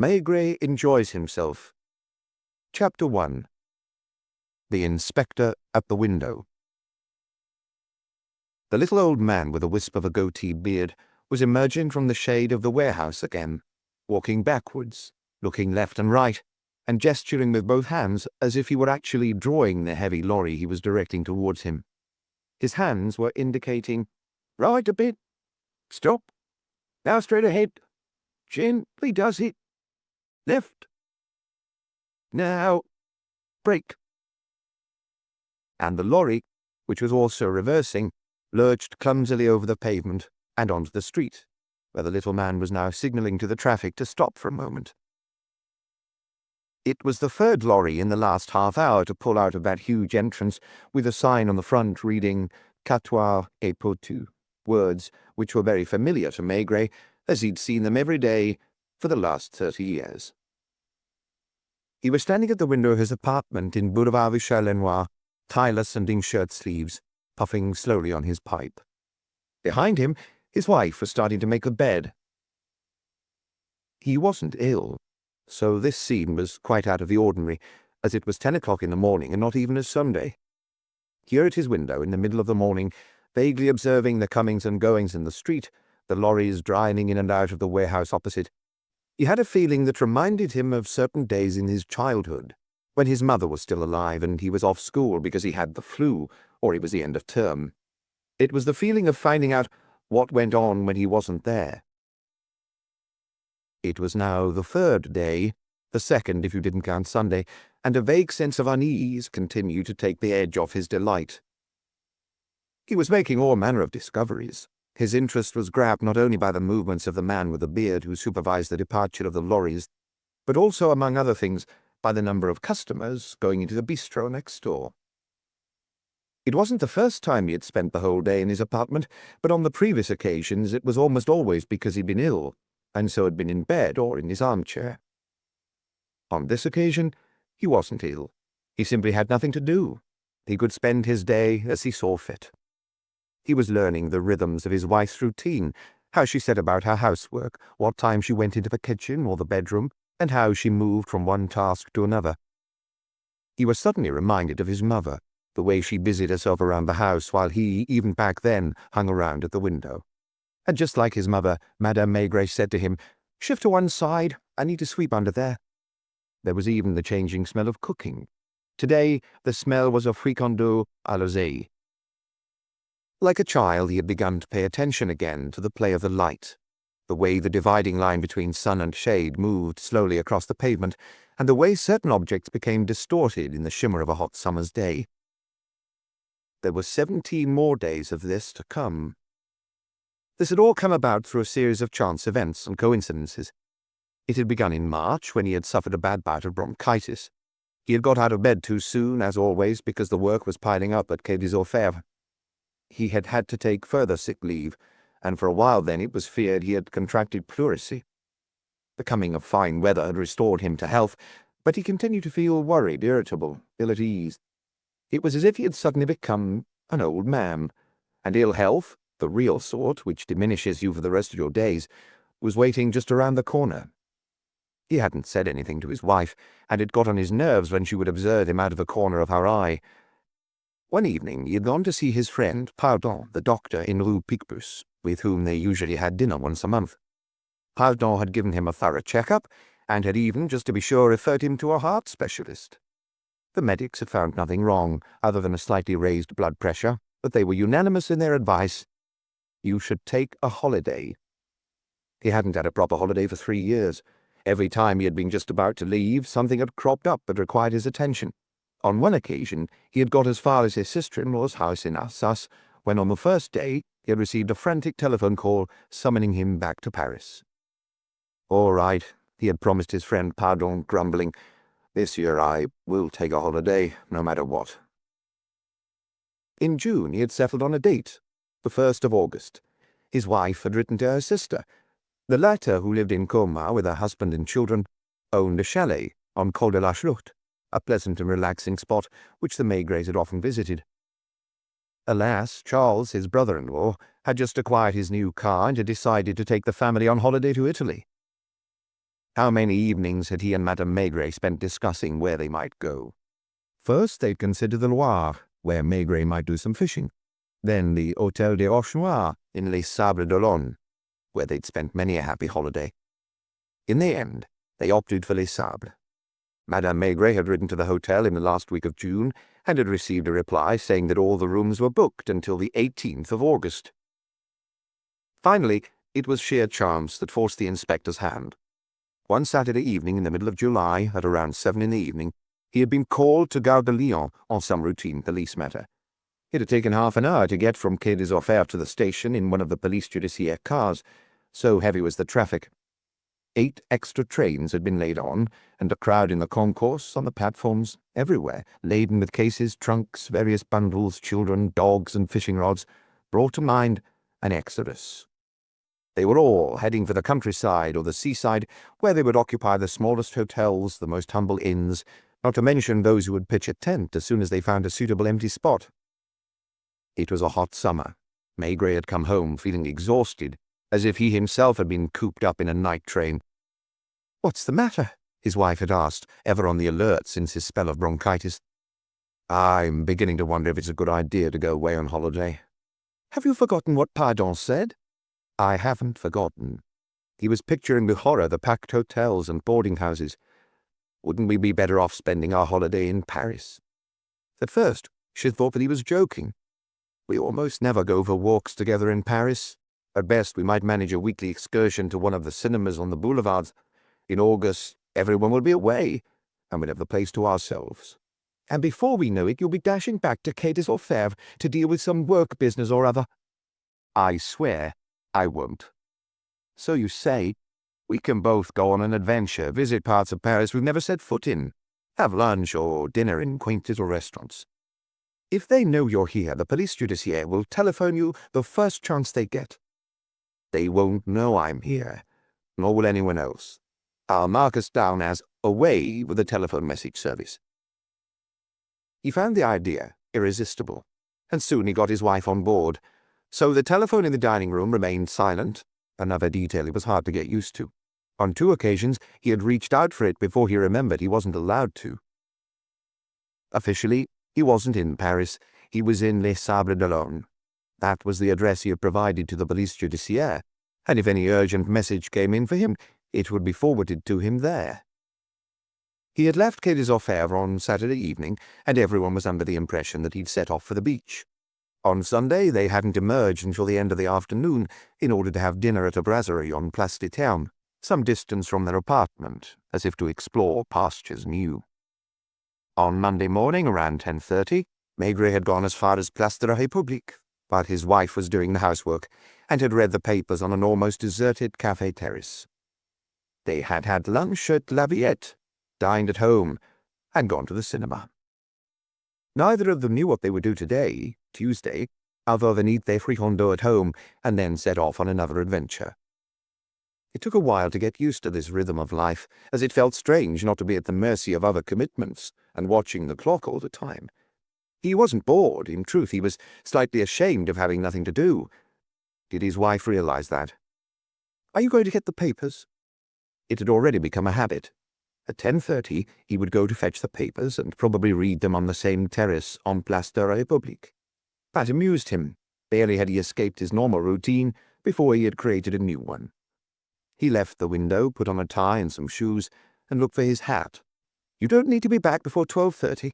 Maigret Enjoys Himself. Chapter 1. The Inspector at the Window. The little old man with a wisp of a goatee beard was emerging from the shade of the warehouse again, walking backwards, looking left and right, and gesturing with both hands as if he were actually drawing the heavy lorry he was directing towards him. His hands were indicating, "Right a bit. Stop. Now straight ahead. Gently does it. Left. Now, brake." And the lorry, which was also reversing, lurched clumsily over the pavement and onto the street, where the little man was now signalling to the traffic to stop for a moment. It was the third lorry in the last half hour to pull out of that huge entrance with a sign on the front reading "Catoir et Potu," words which were very familiar to Maigret, as he'd seen them every day for the last 30 years. He was standing at the window of his apartment in Boulevard Vichy-Lenoir, tieless and in shirt-sleeves, puffing slowly on his pipe. Behind him, his wife was starting to make the bed. He wasn't ill, so this scene was quite out of the ordinary, as it was 10 o'clock in the morning and not even a Sunday. Here at his window, in the middle of the morning, vaguely observing the comings and goings in the street, the lorries driving in and out of the warehouse opposite, he had a feeling that reminded him of certain days in his childhood, when his mother was still alive and he was off school because he had the flu, or it was the end of term. It was the feeling of finding out what went on when he wasn't there. It was now the third day, the second if you didn't count Sunday, and a vague sense of unease continued to take the edge off his delight. He was making all manner of discoveries. His interest was grabbed not only by the movements of the man with the beard who supervised the departure of the lorries, but also, among other things, by the number of customers going into the bistro next door. It wasn't the first time he had spent the whole day in his apartment, but on the previous occasions it was almost always because he'd been ill, and so had been in bed or in his armchair. On this occasion, he wasn't ill. He simply had nothing to do. He could spend his day as he saw fit. He was learning the rhythms of his wife's routine, how she set about her housework, what time she went into the kitchen or the bedroom, and how she moved from one task to another. He was suddenly reminded of his mother, the way she busied herself around the house while he, even back then, hung around at the window. And just like his mother, Madame Maigret said to him, "Shift to one side, I need to sweep under there." There was even the changing smell of cooking. Today, the smell was of fricandeau à l'oseille. Like a child, he had begun to pay attention again to the play of the light, the way the dividing line between sun and shade moved slowly across the pavement, and the way certain objects became distorted in the shimmer of a hot summer's day. There were 17 more days of this to come. This had all come about through a series of chance events and coincidences. It had begun in March, when he had suffered a bad bout of bronchitis. He had got out of bed too soon, as always, because the work was piling up at Quai des Orfèvres. He had had to take further sick leave, and for a while then it was feared he had contracted pleurisy. The coming of fine weather had restored him to health, but he continued to feel worried, irritable, ill at ease. It was as if he had suddenly become an old man, and ill health, the real sort, which diminishes you for the rest of your days, was waiting just around the corner. He hadn't said anything to his wife, and it got on his nerves when she would observe him out of a corner of her eye. One evening he had gone to see his friend, Pardon, the doctor in Rue Picpus, with whom they usually had dinner once a month. Pardon had given him a thorough check-up, and had even, just to be sure, referred him to a heart specialist. The medics had found nothing wrong, other than a slightly raised blood pressure, but they were unanimous in their advice. You should take a holiday. He hadn't had a proper holiday for 3 years. Every time he had been just about to leave, something had cropped up that required his attention. On one occasion, he had got as far as his sister-in-law's house in Alsace, when on the first day he had received a frantic telephone call summoning him back to Paris. "All right," he had promised his friend Pardon, grumbling. "This year I will take a holiday, no matter what." In June he had settled on a date, the 1st of August. His wife had written to her sister. The latter, who lived in Colmar with her husband and children, owned a chalet on Col de la Chloute, a pleasant and relaxing spot which the Maigrets had often visited. Alas, Charles, his brother-in-law, had just acquired his new car and had decided to take the family on holiday to Italy. How many evenings had he and Madame Maigret spent discussing where they might go? First, they'd consider the Loire, where Maigret might do some fishing. Then the Hôtel des Rochenois in Les Sables d'Olonne, where they'd spent many a happy holiday. In the end, they opted for Les Sables. Madame Maigret had written to the hotel in the last week of June and had received a reply saying that all the rooms were booked until the 18th of August. Finally, it was sheer chance that forced the inspector's hand. One Saturday evening in the middle of July, at around 7 in the evening, he had been called to Gare de Lyon on some routine police matter. It had taken half an hour to get from Quai des Orfèvres to the station in one of the police judiciaire cars, so heavy was the traffic. 8 extra trains had been laid on, and a crowd in the concourse, on the platforms, everywhere, laden with cases, trunks, various bundles, children, dogs, and fishing rods, brought to mind an exodus. They were all heading for the countryside or the seaside, where they would occupy the smallest hotels, the most humble inns, not to mention those who would pitch a tent as soon as they found a suitable empty spot. It was a hot summer. Maigret had come home feeling exhausted, as if he himself had been cooped up in a night train. "What's the matter?" his wife had asked, ever on the alert since his spell of bronchitis. "I'm beginning to wonder if it's a good idea to go away on holiday." "Have you forgotten what Pardon said?" "I haven't forgotten." He was picturing with horror the packed hotels and boarding houses. Wouldn't we be better off spending our holiday in Paris? At first, she thought that he was joking. We almost never go for walks together in Paris. At best, we might manage a weekly excursion to one of the cinemas on the boulevards. In August, everyone will be away, and we'll have the place to ourselves. And before we know it, you'll be dashing back to Quai des Orfèvres to deal with some work business or other. I swear I won't. So you say, we can both go on an adventure, visit parts of Paris we've never set foot in, have lunch or dinner in quaint little restaurants. If they know you're here, the police judiciaire will telephone you the first chance they get. They won't know I'm here, nor will anyone else. I'll mark us down as away with the telephone message service. He found the idea irresistible, and soon he got his wife on board. So the telephone in the dining room remained silent, another detail it was hard to get used to. On 2 occasions, he had reached out for it before he remembered he wasn't allowed to. Officially, he wasn't in Paris. He was in Les Sables d'Olonne. That was the address he had provided to the police judiciaire, and if any urgent message came in for him, it would be forwarded to him there. He had left Quai des Orfèvres on Saturday evening, and everyone was under the impression that he'd set off for the beach. On Sunday, they hadn't emerged until the end of the afternoon in order to have dinner at a brasserie on Place des Ternes, some distance from their apartment, as if to explore pastures new. On Monday morning, around 10:30, Maigret had gone as far as Place de la République, but his wife was doing the housework and had read the papers on an almost deserted café terrace. They had had lunch at La Villette, dined at home, and gone to the cinema. Neither of them knew what they would do today, Tuesday, other than eat their fricandeau at home and then set off on another adventure. It took a while to get used to this rhythm of life, as it felt strange not to be at the mercy of other commitments and watching the clock all the time. He wasn't bored. In truth, he was slightly ashamed of having nothing to do. Did his wife realize that? "Are you going to get the papers?" It had already become a habit. At 10:30, he would go to fetch the papers and probably read them on the same terrace en Place de la République. That amused him. Barely had he escaped his normal routine before he had created a new one. He left the window, put on a tie and some shoes, and looked for his hat. You don't need to be back before 12:30.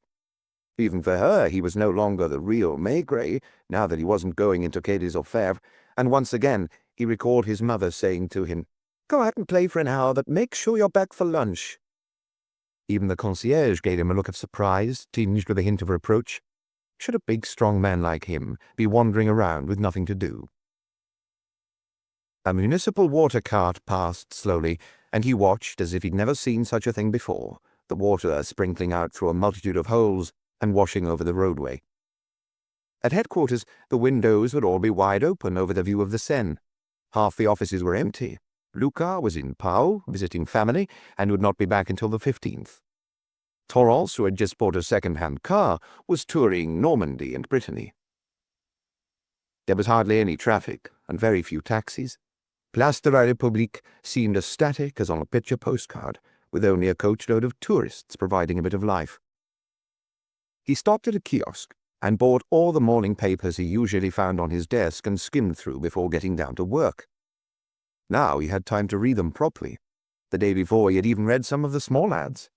Even for her, he was no longer the real Maigret, now that he wasn't going into Quai des Orfèvres, and once again he recalled his mother saying to him, "Go out and play for an hour, but make sure you're back for lunch." Even the concierge gave him a look of surprise, tinged with a hint of reproach. Should a big, strong man like him be wandering around with nothing to do? A municipal water cart passed slowly, and he watched as if he'd never seen such a thing before, the water sprinkling out through a multitude of holes and washing over the roadway. At headquarters, the windows would all be wide open over the view of the Seine. Half the offices were empty. Lucas was in Pau, visiting family, and would not be back until the 15th. Torrance, who had just bought a second-hand car, was touring Normandy and Brittany. There was hardly any traffic, and very few taxis. Place de la République seemed as static as on a picture postcard, with only a coachload of tourists providing a bit of life. He stopped at a kiosk and bought all the morning papers he usually found on his desk and skimmed through before getting down to work. Now he had time to read them properly. The day before he had even read some of the small ads.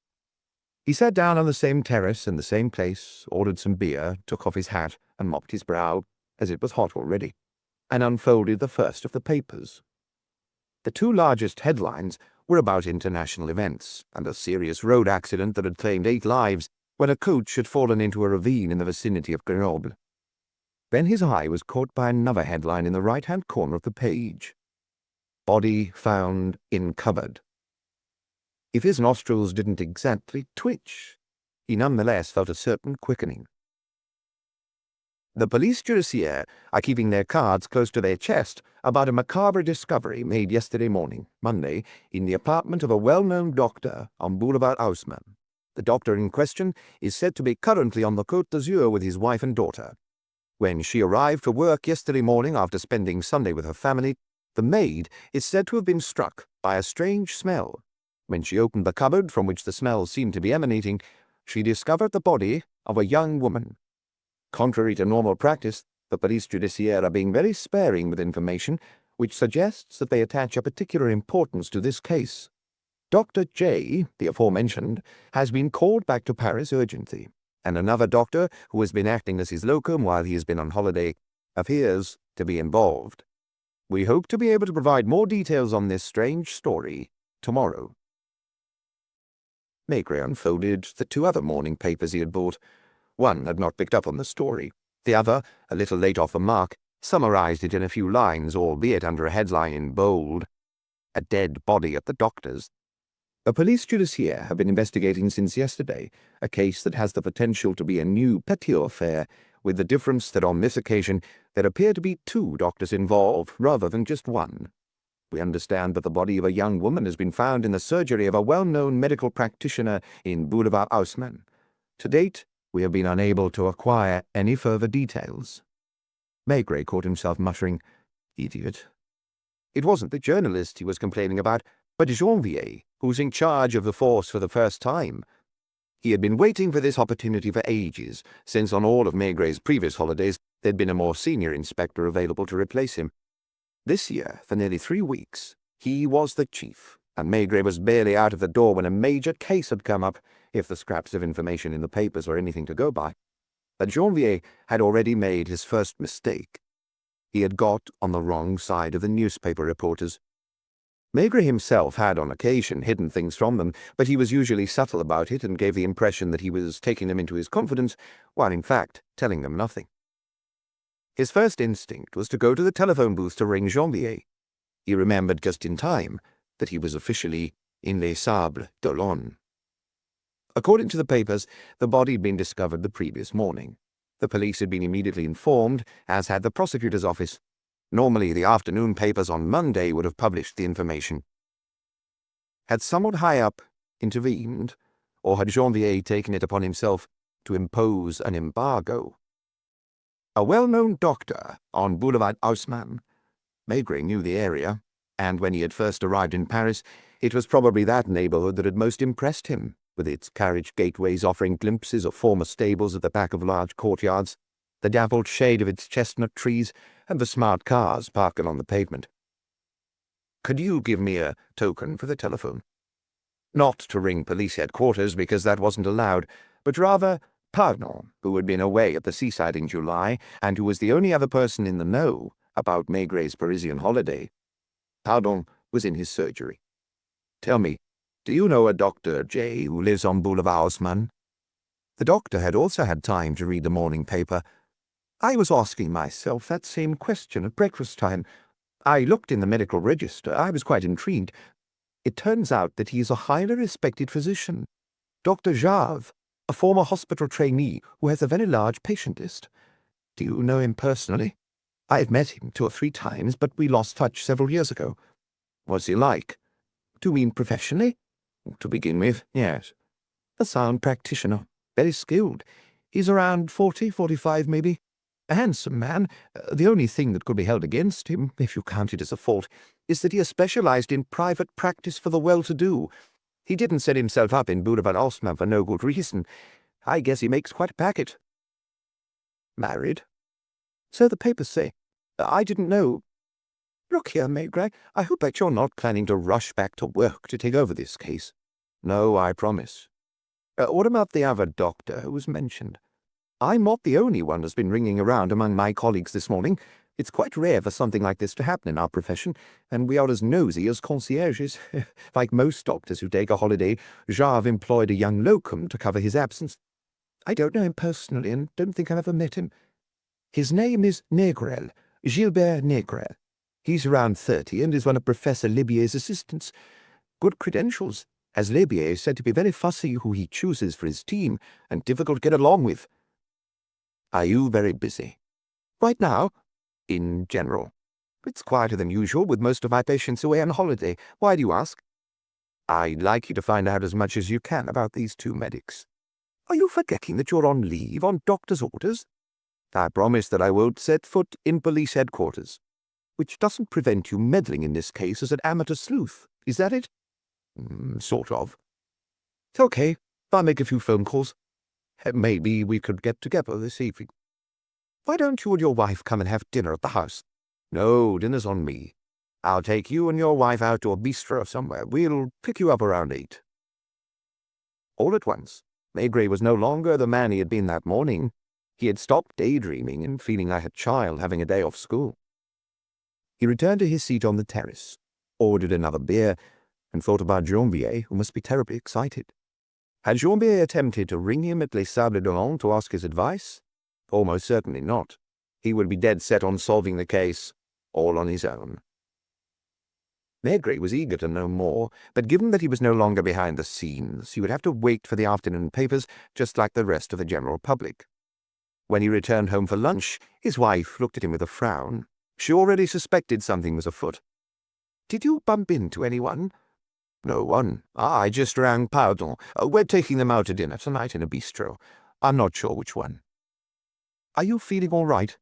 He sat down on the same terrace in the same place, ordered some beer, took off his hat and mopped his brow, as it was hot already, and unfolded the first of the papers. The two largest headlines were about international events and a serious road accident that had claimed 8 lives when a coach had fallen into a ravine in the vicinity of Grenoble. Then his eye was caught by another headline in the right-hand corner of the page. Body found in cupboard. If his nostrils didn't exactly twitch, he nonetheless felt a certain quickening. The police judiciaire are keeping their cards close to their chest about a macabre discovery made yesterday morning, Monday, in the apartment of a well-known doctor on Boulevard Haussmann. The doctor in question is said to be currently on the Côte d'Azur with his wife and daughter. When she arrived for work yesterday morning after spending Sunday with her family, the maid is said to have been struck by a strange smell. When she opened the cupboard from which the smell seemed to be emanating, she discovered the body of a young woman. Contrary to normal practice, the police judiciaire are being very sparing with information, which suggests that they attach a particular importance to this case. Dr. J, the aforementioned, has been called back to Paris urgently, and another doctor, who has been acting as his locum while he has been on holiday, appears to be involved. We hope to be able to provide more details on this strange story tomorrow. Maigret unfolded the 2 other morning papers he had bought. One had not picked up on the story. The other, a little late off the mark, summarized it in a few lines, albeit under a headline in bold. A dead body at the doctor's. The police judiciaire have been investigating since yesterday a case that has the potential to be a new petit affair, with the difference that on this occasion there appear to be 2 doctors involved rather than just one. We understand that the body of a young woman has been found in the surgery of a well-known medical practitioner in Boulevard Haussmann. To date, we have been unable to acquire any further details. Maigret caught himself muttering, "Idiot." It wasn't the journalist he was complaining about, but Janvier, who was in charge of the force for the first time. He had been waiting for this opportunity for ages, since on all of Maigret's previous holidays there'd been a more senior inspector available to replace him. This year, for nearly 3 weeks, he was the chief, and Maigret was barely out of the door when a major case had come up, if the scraps of information in the papers were anything to go by. But Janvier had already made his first mistake. He had got on the wrong side of the newspaper reporters. Maigret himself had on occasion hidden things from them, but he was usually subtle about it and gave the impression that he was taking them into his confidence, while in fact telling them nothing. His first instinct was to go to the telephone booth to ring Janvier. He remembered just in time that he was officially in Les Sables d'Olonne. According to the papers, the body had been discovered the previous morning. The police had been immediately informed, as had the prosecutor's office. Normally, the afternoon papers on Monday would have published the information. Had someone high up intervened, or had Janvier taken it upon himself to impose an embargo? A well-known doctor on Boulevard Haussmann. Maigret knew the area, and when he had first arrived in Paris, it was probably that neighborhood that had most impressed him, with its carriage gateways offering glimpses of former stables at the back of large courtyards, the dappled shade of its chestnut trees, and the smart cars parked along the pavement. "Could you give me a token for the telephone?" Not to ring police headquarters, because that wasn't allowed, but rather Pardon, who had been away at the seaside in July, and who was the only other person in the know about Maigret's Parisian holiday. Pardon was in his surgery. "Tell me, do you know a Dr. J who lives on Boulevard Haussmann?" The doctor had also had time to read the morning paper. "I was asking myself that same question at breakfast time. I looked in the medical register. I was quite intrigued. It turns out that he is a highly respected physician, Dr. Jave, a former hospital trainee who has a very large patient list. Do you know him personally?" "I have met him 2 or 3 times, but we lost touch several years ago." "What's he like?" "Do you mean professionally?" "To begin with, yes." "A sound practitioner, very skilled. He's around 40, 45 maybe. A handsome man. The only thing that could be held against him, if you count it as a fault, is that he has specialized in private practice for the well-to-do. He didn't set himself up in Boulevard Haussmann for no good reason. I guess he makes quite a packet. Married? So the papers say. I didn't know. Look here, Maigret, I hope that you're not planning to rush back to work to take over this case. No, I promise. What about the other doctor who was mentioned? I'm not the only one who's been ringing around among my colleagues this morning. It's quite rare for something like this to happen in our profession, and we are as nosy as concierges. Like most doctors who take a holiday, Jarve employed a young locum to cover his absence. I don't know him personally and don't think I've ever met him. His name is Négrel, Gilbert Négrel. He's around 30 and is one of Professor Libier's assistants. Good credentials, as Libier is said to be very fussy who he chooses for his team and difficult to get along with. Are you very busy? Right now? In general. It's quieter than usual, with most of my patients away on holiday. Why do you ask? I'd like you to find out as much as you can about these two medics. Are you forgetting that you're on leave on doctor's orders? I promise that I won't set foot in police headquarters. Which doesn't prevent you meddling in this case as an amateur sleuth. Is that it? Sort of. Okay, I'll make a few phone calls. Maybe we could get together this evening. Why don't you and your wife come and have dinner at the house? No, dinner's on me. I'll take you and your wife out to a bistro somewhere. We'll pick you up around 8. All at once, Maigret was no longer the man he had been that morning. He had stopped daydreaming and feeling like a child having a day off school. He returned to his seat on the terrace, ordered another beer, and thought about Janvier, who must be terribly excited. Had Janvier attempted to ring him at Les Sables d'Olonne to ask his advice? Almost certainly not. He would be dead set on solving the case, all on his own. Maigret was eager to know more, but given that he was no longer behind the scenes, he would have to wait for the afternoon papers just like the rest of the general public. When he returned home for lunch, his wife looked at him with a frown. She already suspected something was afoot. Did you bump into anyone? No one. I just rang Pardon. We're taking them out to dinner tonight in a bistro. I'm not sure which one. Are you feeling all right?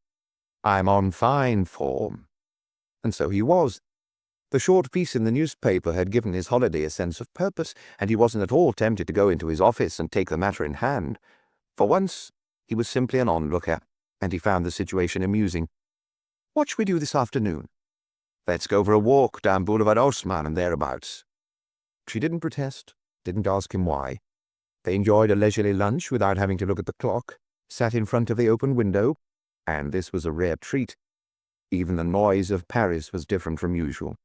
I'm on fine form. And so he was. The short piece in the newspaper had given his holiday a sense of purpose, and he wasn't at all tempted to go into his office and take the matter in hand. For once, he was simply an onlooker, and he found the situation amusing. What should we do this afternoon? Let's go for a walk down Boulevard Haussmann and thereabouts. She didn't protest, didn't ask him why. They enjoyed a leisurely lunch without having to look at the clock, sat in front of the open window, and this was a rare treat. Even the noise of Paris was different from usual.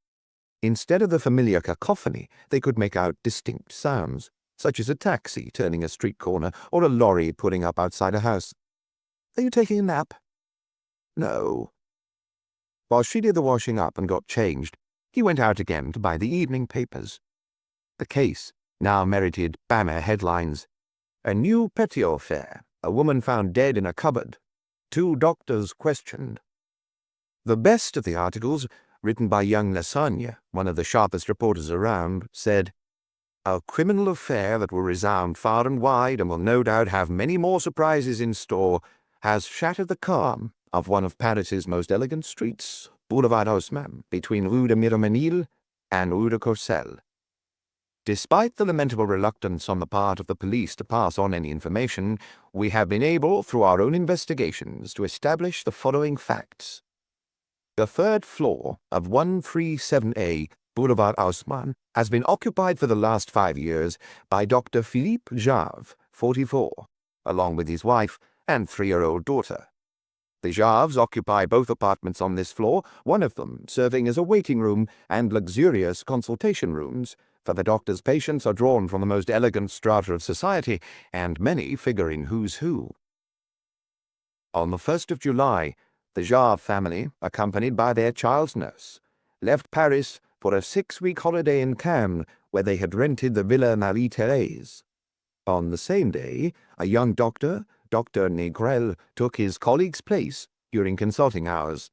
Instead of the familiar cacophony, they could make out distinct sounds, such as a taxi turning a street corner or a lorry pulling up outside a house. Are you taking a nap? No. While she did the washing up and got changed, he went out again to buy the evening papers. The case now merited banner headlines. A new Petiot affair, a woman found dead in a cupboard. 2 doctors questioned. The best of the articles, written by young Lassagne, one of the sharpest reporters around, said, "A criminal affair that will resound far and wide and will no doubt have many more surprises in store has shattered the calm of one of Paris's most elegant streets, Boulevard Haussmann, between Rue de Miromesnil and Rue de Courcelles. Despite the lamentable reluctance on the part of the police to pass on any information, we have been able, through our own investigations, to establish the following facts. The 3rd floor of 137A Boulevard Haussmann has been occupied for the last 5 years by Dr. Philippe Jarve, 44, along with his wife and 3-year-old daughter. The Jarves occupy both apartments on this floor, one of them serving as a waiting room and luxurious consultation rooms, for the doctor's patients are drawn from the most elegant strata of society, and many figure in Who's Who. On the 1st of July, the Jarve family, accompanied by their child's nurse, left Paris for a 6-week holiday in Cannes, where they had rented the Villa Marie-Thérèse. On the same day, a young doctor, Dr. Négrel, took his colleague's place during consulting hours.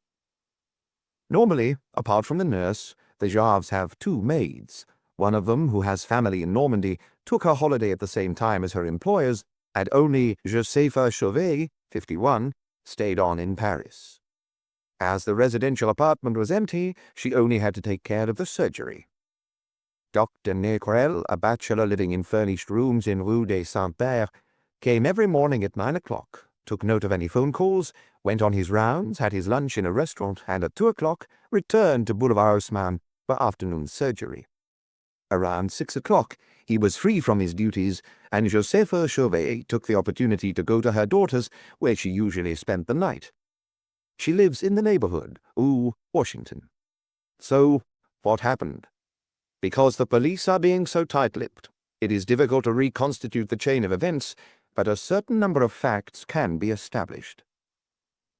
Normally, apart from the nurse, the Jarves have 2 maids. One of them, who has family in Normandy, took her holiday at the same time as her employers, and only Josepha Chauvet, 51, stayed on in Paris. As the residential apartment was empty, she only had to take care of the surgery. Dr. Négrel, a bachelor living in furnished rooms in Rue des Saints-Pères, came every morning at 9 o'clock, took note of any phone calls, went on his rounds, had his lunch in a restaurant, and at 2 o'clock returned to Boulevard Haussmann for afternoon surgery. Around 6 o'clock, he was free from his duties, and Josepha Chauvet took the opportunity to go to her daughter's, where she usually spent the night. She lives in the neighborhood, Washington. So, what happened? Because the police are being so tight-lipped, it is difficult to reconstitute the chain of events, but a certain number of facts can be established.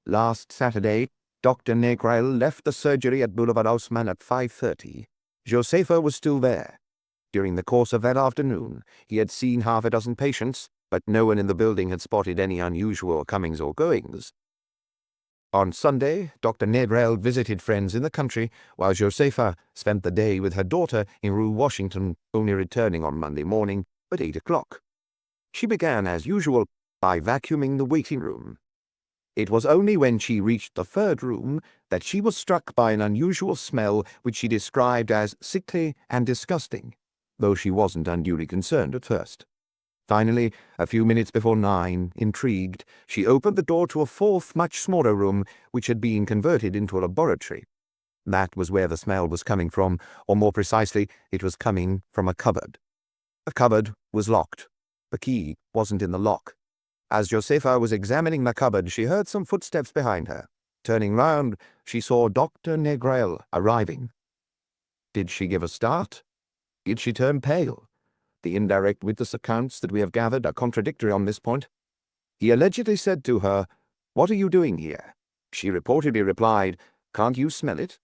Last Saturday, Dr. Négrel left the surgery at Boulevard Haussmann at 5:30. Josepha was still there. During the course of that afternoon, he had seen half a dozen patients, but no one in the building had spotted any unusual comings or goings. On Sunday, Dr. Négrel visited friends in the country, while Josepha spent the day with her daughter in Rue Washington, only returning on Monday morning at 8 o'clock. She began, as usual, by vacuuming the waiting room. It was only when she reached the third room that she was struck by an unusual smell which she described as sickly and disgusting, though she wasn't unduly concerned at first. Finally, a few minutes before 9, intrigued, she opened the door to a fourth, much smaller room, which had been converted into a laboratory. That was where the smell was coming from, or more precisely, it was coming from a cupboard. The cupboard was locked. The key wasn't in the lock. As Josepha was examining the cupboard, she heard some footsteps behind her. Turning round, she saw Dr. Négrel arriving. Did she give a start? Did she turn pale? The indirect witness accounts that we have gathered are contradictory on this point. He allegedly said to her, "What are you doing here?" She reportedly replied, "Can't you smell it?"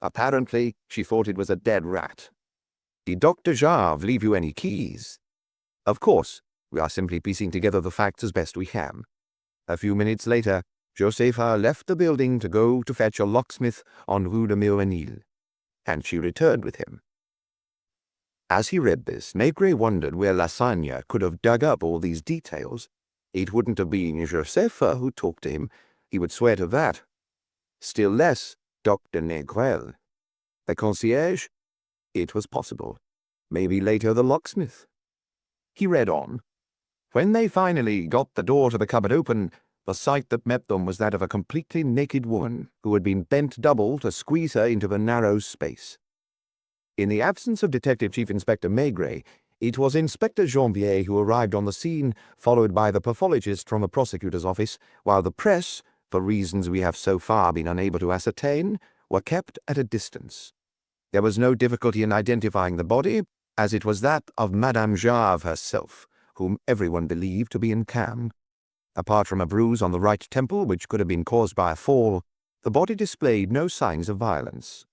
Apparently, she thought it was a dead rat. Did Dr. Jarve leave you any keys? Of course, we are simply piecing together the facts as best we can. A few minutes later, Josepha left the building to go to fetch a locksmith on Rue de Mironville, and she returned with him. As he read this, Maigret wondered where Lassagne could have dug up all these details. It wouldn't have been Josepha who talked to him, he would swear to that. Still less, Dr. Négrel. The concierge? It was possible. Maybe later the locksmith. He read on. When they finally got the door to the cupboard open, the sight that met them was that of a completely naked woman who had been bent double to squeeze her into the narrow space. In the absence of Detective Chief Inspector Maigret, it was Inspector Janvier who arrived on the scene, followed by the pathologist from the prosecutor's office, while the press, for reasons we have so far been unable to ascertain, were kept at a distance. There was no difficulty in identifying the body, as it was that of Madame Jarve herself, whom everyone believed to be in Cannes. Apart from a bruise on the right temple, which could have been caused by a fall, the body displayed no signs of violence.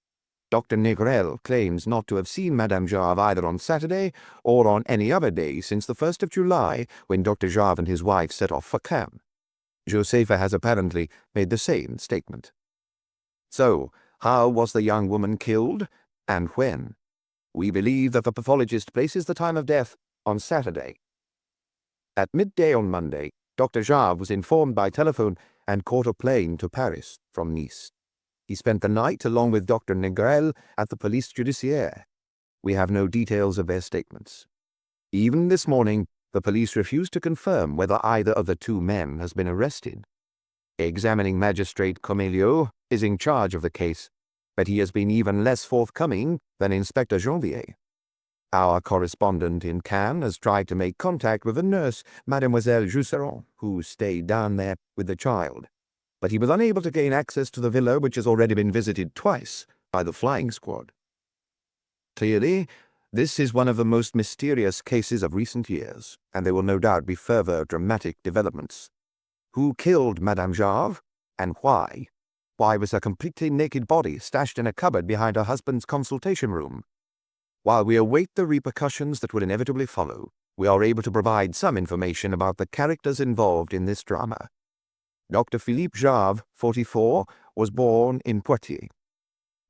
Dr. Négrel claims not to have seen Madame Jarve either on Saturday or on any other day since the 1st of July, when Dr. Jarve and his wife set off for Cannes. Josepha has apparently made the same statement. So, how was the young woman killed, and when? We believe that the pathologist places the time of death on Saturday. At midday on Monday, Dr. Jarve was informed by telephone and caught a plane to Paris from Nice. He spent the night along with Dr. Négrel at the police judiciaire. We have no details of their statements. Even this morning, the police refused to confirm whether either of the two men has been arrested. Examining Magistrate Comelio is in charge of the case, but he has been even less forthcoming than Inspector Janvier. Our correspondent in Cannes has tried to make contact with a nurse, Mademoiselle Jusseron, who stayed down there with the child, but he was unable to gain access to the villa, which has already been visited twice by the flying squad. Clearly, this is one of the most mysterious cases of recent years, and there will no doubt be further dramatic developments. Who killed Madame Jarve, and why? Why was her completely naked body stashed in a cupboard behind her husband's consultation room? While we await the repercussions that will inevitably follow, we are able to provide some information about the characters involved in this drama. Dr. Philippe Jarve, 44, was born in Poitiers.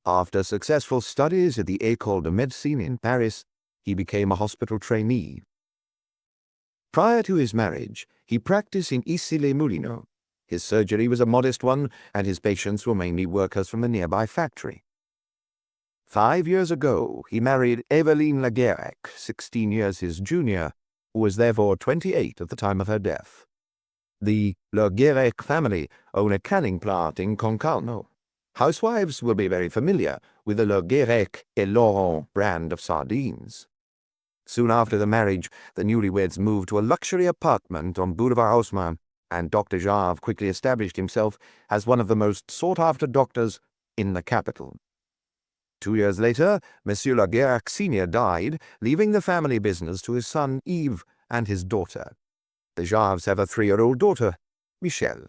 After successful studies at the École de Médecine in Paris, he became a hospital trainee. Prior to his marriage, he practiced in Issy-les-Moulineaux. His surgery was a modest one, and his patients were mainly workers from a nearby factory. 5 years ago, he married Eveline Laguerre, 16 years his junior, who was therefore 28 at the time of her death. The Laguerre family own a canning plant in Concarneau. Housewives will be very familiar with the Laguerre et Laurent brand of sardines. Soon after the marriage, the newlyweds moved to a luxury apartment on Boulevard Haussmann, and Dr. Jarve quickly established himself as one of the most sought-after doctors in the capital. 2 years later, Monsieur Laguerre Sr. died, leaving the family business to his son Yves and his daughter. The Jarves have a 3-year-old daughter, Michelle.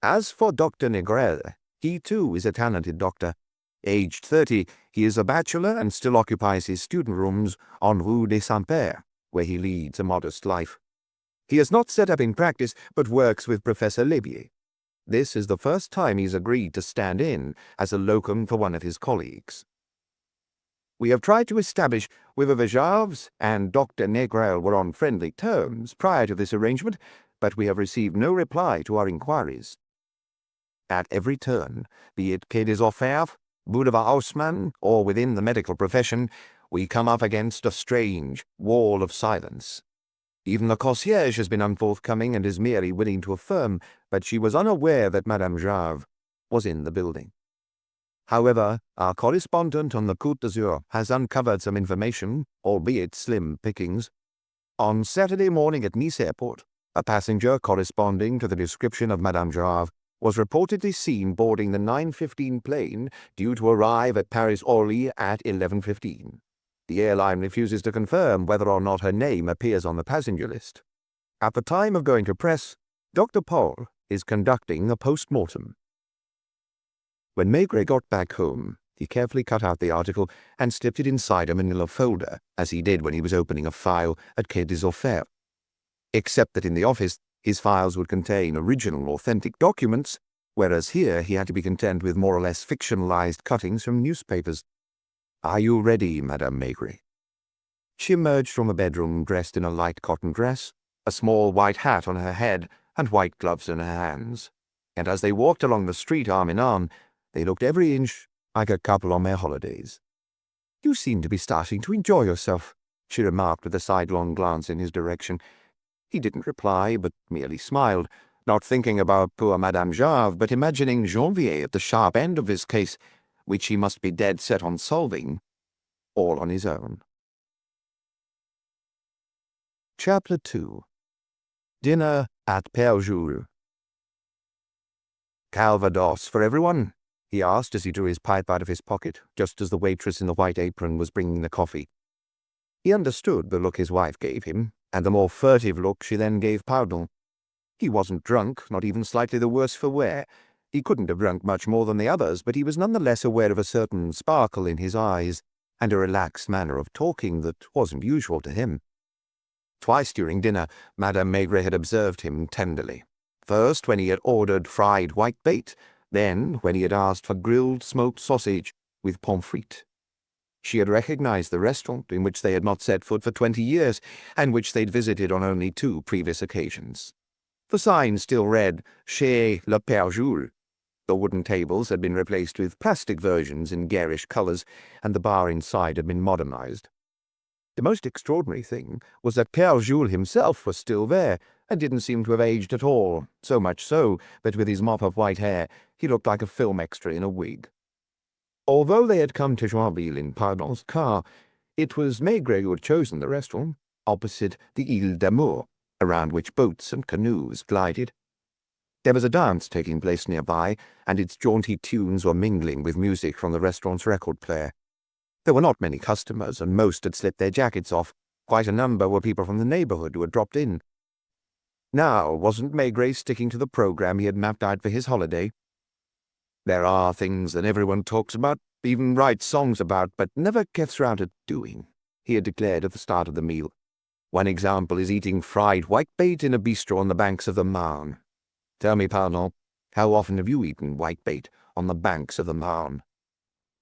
As for Dr. Negrel, he too is a talented doctor. Aged 30, he is a bachelor and still occupies his student rooms on Rue des Saints-Pères, where he leads a modest life. He is not set up in practice, but works with Professor Lebier. This is the first time he's agreed to stand in as a locum for one of his colleagues. We have tried to establish whether the Jarves and Dr. Negrel were on friendly terms prior to this arrangement, but we have received no reply to our inquiries. At every turn, be it Quai des Orfèvres, Boulevard Haussmann, or within the medical profession, we come up against a strange wall of silence. Even the concierge has been unforthcoming and is merely willing to affirm that she was unaware that Madame Jarve was in the building. However, our correspondent on the Côte d'Azur has uncovered some information, albeit slim pickings. On Saturday morning at Nice Airport, a passenger corresponding to the description of Madame Jarve was reportedly seen boarding the 9:15 plane due to arrive at Paris-Orly at 11:15. The airline refuses to confirm whether or not her name appears on the passenger list. At the time of going to press, Dr. Paul is conducting a post-mortem. When Maigret got back home, he carefully cut out the article and slipped it inside a manila folder, as he did when he was opening a file at Quai des Orfèvres. Except that in the office, his files would contain original, authentic documents, whereas here he had to be content with more or less fictionalized cuttings from newspapers. "Are you ready, Madame Maigret?" She emerged from a bedroom dressed in a light cotton dress, a small white hat on her head, and white gloves in her hands. And as they walked along the street arm in arm, they looked every inch like a couple on their holidays. "You seem to be starting to enjoy yourself," she remarked with a sidelong glance in his direction. He didn't reply, but merely smiled, not thinking about poor Madame Jarve, but imagining Janvier at the sharp end of this case, which he must be dead set on solving, all on his own. Chapter 2. Dinner at Père Jules. "Calvados for everyone?" he asked as he drew his pipe out of his pocket, just as the waitress in the white apron was bringing the coffee. He understood the look his wife gave him, and the more furtive look she then gave Pardon. He wasn't drunk, not even slightly the worse for wear. He couldn't have drunk much more than the others, but he was none the less aware of a certain sparkle in his eyes, and a relaxed manner of talking that wasn't usual to him. Twice during dinner, Madame Maigret had observed him tenderly. First, when he had ordered fried whitebait, then when he had asked for grilled smoked sausage with pommes frites. She had recognized the restaurant in which they had not set foot for 20 years, and which they'd visited on only 2 previous occasions. The sign still read, "Chez le Père Jules." The wooden tables had been replaced with plastic versions in garish colors, and the bar inside had been modernized. The most extraordinary thing was that Père Jules himself was still there, and didn't seem to have aged at all, so much so that with his mop of white hair he looked like a film extra in a wig. Although they had come to Joinville in Pardon's car, it was Maigret who had chosen the restaurant, opposite the Île d'Amour, around which boats and canoes glided. There was a dance taking place nearby, and its jaunty tunes were mingling with music from the restaurant's record player. There were not many customers, and most had slipped their jackets off. Quite a number were people from the neighborhood who had dropped in. Now, wasn't Maigret sticking to the program he had mapped out for his holiday? There are things that everyone talks about, even writes songs about, but never gets round to doing, he had declared at the start of the meal. One example is eating fried whitebait in a bistro on the banks of the Marne. Tell me, Pardon, how often have you eaten whitebait on the banks of the Marne?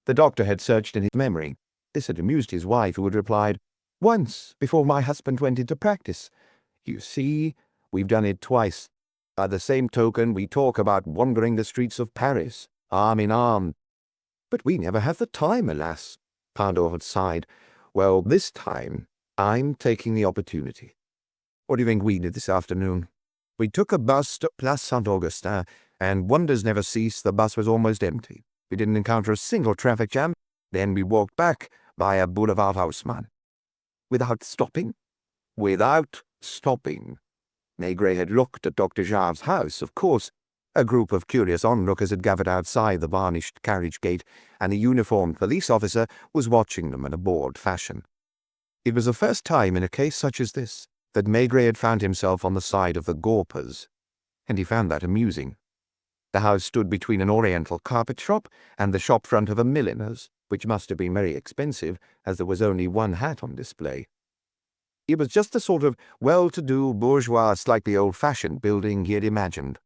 The doctor had searched in his memory. This had amused his wife, who had replied, "Once, before my husband went into practice. You see, we've done it twice." By the same token, we talk about wandering the streets of Paris, arm in arm. But we never have the time, alas. Pardor had sighed. Well, this time, I'm taking the opportunity. What do you think we did this afternoon? We took a bus to Place Saint-Augustin, and wonders never cease, the bus was almost empty. We didn't encounter a single traffic jam. Then we walked back via Boulevard Haussmann. Without stopping? Without stopping. Maigret had looked at Dr. Jarve's house, of course. A group of curious onlookers had gathered outside the varnished carriage gate, and a uniformed police officer was watching them in a bored fashion. It was the first time in a case such as this that Maigret had found himself on the side of the gawpers, and he found that amusing. The house stood between an oriental carpet shop and the shop front of a milliner's, which must have been very expensive, as there was only one hat on display. It was just the sort of well-to-do, bourgeois, slightly old-fashioned building he had imagined.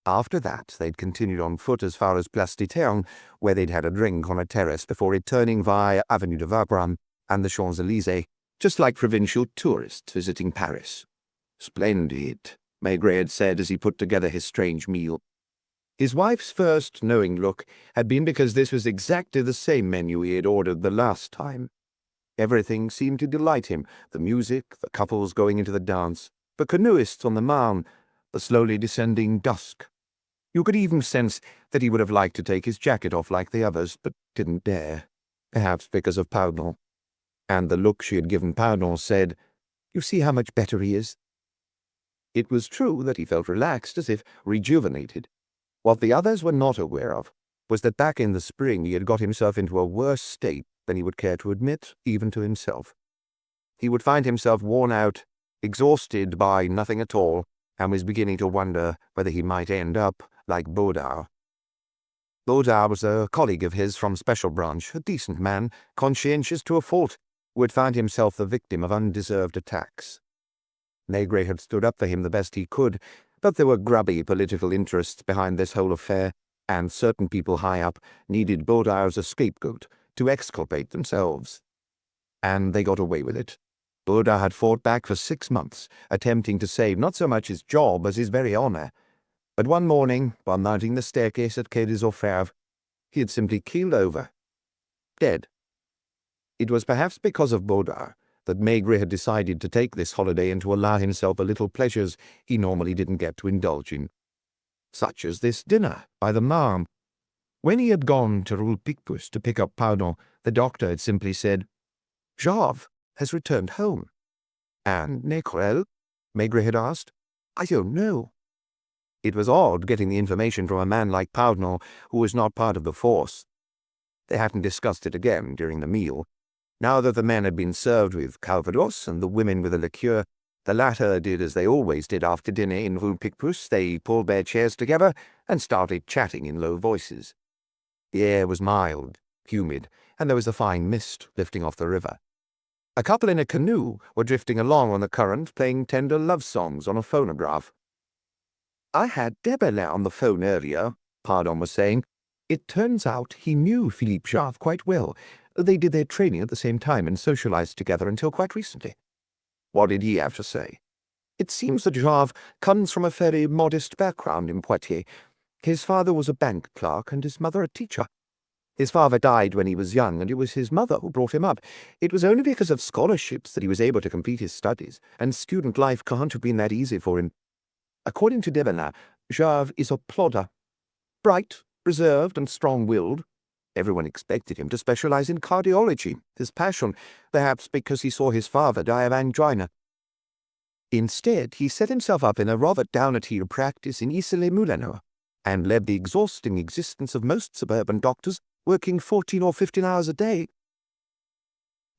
After that, they'd continued on foot as far as Place d'Éterne, where they'd had a drink on a terrace before returning via Avenue de Wagram and the Champs-Élysées, just like provincial tourists visiting Paris. Splendid, Maigret had said as he put together his strange meal. His wife's first knowing look had been because this was exactly the same menu he had ordered the last time. Everything seemed to delight him, the music, the couples going into the dance, the canoeists on the Marne, the slowly descending dusk. You could even sense that he would have liked to take his jacket off like the others, but didn't dare, perhaps because of Pardon. And the look she had given Pardon said, "You see how much better he is." It was true that he felt relaxed, as if rejuvenated. What the others were not aware of was that back in the spring he had got himself into a worse state than he would care to admit, even to himself. He would find himself worn out, exhausted by nothing at all, and was beginning to wonder whether he might end up like Baudard. Baudard was a colleague of his from Special Branch, a decent man, conscientious to a fault, who had found himself the victim of undeserved attacks. Maigret had stood up for him the best he could, but there were grubby political interests behind this whole affair, and certain people high up needed Baudard as a scapegoat to exculpate themselves. And they got away with it. Baudard had fought back for 6 months, attempting to save not so much his job as his very honor. But one morning, while mounting the staircase at Quai des Orfèvres, he had simply keeled over. Dead. It was perhaps because of Baudard that Maigret had decided to take this holiday and to allow himself a little pleasures he normally didn't get to indulge in, such as this dinner by the Marne. When he had gone to Rue Picpus to pick up Pardon, the doctor had simply said, "Jarve has returned home." "And Négrel?" Maigret had asked. "I don't know." It was odd getting the information from a man like Pardon, who was not part of the force. They hadn't discussed it again during the meal. Now that the men had been served with calvados and the women with a liqueur, the latter did as they always did after dinner in Rue Picpus. They pulled their chairs together and started chatting in low voices. The air was mild, humid, and there was a fine mist lifting off the river. A couple in a canoe were drifting along on the current, playing tender love songs on a phonograph. "I had Debelin on the phone earlier," Pardon was saying. "It turns out he knew Philippe Jarve quite well. They did their training at the same time and socialized together until quite recently." "What did he have to say?" "It seems that Jarve comes from a very modest background in Poitiers. His father was a bank clerk and his mother a teacher. His father died when he was young, and it was his mother who brought him up. It was only because of scholarships that he was able to complete his studies, and student life can't have been that easy for him. According to Debelin, Jarve is a plodder. Bright, reserved, and strong-willed. Everyone expected him to specialize in cardiology, his passion, perhaps because he saw his father die of angina. Instead, he set himself up in a rather down-at-heel practice in Issy-les-Moulineaux, and led the exhausting existence of most suburban doctors, working 14 or 15 hours a day.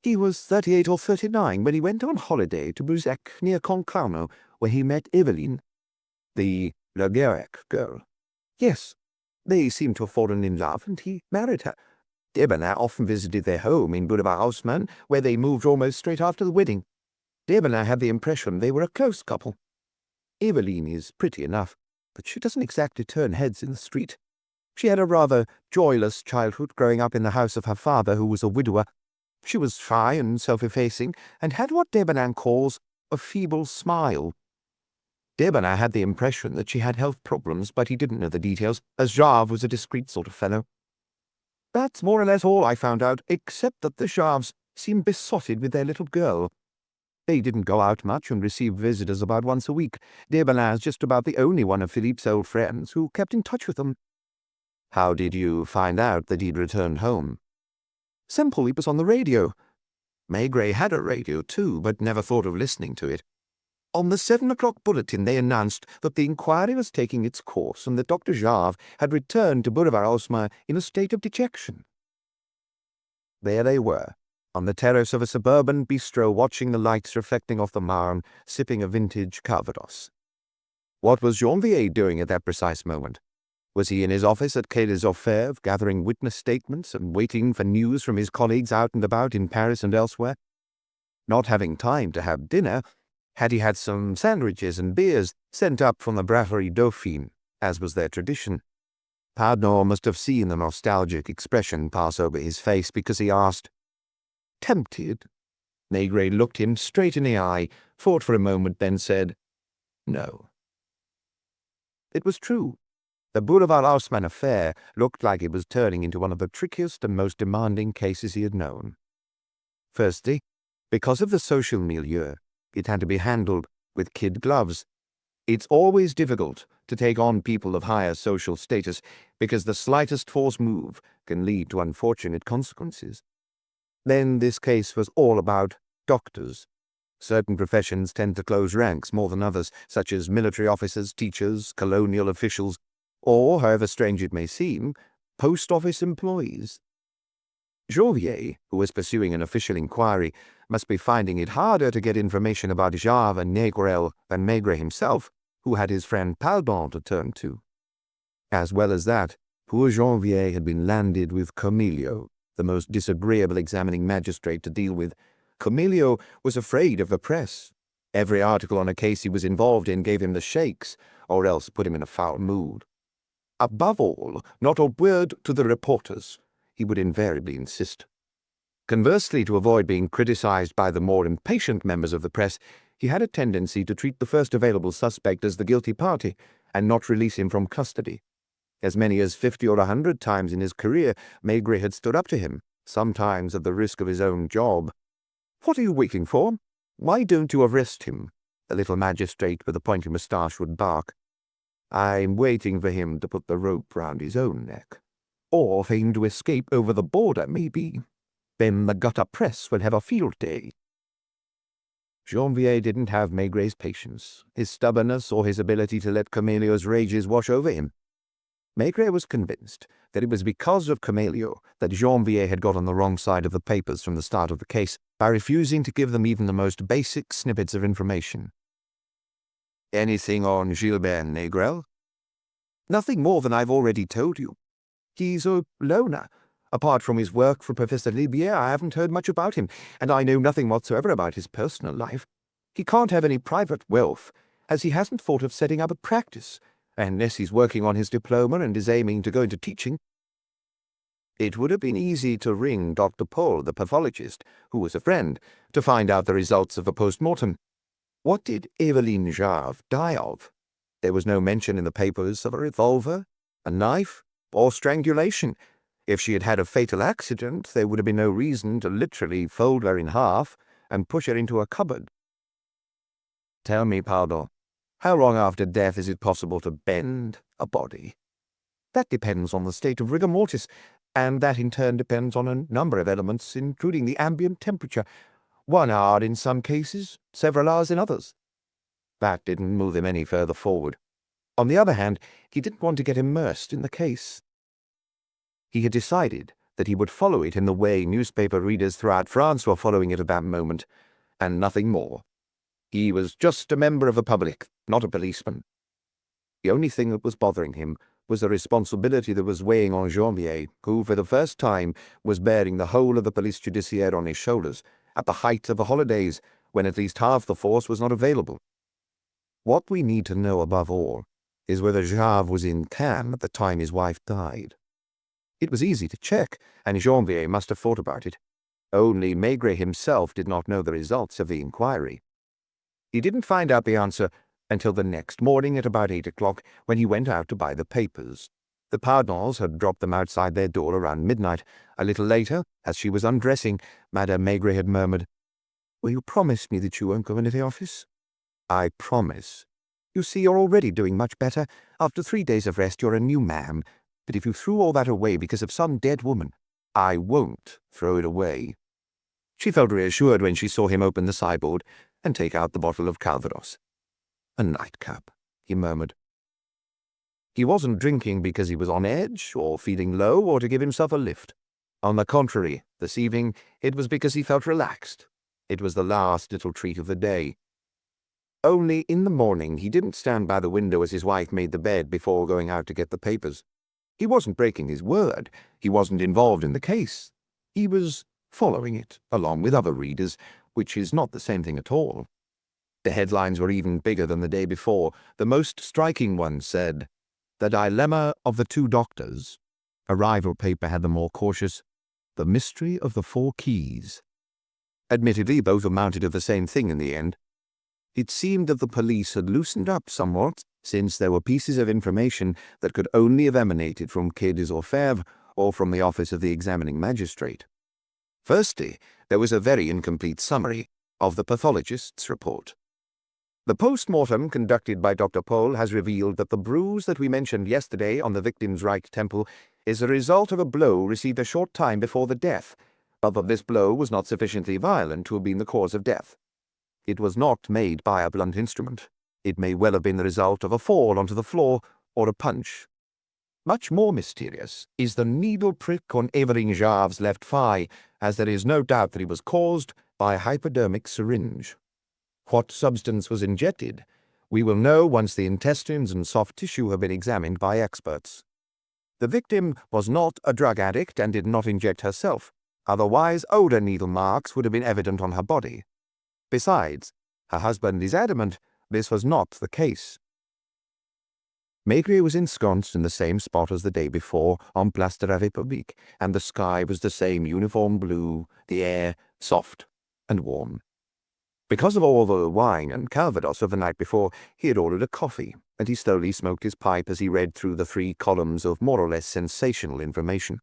He was 38 or 39 when he went on holiday to Buzec near Concarneau, where he met Eveline, the La Guerec girl. Yes, they seemed to have fallen in love, and he married her. Debelin often visited their home in Boulevard Haussmann, where they moved almost straight after the wedding. Debelin had the impression they were a close couple. Eveline is pretty enough, but she doesn't exactly turn heads in the street. She had a rather joyless childhood, growing up in the house of her father, who was a widower. She was shy and self-effacing, and had what Debelin calls a feeble smile. Debona had the impression that she had health problems, but he didn't know the details, as Jarve was a discreet sort of fellow. That's more or less all I found out, except that the Jarves seemed besotted with their little girl. They didn't go out much and received visitors about once a week. Debonna's just about the only one of Philippe's old friends who kept in touch with them. How did you find out that he'd returned home? Simple, it was on the radio. Maigret had a radio too, but never thought of listening to it. On the 7 o'clock bulletin they announced that the inquiry was taking its course and that Dr. Jarve had returned to Boulevard Haussmann in a state of dejection. There they were, on the terrace of a suburban bistro, watching the lights reflecting off the Marne, sipping a vintage Calvados. What was Janvier doing at that precise moment? Was he in his office at Quai des Orfèvres, gathering witness statements and waiting for news from his colleagues out and about in Paris and elsewhere? Not having time to have dinner, had he had some sandwiches and beers sent up from the Brasserie Dauphine, as was their tradition? Pardon must have seen the nostalgic expression pass over his face, because he asked. Tempted? Maigret looked him straight in the eye, thought for a moment, then said, No. It was true. The Boulevard Haussmann affair looked like it was turning into one of the trickiest and most demanding cases he had known. Firstly, because of the social milieu, it had to be handled with kid gloves. It's always difficult to take on people of higher social status because the slightest false move can lead to unfortunate consequences. Then this case was all about doctors. Certain professions tend to close ranks more than others, such as military officers, teachers, colonial officials, or, however strange it may seem, post office employees. Janvier, who was pursuing an official inquiry, must be finding it harder to get information about Jarve and Négrel than Maigret himself, who had his friend Paldon to turn to. As well as that, poor Janvier had been landed with Comilio, the most disagreeable examining magistrate to deal with. Comilio was afraid of the press. Every article on a case he was involved in gave him the shakes, or else put him in a foul mood. Above all, not a word to the reporters, he would invariably insist. Conversely, to avoid being criticized by the more impatient members of the press, he had a tendency to treat the first available suspect as the guilty party and not release him from custody. As many as 50 or 100 times in his career, Maigret had stood up to him, sometimes at the risk of his own job. What are you waiting for? Why don't you arrest him? The little magistrate with the pointy moustache would bark. I'm waiting for him to put the rope round his own neck. Or for him to escape over the border, maybe. Then the gutter press will have a field day. Janvier didn't have Maigret's patience, his stubbornness, or his ability to let Comilio's rages wash over him. Maigret was convinced that it was because of Comilio that Janvier had got on the wrong side of the papers from the start of the case by refusing to give them even the most basic snippets of information. Anything on Gilbert Négrel? Nothing more than I've already told you. He's a loner. Apart from his work for Professor Libier, I haven't heard much about him, and I know nothing whatsoever about his personal life. He can't have any private wealth, as he hasn't thought of setting up a practice, unless he's working on his diploma and is aiming to go into teaching. It would have been easy to ring Dr. Paul, the pathologist, who was a friend, to find out the results of a post-mortem. What did Eveline Jarve die of? There was no mention in the papers of a revolver, a knife, or strangulation. If she had had a fatal accident, there would have been no reason to literally fold her in half and push her into a cupboard. Tell me, Pardon, how long after death is it possible to bend a body? That depends on the state of rigor mortis, and that in turn depends on a number of elements, including the ambient temperature. 1 hour in some cases, several hours in others. That didn't move him any further forward. On the other hand, he didn't want to get immersed in the case. He had decided that he would follow it in the way newspaper readers throughout France were following it at that moment, and nothing more. He was just a member of the public, not a policeman. The only thing that was bothering him was the responsibility that was weighing on Janvier, who, for the first time, was bearing the whole of the police judiciaire on his shoulders, at the height of the holidays, when at least half the force was not available. What we need to know above all is whether Jarve was in Cannes at the time his wife died. It was easy to check, and Janvier must have thought about it. Only Maigret himself did not know the results of the inquiry. He didn't find out the answer until the next morning at about 8 o'clock, when he went out to buy the papers. The Pardons had dropped them outside their door around midnight. A little later, as she was undressing, Madame Maigret had murmured, "Will you promise me that you won't go into the office?" "I promise. You see, you're already doing much better. After 3 days of rest, you're a new man. But if you threw all that away because of some dead woman, I won't throw it away." She felt reassured when she saw him open the sideboard and take out the bottle of Calvados. "A nightcap," he murmured. He wasn't drinking because he was on edge, or feeling low, or to give himself a lift. On the contrary, this evening, it was because he felt relaxed. It was the last little treat of the day. Only in the morning he didn't stand by the window as his wife made the bed before going out to get the papers. He wasn't breaking his word. He wasn't involved in the case. He was following it, along with other readers, which is not the same thing at all. The headlines were even bigger than the day before. The most striking one said, "The Dilemma of the Two Doctors." A rival paper had the more cautious, "The Mystery of the Four Keys." Admittedly, both amounted to the same thing in the end. It seemed that the police had loosened up somewhat, since there were pieces of information that could only have emanated from Quai des Orfèvres or from the office of the examining magistrate. Firstly, there was a very incomplete summary of the pathologist's report. The post-mortem conducted by Dr. Pohl has revealed that the bruise that we mentioned yesterday on the victim's right temple is the result of a blow received a short time before the death, but that this blow was not sufficiently violent to have been the cause of death. It was not made by a blunt instrument. It may well have been the result of a fall onto the floor or a punch. Much more mysterious is the needle prick on Évarine Jarve's left thigh, as there is no doubt that it was caused by a hypodermic syringe. What substance was injected, we will know once the intestines and soft tissue have been examined by experts. The victim was not a drug addict and did not inject herself, otherwise older needle marks would have been evident on her body. Besides, her husband is adamant this was not the case. Maigret was ensconced in the same spot as the day before, on Place de la République, and the sky was the same uniform blue, the air soft and warm. Because of all the wine and Calvados of the night before, he had ordered a coffee, and he slowly smoked his pipe as he read through the 3 columns of more or less sensational information.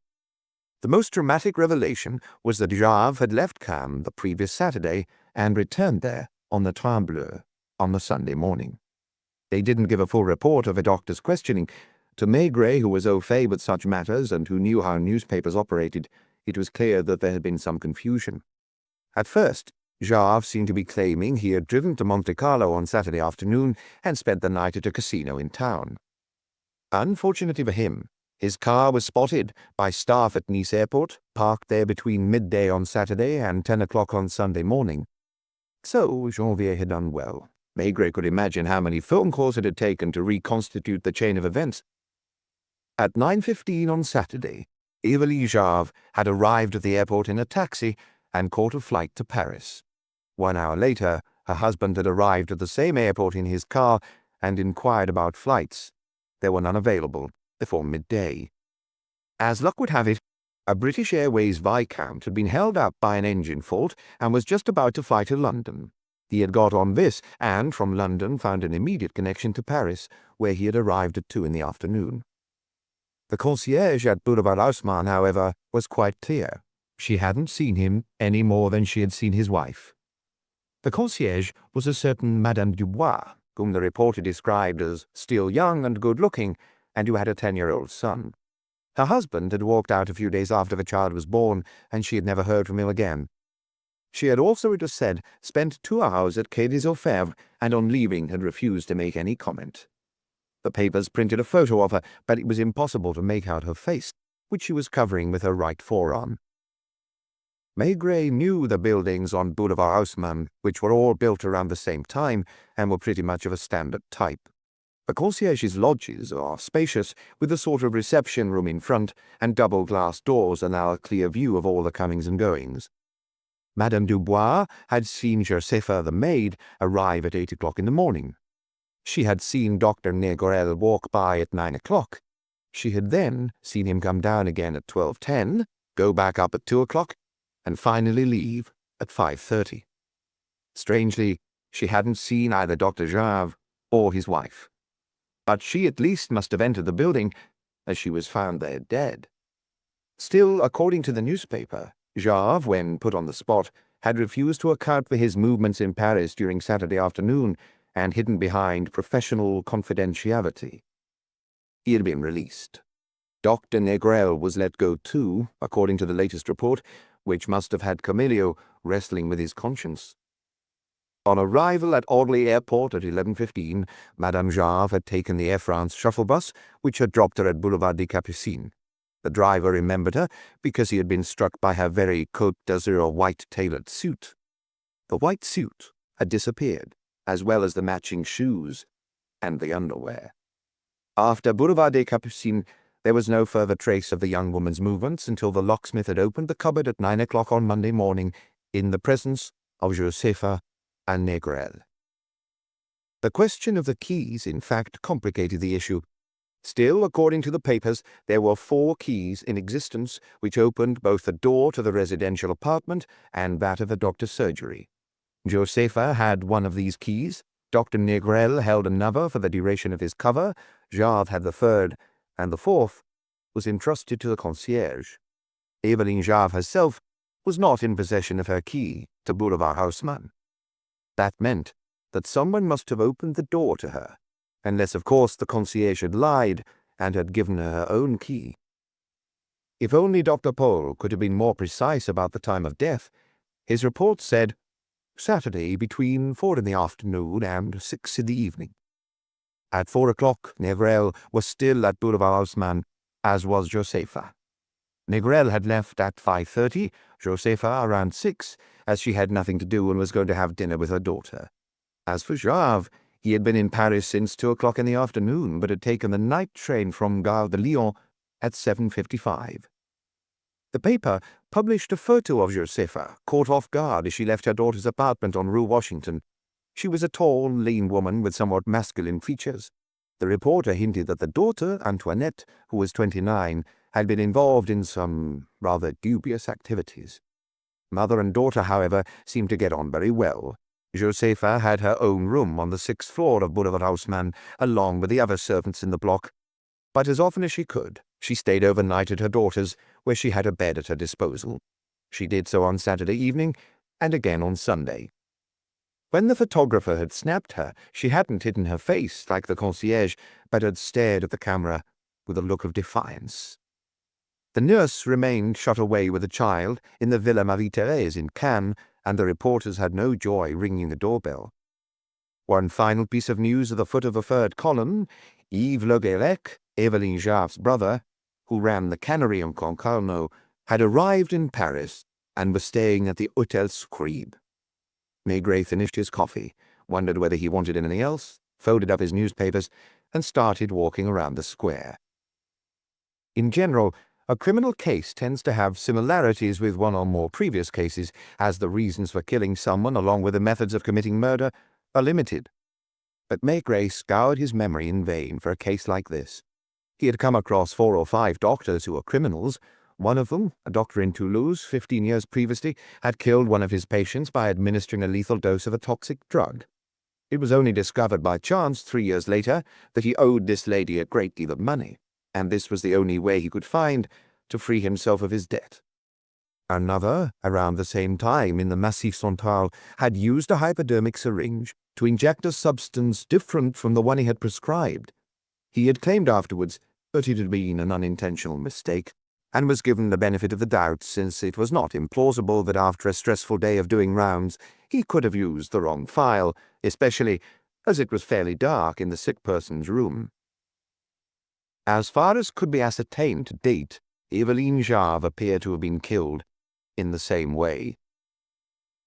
The most dramatic revelation was that Jarve had left Cannes the previous Saturday and returned there on the Train Bleu on the Sunday morning. They didn't give a full report of a doctor's questioning. To Maigret, who was au fait with such matters and who knew how newspapers operated, it was clear that there had been some confusion. At first, Jarve seemed to be claiming he had driven to Monte Carlo on Saturday afternoon and spent the night at a casino in town. Unfortunately for him, his car was spotted by staff at Nice Airport, parked there between midday on Saturday and 10 o'clock on Sunday morning. So Janvier had done well. Maigret could imagine how many phone calls it had taken to reconstitute the chain of events. At 9:15 on Saturday, Évarine Jarve had arrived at the airport in a taxi and caught a flight to Paris. 1 hour later, her husband had arrived at the same airport in his car and inquired about flights. There were none available before midday. As luck would have it, a British Airways Viscount had been held up by an engine fault and was just about to fly to London. He had got on this, and from London found an immediate connection to Paris, where he had arrived at 2 in the afternoon. The concierge at Boulevard Haussmann, however, was quite clear. She hadn't seen him any more than she had seen his wife. The concierge was a certain Madame Dubois, whom the reporter described as still young and good-looking, and who had a 10-year-old son. Her husband had walked out a few days after the child was born, and she had never heard from him again. She had also, it was said, spent 2 hours at Quai des Orfèvres, and on leaving had refused to make any comment. The papers printed a photo of her, but it was impossible to make out her face, which she was covering with her right forearm. Maigret knew the buildings on Boulevard Haussmann, which were all built around the same time and were pretty much of a standard type. The concierge's lodges are spacious, with a sort of reception room in front, and double glass doors allow a clear view of all the comings and goings. Madame Dubois had seen Josepha, the maid, arrive at 8 o'clock in the morning. She had seen Dr. Négrel walk by at 9 o'clock. She had then seen him come down again at 12:10, go back up at 2 o'clock, and finally leave at 5:30. Strangely, she hadn't seen either Dr. Jarve or his wife. But she at least must have entered the building, as she was found there dead. Still, according to the newspaper, Jarve, when put on the spot, had refused to account for his movements in Paris during Saturday afternoon and hidden behind professional confidentiality. He had been released. Dr. Negrel was let go too, according to the latest report, which must have had Camillo wrestling with his conscience. On arrival at Orly Airport at 11:15, Madame Jarve had taken the Air France shuttle bus, which had dropped her at Boulevard des Capucines. The driver remembered her because he had been struck by her very Côte d'Azur white-tailored suit. The white suit had disappeared, as well as the matching shoes and the underwear. After Boulevard des Capucines, there was no further trace of the young woman's movements until the locksmith had opened the cupboard at 9 o'clock on Monday morning in the presence of Josepha and Negrel. The question of the keys, in fact, complicated the issue. Still, according to the papers, there were 4 keys in existence which opened both the door to the residential apartment and that of the doctor's surgery. Josepha had one of these keys, Dr. Negrel held another for the duration of his cover, Jarve had the third, and the fourth was entrusted to the concierge. Eveline Jarve herself was not in possession of her key to Boulevard Haussmann. That meant that someone must have opened the door to her, unless of course the concierge had lied and had given her her own key. If only Dr. Paul could have been more precise about the time of death. His report said Saturday between 4 in the afternoon and 6 in the evening. At 4 o'clock, Negrel was still at Boulevard Haussmann, as was Josepha. Negrel had left at 5:30, Josepha around 6, as she had nothing to do and was going to have dinner with her daughter. As for Jarve, he had been in Paris since 2 o'clock in the afternoon, but had taken the night train from Gare de Lyon at 7:55. The paper published a photo of Josepha, caught off guard as she left her daughter's apartment on Rue Washington. She was a tall, lean woman with somewhat masculine features. The reporter hinted that the daughter, Antoinette, who was 29, had been involved in some rather dubious activities. Mother and daughter, however, seemed to get on very well. Josepha had her own room on the 6th floor of Boulevard Haussmann, along with the other servants in the block. But as often as she could, she stayed overnight at her daughter's, where she had a bed at her disposal. She did so on Saturday evening, and again on Sunday. When the photographer had snapped her, she hadn't hidden her face like the concierge, but had stared at the camera with a look of defiance. The nurse remained shut away with the child in the Villa Marie-Thérèse in Cannes, and the reporters had no joy ringing the doorbell. One final piece of news at the foot of the third column: Yves Le Guérec, Eveline Jarve's brother, who ran the cannery in Concarneau, had arrived in Paris and was staying at the Hôtel Scribe. Maigret finished his coffee, wondered whether he wanted anything else, folded up his newspapers, and started walking around the square. In general, a criminal case tends to have similarities with one or more previous cases, as the reasons for killing someone along with the methods of committing murder are limited. But Maigret scoured his memory in vain for a case like this. He had come across 4 or 5 doctors who were criminals. One of them, a doctor in Toulouse 15 years previously, had killed one of his patients by administering a lethal dose of a toxic drug. It was only discovered by chance 3 years later that he owed this lady a great deal of money, and this was the only way he could find to free himself of his debt. Another, around the same time in the Massif Central, had used a hypodermic syringe to inject a substance different from the one he had prescribed. He had claimed afterwards that it had been an unintentional mistake, and was given the benefit of the doubt, since it was not implausible that after a stressful day of doing rounds he could have used the wrong file, especially as it was fairly dark in the sick person's room. As far as could be ascertained to date, Eveline Jarve appeared to have been killed in the same way.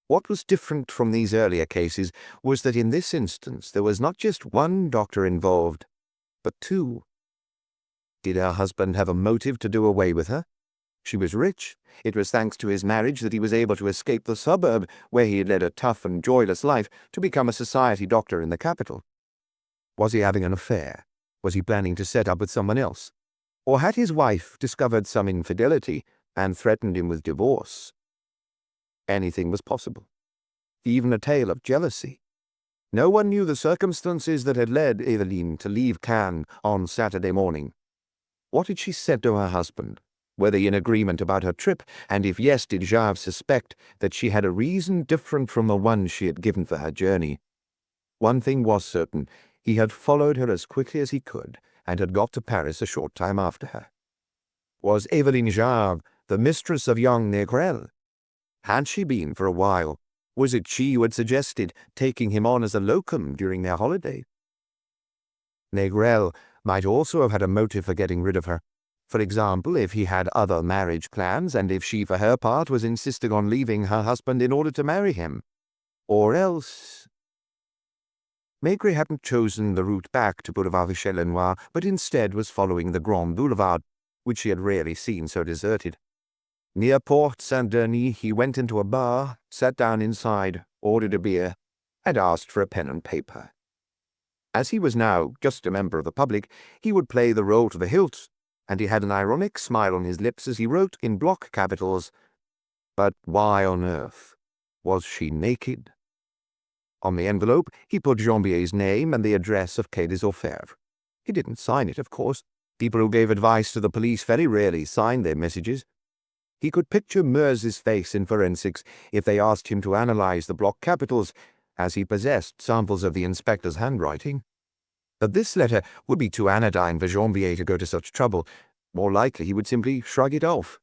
What was different from these earlier cases was that in this instance there was not just one doctor involved, but 2. Did her husband have a motive to do away with her? She was rich. It was thanks to his marriage that he was able to escape the suburb, where he had led a tough and joyless life, to become a society doctor in the capital. Was he having an affair? Was he planning to set up with someone else? Or had his wife discovered some infidelity and threatened him with divorce? Anything was possible. Even a tale of jealousy. No one knew the circumstances that had led Eveline to leave Cannes on Saturday morning. What had she said to her husband? Were they in agreement about her trip, and if yes, did Jave suspect that she had a reason different from the one she had given for her journey? One thing was certain: he had followed her as quickly as he could, and had got to Paris a short time after her. Was Eveline Jave the mistress of young Négrel? Had she been for a while? Was it she who had suggested taking him on as a locum during their holiday? Négrel might also have had a motive for getting rid of her. For example, if he had other marriage plans, and if she, for her part, was insisting on leaving her husband in order to marry him. Or else... Maigret hadn't chosen the route back to Boulevard Michel-Lenoir, but instead was following the Grand Boulevard, which she had rarely seen so deserted. Near Porte Saint-Denis, he went into a bar, sat down inside, ordered a beer, and asked for a pen and paper. As he was now just a member of the public, he would play the role to the hilt, and he had an ironic smile on his lips as he wrote in block capitals, "But why on earth was she naked?" On the envelope, he put Jambier's name and the address of Quai des Orfèvres. He didn't sign it, of course. People who gave advice to the police very rarely signed their messages. He could picture Meurs's face in forensics if they asked him to analyze the block capitals, as he possessed samples of the inspector's handwriting. But this letter would be too anodyne for Jambier to go to such trouble. More likely he would simply shrug it off.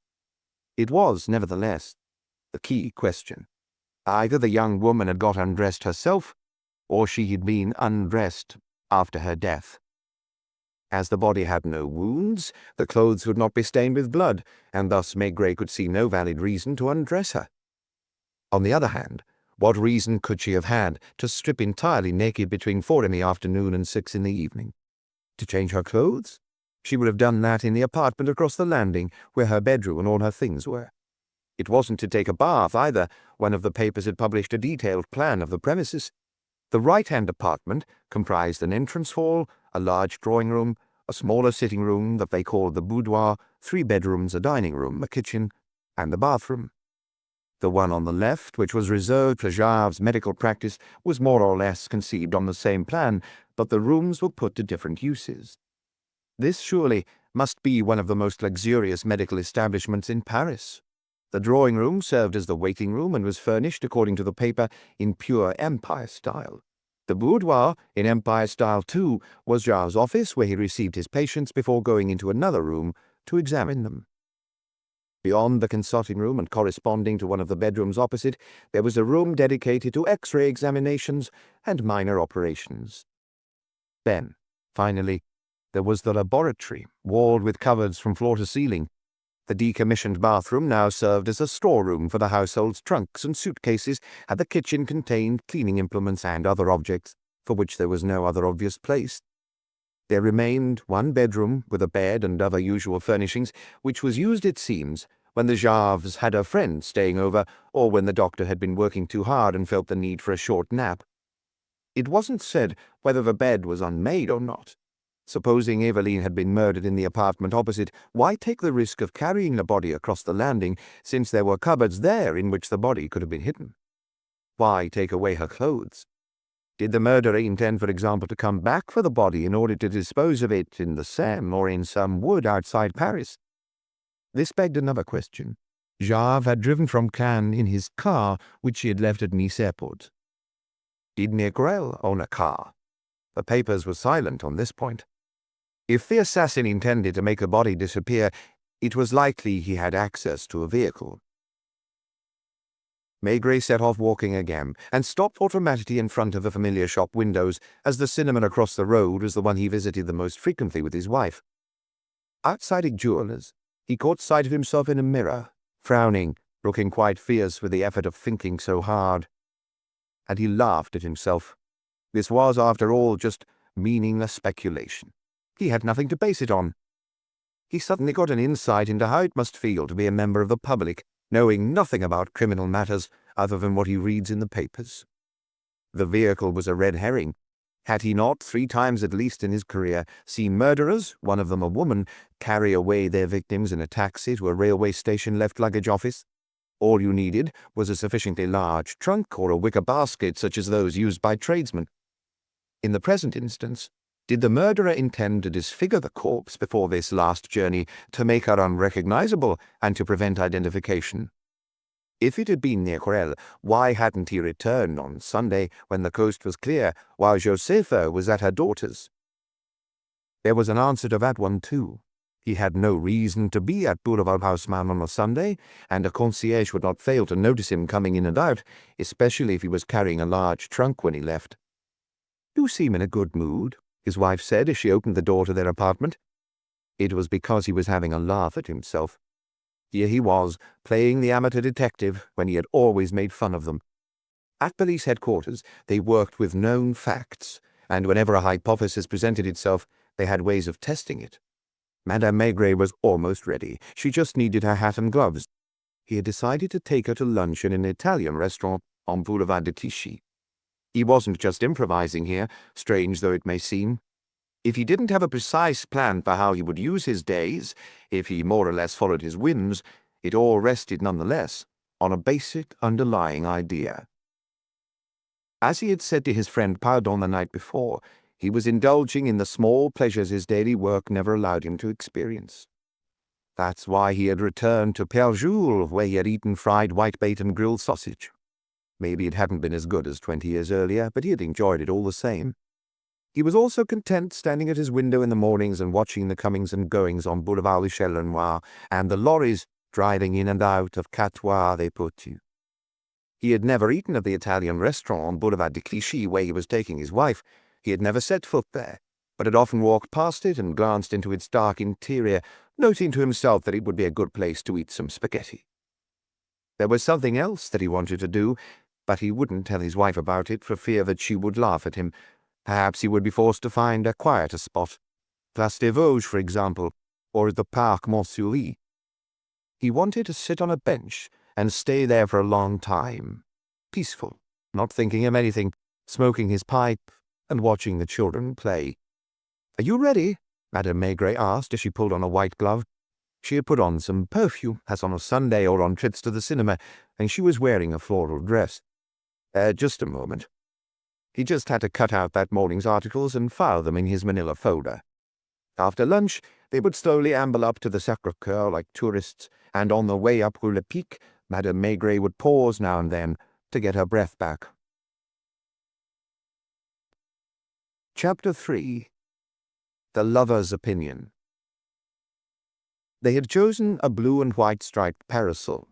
It was, nevertheless, the key question. Either the young woman had got undressed herself, or she had been undressed after her death. As the body had no wounds, the clothes would not be stained with blood, and thus Maigret could see no valid reason to undress her. On the other hand, what reason could she have had to strip entirely naked between 4 in the afternoon and 6 in the evening? To change her clothes? She would have done that in the apartment across the landing, where her bedroom and all her things were. It wasn't to take a bath, either. One of the papers had published a detailed plan of the premises. The right-hand apartment comprised an entrance hall, a large drawing room, a smaller sitting room that they called the boudoir, 3 bedrooms, a dining room, a kitchen, and the bathroom. The one on the left, which was reserved for Jave's medical practice, was more or less conceived on the same plan, but the rooms were put to different uses. This surely must be one of the most luxurious medical establishments in Paris. The drawing room served as the waiting room and was furnished, according to the paper, in pure Empire style. The boudoir, in Empire style too, was Jave's office, where he received his patients before going into another room to examine them. Beyond the consulting room and corresponding to one of the bedrooms opposite, there was a room dedicated to X-ray examinations and minor operations. Then, finally, there was the laboratory, walled with cupboards from floor to ceiling. The decommissioned bathroom now served as a storeroom for the household's trunks and suitcases, and the kitchen contained cleaning implements and other objects, for which there was no other obvious place. There remained one bedroom with a bed and other usual furnishings, which was used, it seems, when the Javes had a friend staying over, or when the doctor had been working too hard and felt the need for a short nap. It wasn't said whether the bed was unmade or not. Supposing Eveline had been murdered in the apartment opposite, why take the risk of carrying the body across the landing, since there were cupboards there in which the body could have been hidden? Why take away her clothes? Did the murderer intend, for example, to come back for the body in order to dispose of it in the Seine or in some wood outside Paris? This begged another question. Jave had driven from Cannes in his car, which she had left at Nice airport. Did Négrel own a car? The papers were silent on this point. If the assassin intended to make the body disappear, it was likely he had access to a vehicle. Maigret set off walking again, and stopped automatically in front of the familiar shop windows, as the cinema across the road was the one he visited the most frequently with his wife. Outside a jeweller's, he caught sight of himself in a mirror, frowning, looking quite fierce with the effort of thinking so hard. And he laughed at himself. This was, after all, just meaningless speculation. He had nothing to base it on. He suddenly got an insight into how it must feel to be a member of the public, knowing nothing about criminal matters other than what he reads in the papers. The vehicle was a red herring. Had he not, 3 times at least in his career, seen murderers, one of them a woman, carry away their victims in a taxi to a railway station left luggage office? All you needed was a sufficiently large trunk or a wicker basket such as those used by tradesmen. In the present instance, did the murderer intend to disfigure the corpse before this last journey to make her unrecognizable and to prevent identification? If it had been near Corel, why hadn't he returned on Sunday when the coast was clear, while Josefa was at her daughter's? There was an answer to that one, too. He had no reason to be at Boulevard Haussmann on a Sunday, and a concierge would not fail to notice him coming in and out, especially if he was carrying a large trunk when he left. "You seem in a good mood," his wife said as she opened the door to their apartment. It was because he was having a laugh at himself. Here he was, playing the amateur detective when he had always made fun of them. At police headquarters, they worked with known facts, and whenever a hypothesis presented itself, they had ways of testing it. Madame Maigret was almost ready. She just needed her hat and gloves. He had decided to take her to lunch in an Italian restaurant on Boulevard de Clichy. He wasn't just improvising here, strange though it may seem. If he didn't have a precise plan for how he would use his days, if he more or less followed his whims, it all rested nonetheless on a basic underlying idea. As he had said to his friend Pardon the night before, he was indulging in the small pleasures his daily work never allowed him to experience. That's why he had returned to Père Jules, where he had eaten fried whitebait and grilled sausage. Maybe it hadn't been as good as 20 years earlier, but he had enjoyed it all the same. He was also content standing at his window in the mornings and watching the comings and goings on Boulevard Michel-Lenoir and the lorries driving in and out of Catois des Potus. He had never eaten at the Italian restaurant on Boulevard de Clichy where he was taking his wife. He had never set foot there, but had often walked past it and glanced into its dark interior, noting to himself that it would be a good place to eat some spaghetti. There was something else that he wanted to do, but he wouldn't tell his wife about it for fear that she would laugh at him. Perhaps he would be forced to find a quieter spot, Place des Vosges, for example, or at the Parc Montsouris. He wanted to sit on a bench and stay there for a long time, peaceful, not thinking of anything, smoking his pipe and watching the children play. "Are you ready?" Madame Maigret asked as she pulled on a white glove. She had put on some perfume, as on a Sunday or on trips to the cinema, and she was wearing a floral dress. Just a moment." He just had to cut out that morning's articles and file them in his manila folder. After lunch, they would slowly amble up to the Sacré-Cœur like tourists, and on the way up Rue Le Pic, Madame Maigret would pause now and then to get her breath back. Chapter 3. The Lover's Opinion. They had chosen a blue and white striped parasol.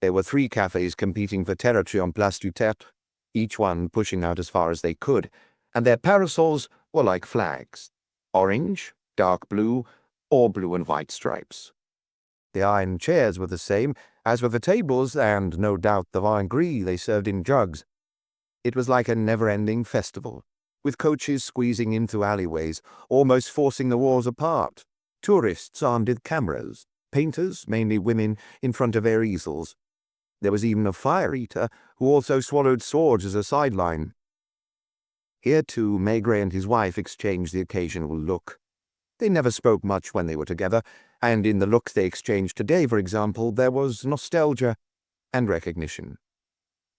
There were 3 cafes competing for territory on Place du Tertre, each one pushing out as far as they could, and their parasols were like flags, orange, dark blue, or blue and white stripes. The iron chairs were the same, as were the tables, and no doubt the vin gris they served in jugs. It was like a never-ending festival, with coaches squeezing in through alleyways, almost forcing the walls apart, tourists armed with cameras, painters, mainly women, in front of their easels. There was even a fire-eater who also swallowed swords as a sideline. Here, too, Maigret and his wife exchanged the occasional look. They never spoke much when they were together, and in the looks they exchanged today, for example, there was nostalgia and recognition.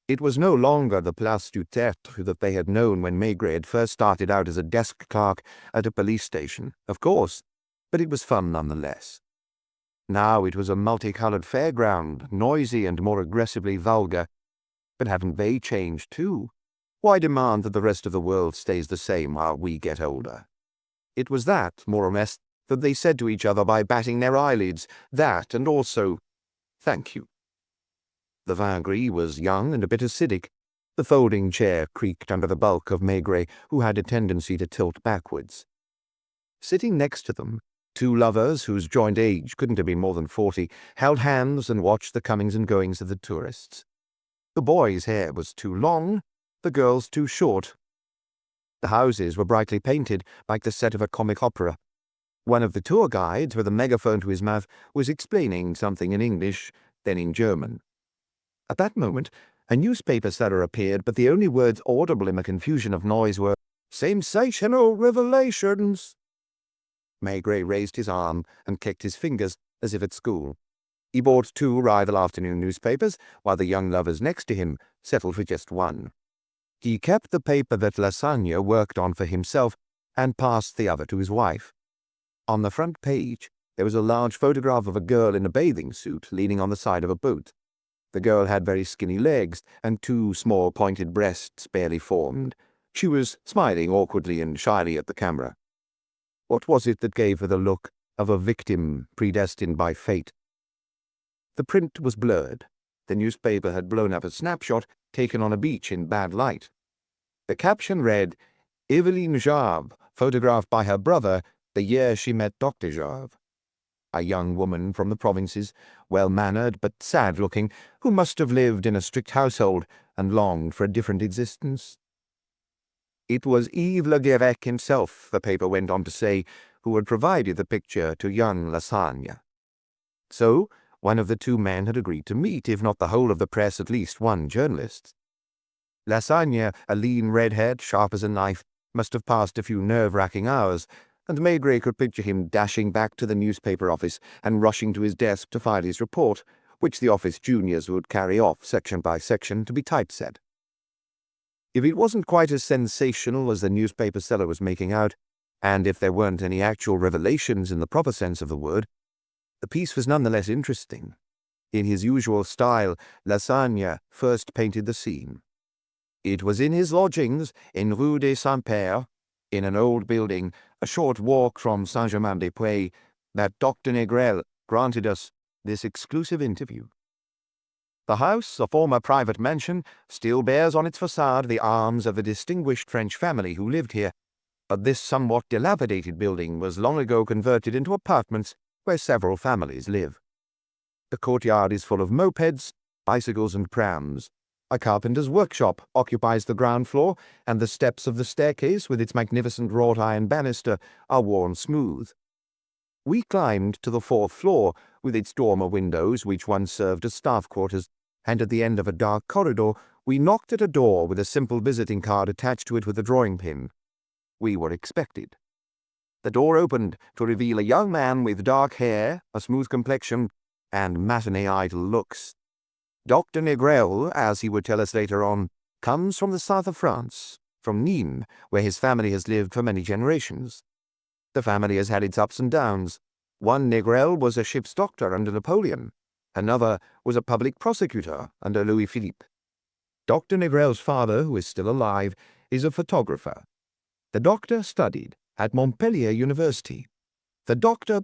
It was no longer the Place du Tertre that they had known when Maigret had first started out as a desk clerk at a police station, of course, but it was fun nonetheless. Now it was a multicolored fairground, noisy and more aggressively vulgar. But haven't they changed too? Why demand that the rest of the world stays the same while we get older? It was that, more or less, that they said to each other by batting their eyelids, that and also, "Thank you." The vin gris was young and a bit acidic. The folding chair creaked under the bulk of Maigret, who had a tendency to tilt backwards. Sitting next to them, 2 lovers whose joint age couldn't have been more than 40, held hands and watched the comings and goings of the tourists. The boy's hair was too long, the girl's too short. The houses were brightly painted, like the set of a comic opera. One of the tour guides, with a megaphone to his mouth, was explaining something in English, then in German. At that moment, a newspaper seller appeared, but the only words audible in the confusion of noise were, "Sensational revelations." Maigret raised his arm and kicked his fingers as if at school. He bought 2 rival afternoon newspapers, while the young lovers next to him settled for just one. He kept the paper that Lasagna worked on for himself and passed the other to his wife. On the front page, there was a large photograph of a girl in a bathing suit leaning on the side of a boat. The girl had very skinny legs and two small pointed breasts barely formed. She was smiling awkwardly and shyly at the camera. What was it that gave her the look of a victim predestined by fate? The print was blurred. The newspaper had blown up a snapshot taken on a beach in bad light. The caption read, "Eveline Jarve, photographed by her brother the year she met Dr. Jarve." A young woman from the provinces, well-mannered but sad-looking, who must have lived in a strict household and longed for a different existence. It was Yves Le Guerec himself, the paper went on to say, who had provided the picture to young Lasagna. So, one of the two men had agreed to meet, if not the whole of the press, at least one journalist. Lasagna, a lean redhead, sharp as a knife, must have passed a few nerve-wracking hours, and Maigret could picture him dashing back to the newspaper office and rushing to his desk to file his report, which the office juniors would carry off section by section to be typeset. If it wasn't quite as sensational as the newspaper seller was making out, and if there weren't any actual revelations in the proper sense of the word, the piece was nonetheless interesting. In his usual style, Lasagna first painted the scene. It was in his lodgings in Rue des Saints-Pères, in an old building, a short walk from Saint-Germain-des-Prés, that Dr. Négrel granted us this exclusive interview. The house, a former private mansion, still bears on its facade the arms of the distinguished French family who lived here, but this somewhat dilapidated building was long ago converted into apartments where several families live. The courtyard is full of mopeds, bicycles and prams. A carpenter's workshop occupies the ground floor, and the steps of the staircase with its magnificent wrought iron banister are worn smooth. We climbed to the fourth floor, with its dormer windows which once served as staff quarters, and at the end of a dark corridor we knocked at a door with a simple visiting card attached to it with a drawing pin. We were expected. The door opened to reveal a young man with dark hair, a smooth complexion, and matinee idol looks. Dr. Négrel, as he would tell us later on, comes from the south of France, from Nîmes, where his family has lived for many generations. The family has had its ups and downs. One Négrel was a ship's doctor under Napoleon. Another was a public prosecutor under Louis-Philippe. Dr. Négrel's father, who is still alive, is a photographer. The doctor studied at Montpellier University. The doctor...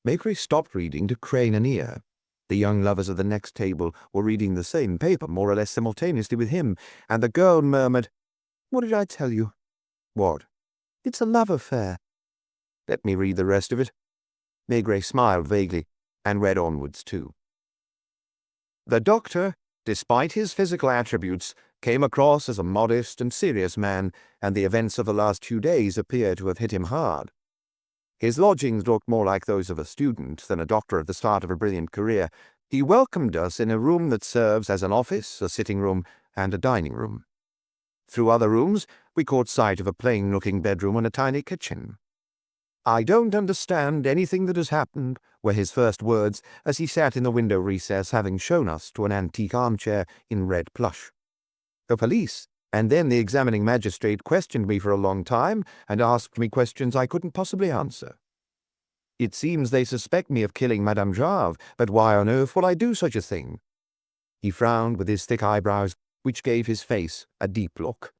Maigret stopped reading to crane an ear. The young lovers of the next table were reading the same paper more or less simultaneously with him, and the girl murmured, "What did I tell you?" "What?" "It's a love affair." "Let me read the rest of it." Maigret smiled vaguely, and read onwards too. The doctor, despite his physical attributes, came across as a modest and serious man, and the events of the last 2 days appear to have hit him hard. His lodgings looked more like those of a student than a doctor at the start of a brilliant career. He welcomed us in a room that serves as an office, a sitting room, and a dining room. Through other rooms, we caught sight of a plain-looking bedroom and a tiny kitchen. "I don't understand anything that has happened," were his first words as he sat in the window recess, having shown us to an antique armchair in red plush. The police, and then the examining magistrate, questioned me for a long time and asked me questions I couldn't possibly answer. "It seems they suspect me of killing Madame Jarve, but why on earth would I do such a thing?" He frowned with his thick eyebrows, which gave his face a deep look.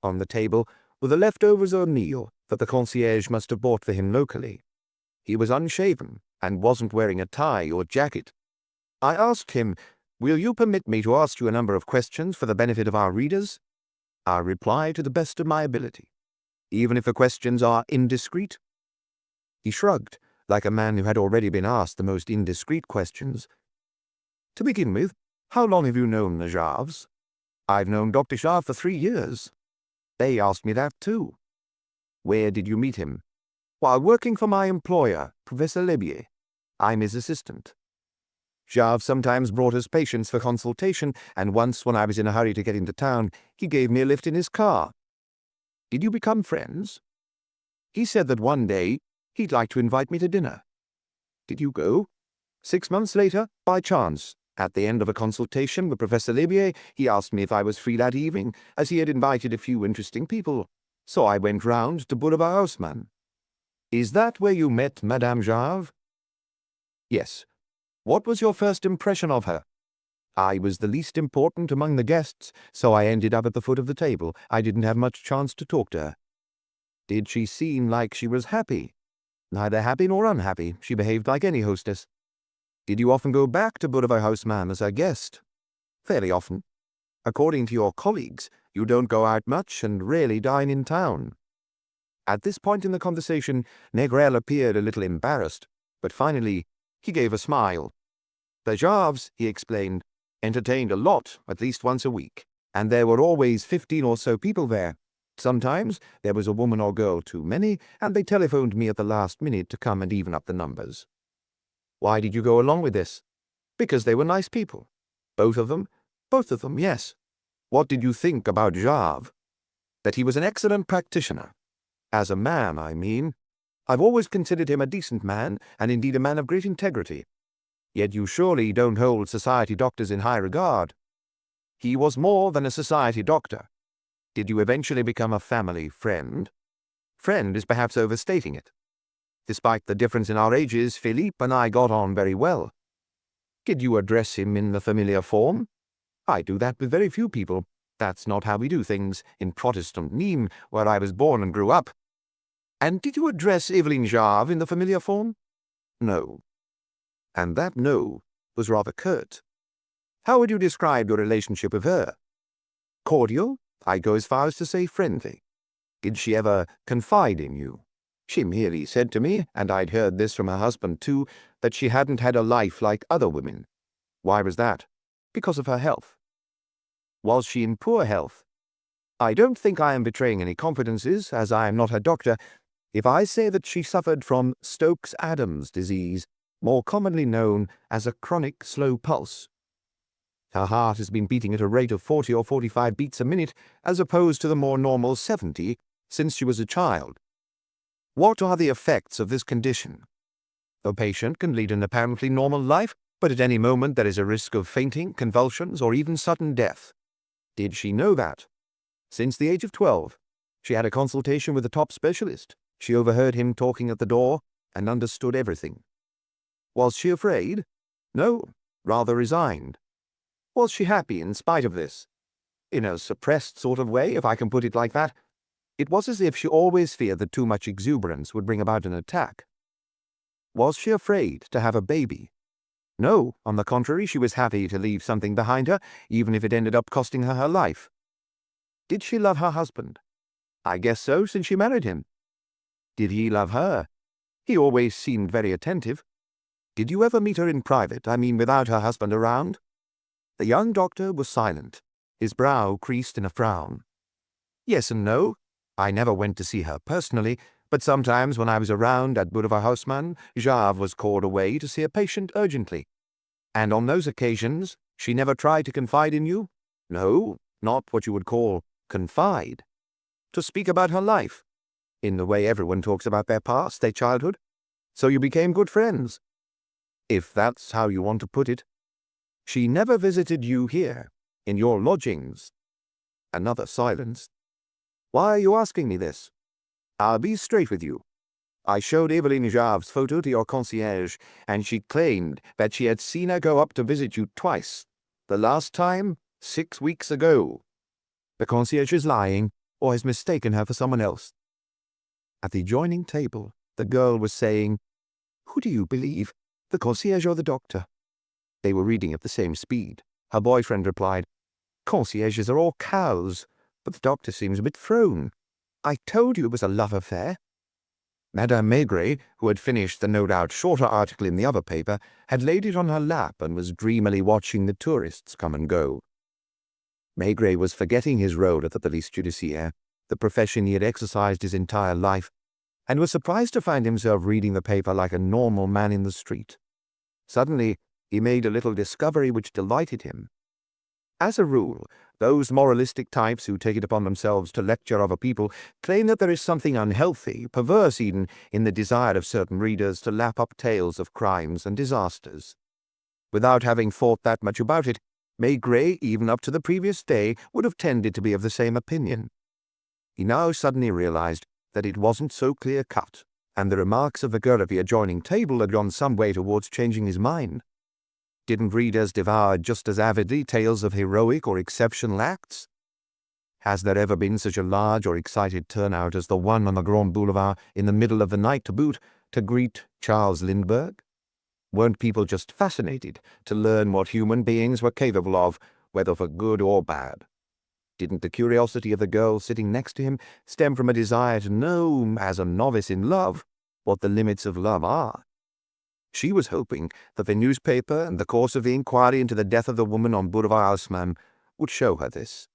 On the table were the leftovers of a meal that the concierge must have bought for him locally. He was unshaven and wasn't wearing a tie or jacket. I asked him, "Will you permit me to ask you a number of questions for the benefit of our readers?" "I reply to the best of my ability." "Even if the questions are indiscreet?" He shrugged, like a man who had already been asked the most indiscreet questions. "To begin with, how long have you known the Jarves?" "I've known Dr. Jarve for 3 years." "They asked me that too." "Where did you meet him?" "While working for my employer, Professor Lebier. I'm his assistant." "Jarve sometimes brought us patients for consultation, and once when I was in a hurry to get into town, he gave me a lift in his car." "Did you become friends?" "He said that one day he'd like to invite me to dinner." "Did you go?" 6 months later, by chance. At the end of a consultation with Professor Lebier, he asked me if I was free that evening, as he had invited a few interesting people. So I went round to Boulevard Haussmann. Is that where you met Madame Jarve? Yes. What was your first impression of her? I was the least important among the guests, so I ended up at the foot of the table. I didn't have much chance to talk to her. Did she seem like she was happy? Neither happy nor unhappy. She behaved like any hostess. Did you often go back to Boulevard Haussmann as a guest? Fairly often. According to your colleagues, you don't go out much and rarely dine in town. At this point in the conversation, Négrel appeared a little embarrassed, but finally he gave a smile. The Jarves, he explained, entertained a lot, at least once a week, and there were always 15 or so people there. Sometimes there was a woman or girl too many, and they telephoned me at the last minute to come and even up the numbers. Why did you go along with this? Because they were nice people. Both of them? Both of them, yes. What did you think about Jarve? That he was an excellent practitioner. As a man, I mean. I've always considered him a decent man, and indeed a man of great integrity. Yet you surely don't hold society doctors in high regard. He was more than a society doctor. Did you eventually become a family friend? Friend is perhaps overstating it. Despite the difference in our ages, Philippe and I got on very well. Did you address him in the familiar form? I do that with very few people. That's not how we do things in Protestant Nîmes, where I was born and grew up. And did you address Eveline Jarve in the familiar form? No. And that no was rather curt. How would you describe your relationship with her? Cordial? I'd go as far as to say friendly. Did she ever confide in you? She merely said to me, and I'd heard this from her husband too, that she hadn't had a life like other women. Why was that? Because of her health. Was she in poor health? I don't think I am betraying any confidences, as I am not her doctor, if I say that she suffered from Stokes-Adams disease, more commonly known as a chronic slow pulse. Her heart has been beating at a rate of 40 or 45 beats a minute, as opposed to the more normal 70, since she was a child. What are the effects of this condition? The patient can lead an apparently normal life, but at any moment there is a risk of fainting, convulsions, or even sudden death. Did she know that? Since the age of 12, she had a consultation with a top specialist. She overheard him talking at the door and understood everything. Was she afraid? No, rather resigned. Was she happy in spite of this? In a suppressed sort of way, if I can put it like that. It was as if she always feared that too much exuberance would bring about an attack. Was she afraid to have a baby? No, on the contrary, she was happy to leave something behind her, even if it ended up costing her her life. Did she love her husband? I guess so, since she married him. Did he love her? He always seemed very attentive. Did you ever meet her in private, I mean without her husband around? The young doctor was silent, his brow creased in a frown. Yes and no. I never went to see her personally, but sometimes when I was around at Boulevard Haussmann, Jarve was called away to see a patient urgently. And on those occasions, she never tried to confide in you? No, not what you would call confide. To speak about her life, in the way everyone talks about their past, their childhood. So you became good friends, if that's how you want to put it. She never visited you here, in your lodgings. Another silence. Why are you asking me this? I'll be straight with you. I showed Eveline Jarve's photo to your concierge, and she claimed that she had seen her go up to visit you twice. The last time, 6 weeks ago. The concierge is lying, or has mistaken her for someone else. At the adjoining table, the girl was saying, "Who do you believe, the concierge or the doctor?" They were reading at the same speed. Her boyfriend replied, "Concierges are all cows, but the doctor seems a bit thrown. I told you it was a love affair." Madame Maigret, who had finished the no doubt shorter article in the other paper, had laid it on her lap and was dreamily watching the tourists come and go. Maigret was forgetting his role at the police judiciaire, the profession he had exercised his entire life, and was surprised to find himself reading the paper like a normal man in the street. Suddenly, he made a little discovery which delighted him. As a rule, those moralistic types who take it upon themselves to lecture other people claim that there is something unhealthy, perverse even, in the desire of certain readers to lap up tales of crimes and disasters. Without having thought that much about it, Maigret, even up to the previous day, would have tended to be of the same opinion. He now suddenly realized that it wasn't so clear-cut, and the remarks of the girl at the adjoining table had gone some way towards changing his mind. Didn't readers devour just as avidly tales of heroic or exceptional acts? Has there ever been such a large or excited turnout as the one on the Grand Boulevard in the middle of the night to boot, to greet Charles Lindbergh? Weren't people just fascinated to learn what human beings were capable of, whether for good or bad? Didn't the curiosity of the girl sitting next to him stem from a desire to know, as a novice in love, what the limits of love are? She was hoping that the newspaper and the course of the inquiry into the death of the woman on Boulevard Haussmann would show her this.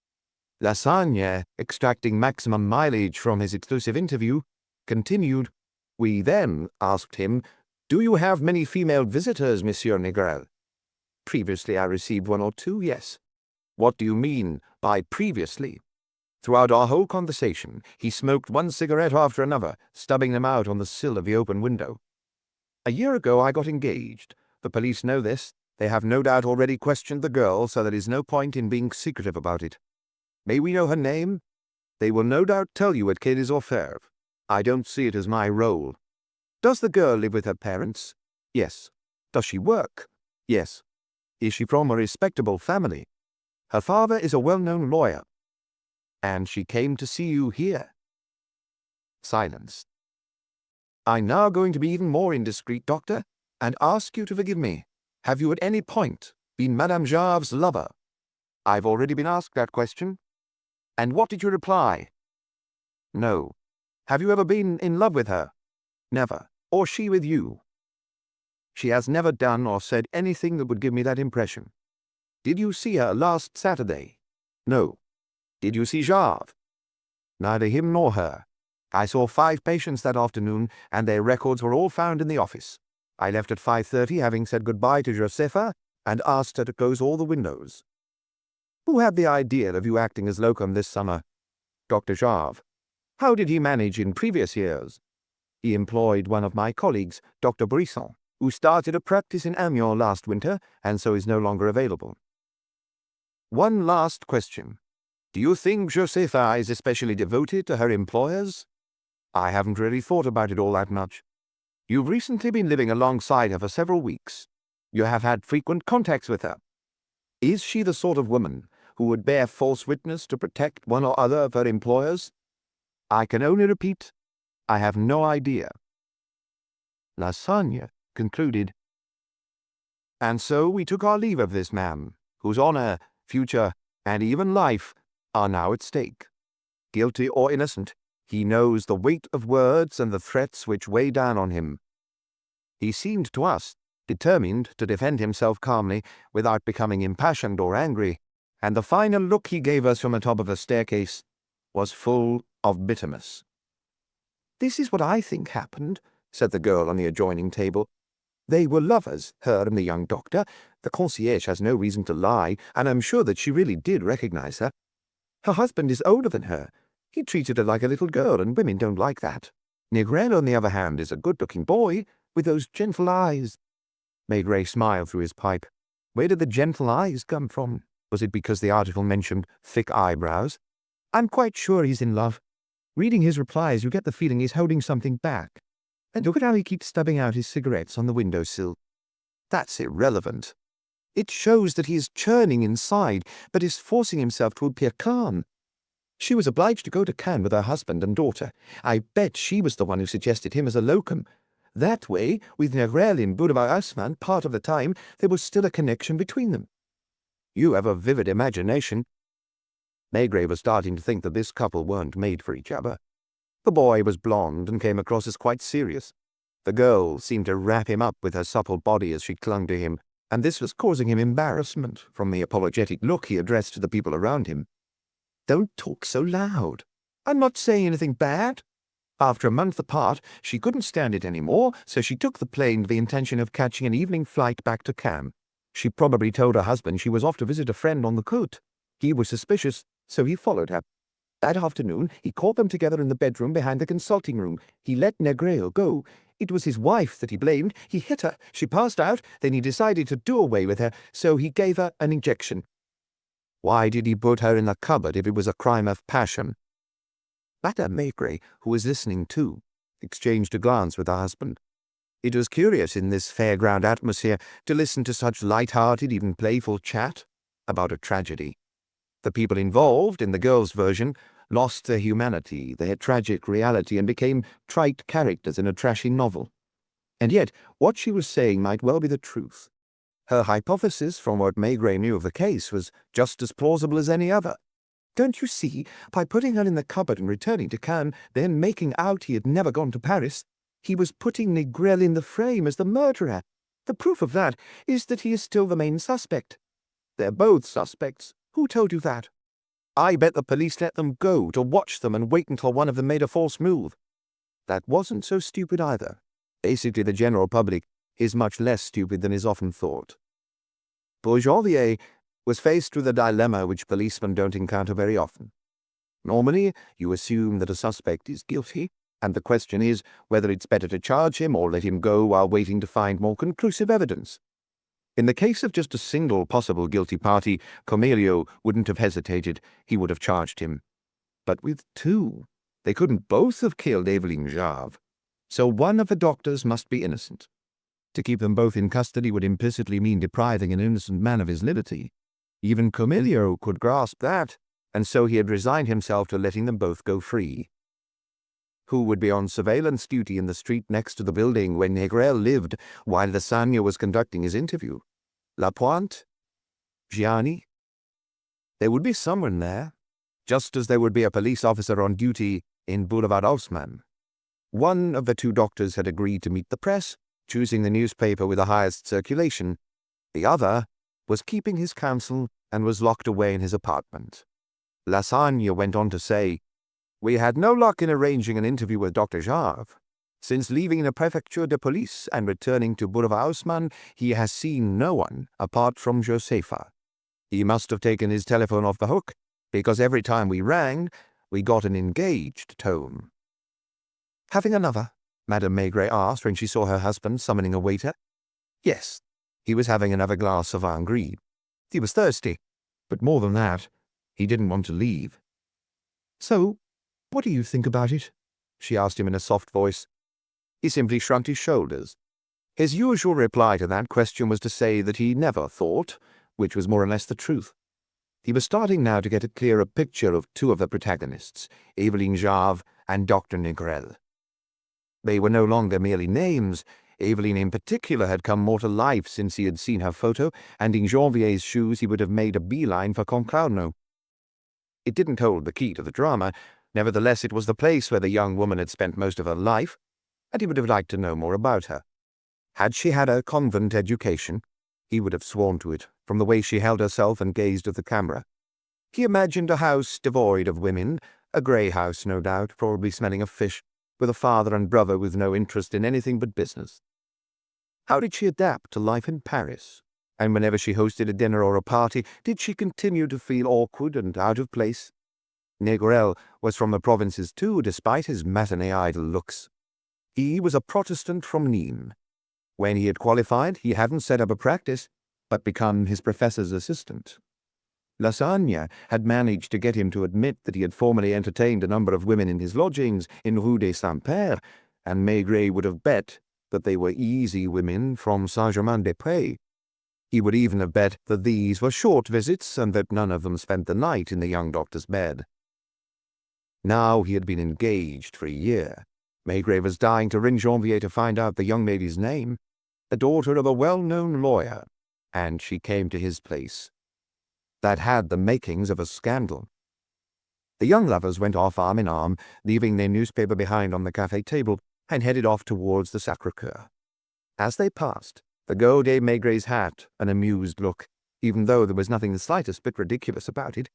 Lassagne, extracting maximum mileage from his exclusive interview, continued, "We then asked him, 'Do you have many female visitors, Monsieur Négrel?' 'Previously I received one or two, yes.' 'What do you mean by previously?' Throughout our whole conversation, he smoked one cigarette after another, stubbing them out on the sill of the open window. 'A year ago I got engaged. The police know this. They have no doubt already questioned the girl, so there is no point in being secretive about it. May we know her name? They will no doubt tell you at Quai des Orfèvres. I don't see it as my role. Does the girl live with her parents? Yes. Does she work? Yes. Is she from a respectable family? Her father is a well-known lawyer. And she came to see you here?" Silence. "I'm now going to be even more indiscreet, Doctor, and ask you to forgive me. Have you at any point been Madame Jarve's lover?" "I've already been asked that question." "And what did you reply?" "No." "Have you ever been in love with her?" "Never." "Or she with you?" "She has never done or said anything that would give me that impression." "Did you see her last Saturday?" "No." "Did you see Jarve?" "Neither him nor her. I saw 5 patients that afternoon, and their records were all found in the office. I left at 5:30, having said goodbye to Josepha, and asked her to close all the windows." "Who had the idea of you acting as locum this summer?" "Dr. Jarve." "How did he manage in previous years?" "He employed one of my colleagues, Dr. Brisson, who started a practice in Amiens last winter, and so is no longer available." "One last question. Do you think Josepha is especially devoted to her employers?" "I haven't really thought about it all that much." "You've recently been living alongside her for several weeks. You have had frequent contacts with her. Is she the sort of woman who would bear false witness to protect one or other of her employers?" "I can only repeat, I have no idea." Lassagne concluded, "And so we took our leave of this man, whose honor, future, and even life are now at stake. Guilty or innocent, he knows the weight of words and the threats which weigh down on him. He seemed to us determined to defend himself calmly without becoming impassioned or angry, and the final look he gave us from the top of the staircase was full of bitterness." "This is what I think happened," said the girl on the adjoining table. "They were lovers, her and the young doctor. The concierge has no reason to lie, and I'm sure that she really did recognize her. Her husband is older than her. He treated her like a little girl, and women don't like that. Négrel, on the other hand, is a good-looking boy, with those gentle eyes." Maigret smiled through his pipe. Where did the gentle eyes come from? Was it because the article mentioned thick eyebrows? "I'm quite sure he's in love. Reading his replies, you get the feeling he's holding something back. And look at how he keeps stubbing out his cigarettes on the windowsill." "That's irrelevant." "It shows that he is churning inside, but is forcing himself to appear calm. She was obliged to go to Cannes with her husband and daughter. I bet she was the one who suggested him as a locum. That way, with Négrel in Boulevard Haussmann part of the time, there was still a connection between them." "You have a vivid imagination." Maigret was starting to think that this couple weren't made for each other. The boy was blond and came across as quite serious. The girl seemed to wrap him up with her supple body as she clung to him, and this was causing him embarrassment from the apologetic look he addressed to the people around him. "Don't talk so loud. I'm not saying anything bad." After a month apart, she couldn't stand it any more, so she took the plane with the intention of catching an evening flight back to Cannes. She probably told her husband she was off to visit a friend on the côte. He was suspicious, so he followed her. That afternoon, he caught them together in the bedroom behind the consulting room. He let Negreo go. It was his wife that he blamed. He hit her. She passed out. Then he decided to do away with her, so he gave her an injection. Why did he put her in the cupboard if it was a crime of passion? Madame Maigret, who was listening too, exchanged a glance with her husband. It was curious in this fairground atmosphere to listen to such light-hearted, even playful chat about a tragedy. The people involved, in the girl's version, lost their humanity, their tragic reality, and became trite characters in a trashy novel. And yet, what she was saying might well be the truth. Her hypothesis, from what Maigret knew of the case, was just as plausible as any other. Don't you see, by putting her in the cupboard and returning to Cannes, then making out he had never gone to Paris, he was putting Négrel in the frame as the murderer. The proof of that is that he is still the main suspect. They're both suspects. Who told you that? I bet the police let them go to watch them and wait until one of them made a false move. That wasn't so stupid either. Basically, the general public is much less stupid than is often thought. Poor Janvier was faced with a dilemma which policemen don't encounter very often. Normally, you assume that a suspect is guilty, and the question is whether it's better to charge him or let him go while waiting to find more conclusive evidence. In the case of just a single possible guilty party, Cornelio wouldn't have hesitated. He would have charged him. But with two, they couldn't both have killed Eveline Jarve. So one of the doctors must be innocent. To keep them both in custody would implicitly mean depriving an innocent man of his liberty. Even Cornelio could grasp that, and so he had resigned himself to letting them both go free. Who would be on surveillance duty in the street next to the building where Négrel lived while Lassagne was conducting his interview? Lapointe? Gianni? There would be someone there, just as there would be a police officer on duty in Boulevard Haussmann. One of the two doctors had agreed to meet the press, choosing the newspaper with the highest circulation. The other was keeping his counsel and was locked away in his apartment. Lassagne went on to say, "We had no luck in arranging an interview with Dr. Jarve. Since leaving the Prefecture de Police and returning to Boulevard Haussmann, he has seen no one apart from Josepha. He must have taken his telephone off the hook, because every time we rang, we got an engaged tone." "Having another?" Madame Maigret asked when she saw her husband summoning a waiter. Yes, he was having another glass of vin gris. He was thirsty, but more than that, he didn't want to leave. "So, what do you think about it?" she asked him in a soft voice. He simply shrugged his shoulders. His usual reply to that question was to say that he never thought, which was more or less the truth. He was starting now to get a clearer picture of two of the protagonists, Eveline Jarve and Dr. Négrel. They were no longer merely names. Eveline in particular had come more to life since he had seen her photo, and in Janvier's shoes he would have made a beeline for Concarneau. It didn't hold the key to the drama. Nevertheless, it was the place where the young woman had spent most of her life, and he would have liked to know more about her. Had she had a convent education? He would have sworn to it, from the way she held herself and gazed at the camera. He imagined a house devoid of women, a grey house, no doubt, probably smelling of fish, with a father and brother with no interest in anything but business. How did she adapt to life in Paris? And whenever she hosted a dinner or a party, did she continue to feel awkward and out of place? Négrel was from the provinces too, despite his matinee idol looks. He was a Protestant from Nîmes. When he had qualified, he hadn't set up a practice, but become his professor's assistant. Lassagne had managed to get him to admit that he had formerly entertained a number of women in his lodgings in Rue des Saints-Pères, and Maigret would have bet that they were easy women from Saint-Germain-des-Prés. He would even have bet that these were short visits and that none of them spent the night in the young doctor's bed. Now he had been engaged for a year. Maigret was dying to ring Janvier to find out the young lady's name, the daughter of a well-known lawyer, and she came to his place. That had the makings of a scandal. The young lovers went off arm in arm, leaving their newspaper behind on the cafe table, and headed off towards the Sacré-Cœur. As they passed, the girl gave Maigret's hat an amused look, even though there was nothing the slightest bit ridiculous about it.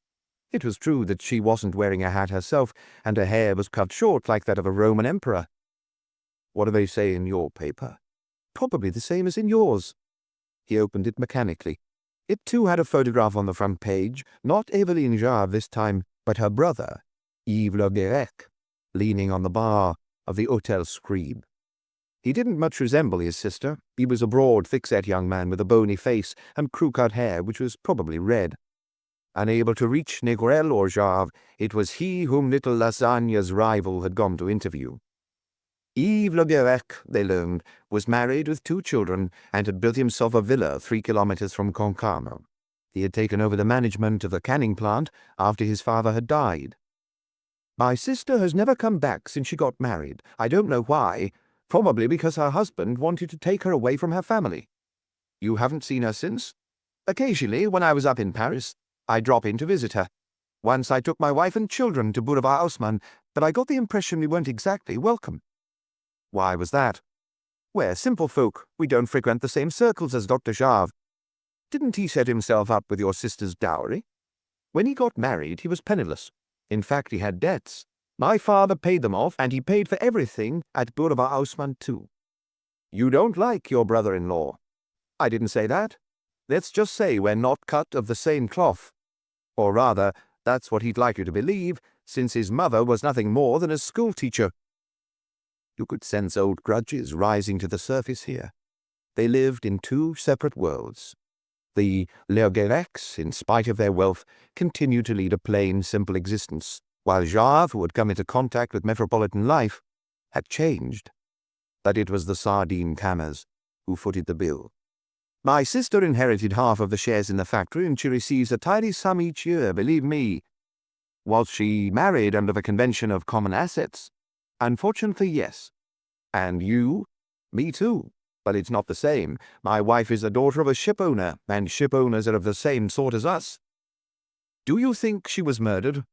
It was true that she wasn't wearing a hat herself, and her hair was cut short like that of a Roman emperor. "What do they say in your paper?" "Probably the same as in yours." He opened it mechanically. It too had a photograph on the front page, not Eveline Jarve this time, but her brother, Yves Le Guerec, leaning on the bar of the Hôtel Scribe. He didn't much resemble his sister. He was a broad, thick-set young man with a bony face and crew-cut hair, which was probably red. Unable to reach Négrel or Jarve, it was he whom little Lasagne's rival had gone to interview. Yves Le Guerec, they learned, was married with 2 children and had built himself a villa 3 kilometers from Concarneau. He had taken over the management of the canning plant after his father had died. My sister has never come back since she got married. I don't know why. Probably because her husband wanted to take her away from her family. You haven't seen her since? Occasionally, when I was up in Paris, I drop in to visit her. Once I took my wife and children to Boulevard Haussmann, but I got the impression we weren't exactly welcome. Why was that? We're simple folk. We don't frequent the same circles as Dr. Jarve. Didn't he set himself up with your sister's dowry? When he got married, he was penniless. In fact, he had debts. My father paid them off, and he paid for everything at Boulevard Haussmann, too. You don't like your brother-in-law. I didn't say that. Let's just say we're not cut of the same cloth. Or rather, that's what he'd like you to believe, since his mother was nothing more than a schoolteacher. You could sense old grudges rising to the surface here. They lived in 2 separate worlds. The Le Guerecs, in spite of their wealth, continued to lead a plain, simple existence, while Jarve, who had come into contact with metropolitan life, had changed. But it was the sardine Cammers who footed the bill. My sister inherited half of the shares in the factory, and she receives a tidy sum each year, believe me. Was she married under the convention of common assets? Unfortunately, yes. And you? Me too. But it's not the same. My wife is the daughter of a ship owner, and ship owners are of the same sort as us. Do you think she was murdered?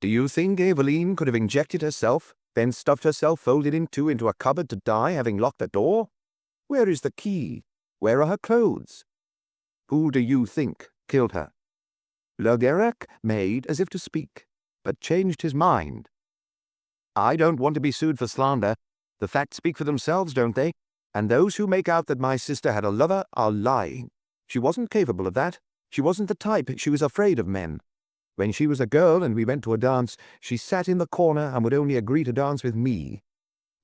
Do you think Eveline could have injected herself, then stuffed herself folded in 2 into a cupboard to die, having locked the door? Where is the key? Where are her clothes? Who do you think killed her? Le Guerec made as if to speak, but changed his mind. I don't want to be sued for slander. The facts speak for themselves, don't they? And those who make out that my sister had a lover are lying. She wasn't capable of that. She wasn't the type. She was afraid of men. When she was a girl and we went to a dance, she sat in the corner and would only agree to dance with me.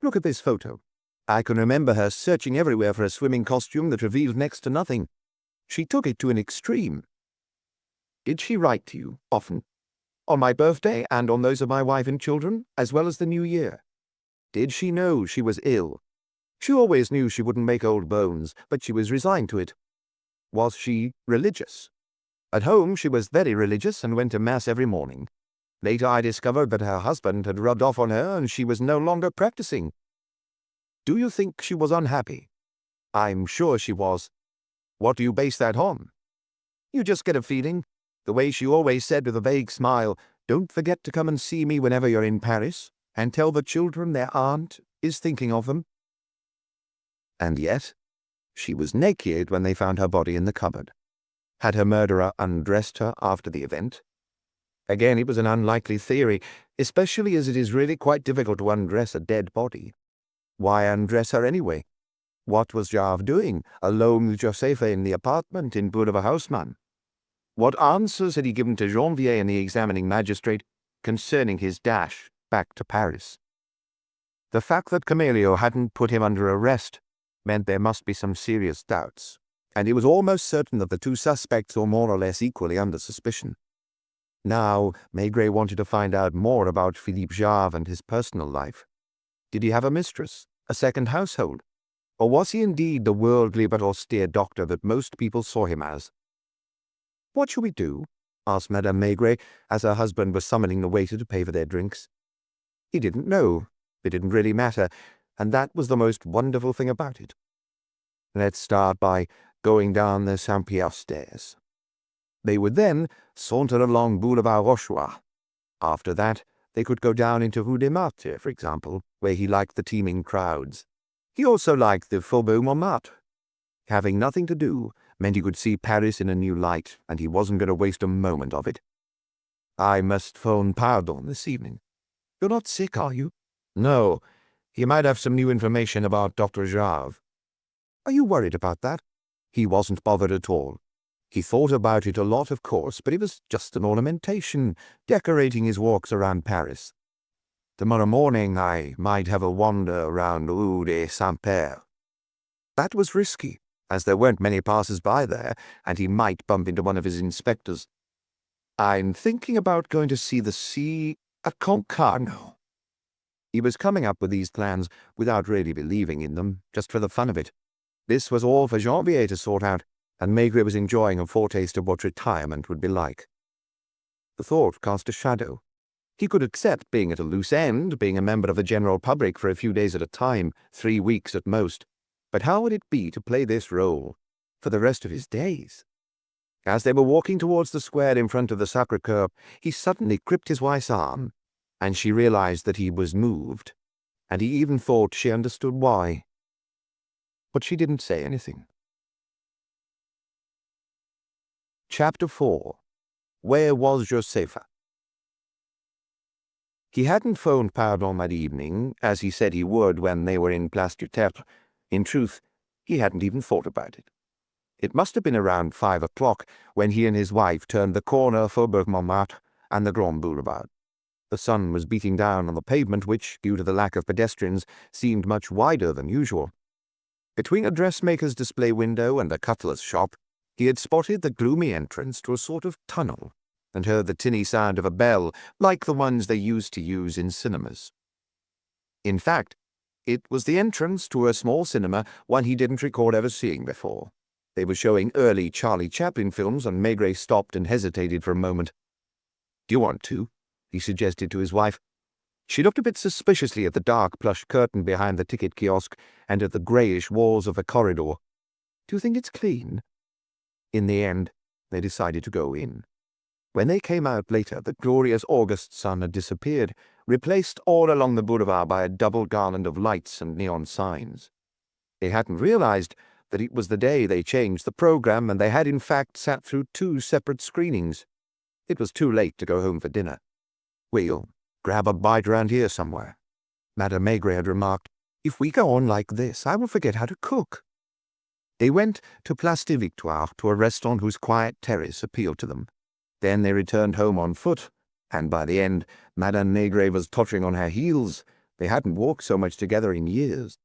Look at this photo. I can remember her searching everywhere for a swimming costume that revealed next to nothing. She took it to an extreme. Did she write to you often? On my birthday and on those of my wife and children, as well as the New Year? Did she know she was ill? She always knew she wouldn't make old bones, but she was resigned to it. Was she religious? At home she was very religious and went to Mass every morning. Later I discovered that her husband had rubbed off on her and she was no longer practicing. Do you think she was unhappy? I'm sure she was. What do you base that on? You just get a feeling. The way she always said with a vague smile, "Don't forget to come and see me whenever you're in Paris, and tell the children their aunt is thinking of them." And yet, she was naked when they found her body in the cupboard. Had her murderer undressed her after the event? Again, it was an unlikely theory, especially as it is really quite difficult to undress a dead body. Why undress her anyway? What was Jarve doing, alone with Josepha in the apartment in Boulevard Haussmann? What answers had he given to Janvier and the examining magistrate concerning his dash back to Paris? The fact that Camillo hadn't put him under arrest meant there must be some serious doubts, and it was almost certain that the 2 suspects were more or less equally under suspicion. Now, Maigret wanted to find out more about Philippe Jarve and his personal life. Did he have a mistress, a second household? Or was he indeed the worldly but austere doctor that most people saw him as? What shall we do? Asked Madame Maigret, as her husband was summoning the waiter to pay for their drinks. He didn't know. It didn't really matter, and that was the most wonderful thing about it. Let's start by going down the Saint-Pierre stairs. They would then saunter along Boulevard Rochois. After that, they could go down into Rue des Martyrs, for example, where he liked the teeming crowds. He also liked the Faubourg Montmartre. Having nothing to do meant he could see Paris in a new light, and he wasn't going to waste a moment of it. I must phone Pardon this evening. You're not sick, are you? No. He might have some new information about Dr. Jarve. Are you worried about that? He wasn't bothered at all. He thought about it a lot, of course, but it was just an ornamentation, decorating his walks around Paris. Tomorrow morning I might have a wander around Rue des Saint-Père. That was risky, as there weren't many passers-by there, and he might bump into one of his inspectors. I'm thinking about going to see the sea at Concarneau. He was coming up with these plans without really believing in them, just for the fun of it. This was all for Janvier to sort out, and Maigret was enjoying a foretaste of what retirement would be like. The thought cast a shadow. He could accept being at a loose end, being a member of the general public for a few days at a time, 3 weeks at most. But how would it be to play this role for the rest of his days? As they were walking towards the square in front of the Sacré-Cœur, he suddenly gripped his wife's arm, and she realized that he was moved, and he even thought she understood why. But she didn't say anything. Chapter 4. Where was Josepha? He hadn't phoned Pardon that evening, as he said he would when they were in Place du Tertre. In truth, he hadn't even thought about it. It must have been around 5 o'clock when he and his wife turned the corner of Faubourg Montmartre and the Grand Boulevard. The sun was beating down on the pavement, which, due to the lack of pedestrians, seemed much wider than usual. Between a dressmaker's display window and a cutler's shop, he had spotted the gloomy entrance to a sort of tunnel, and heard the tinny sound of a bell, like the ones they used to use in cinemas. In fact, it was the entrance to a small cinema, one he didn't recall ever seeing before. They were showing early Charlie Chaplin films, and Maigret stopped and hesitated for a moment. "Do you want to?" he suggested to his wife. She looked a bit suspiciously at the dark plush curtain behind the ticket kiosk and at the greyish walls of the corridor. "Do you think it's clean?" In the end, they decided to go in. When they came out later, the glorious August sun had disappeared, replaced all along the boulevard by a double garland of lights and neon signs. They hadn't realized that it was the day they changed the program, and they had in fact sat through 2 separate screenings. It was too late to go home for dinner. "We'll grab a bite around here somewhere," Madame Maigret had remarked. "If we go on like this, I will forget how to cook." They went to Place de Victoire, to a restaurant whose quiet terrace appealed to them. Then they returned home on foot, and by the end, Madame Maigret was tottering on her heels. They hadn't walked so much together in years.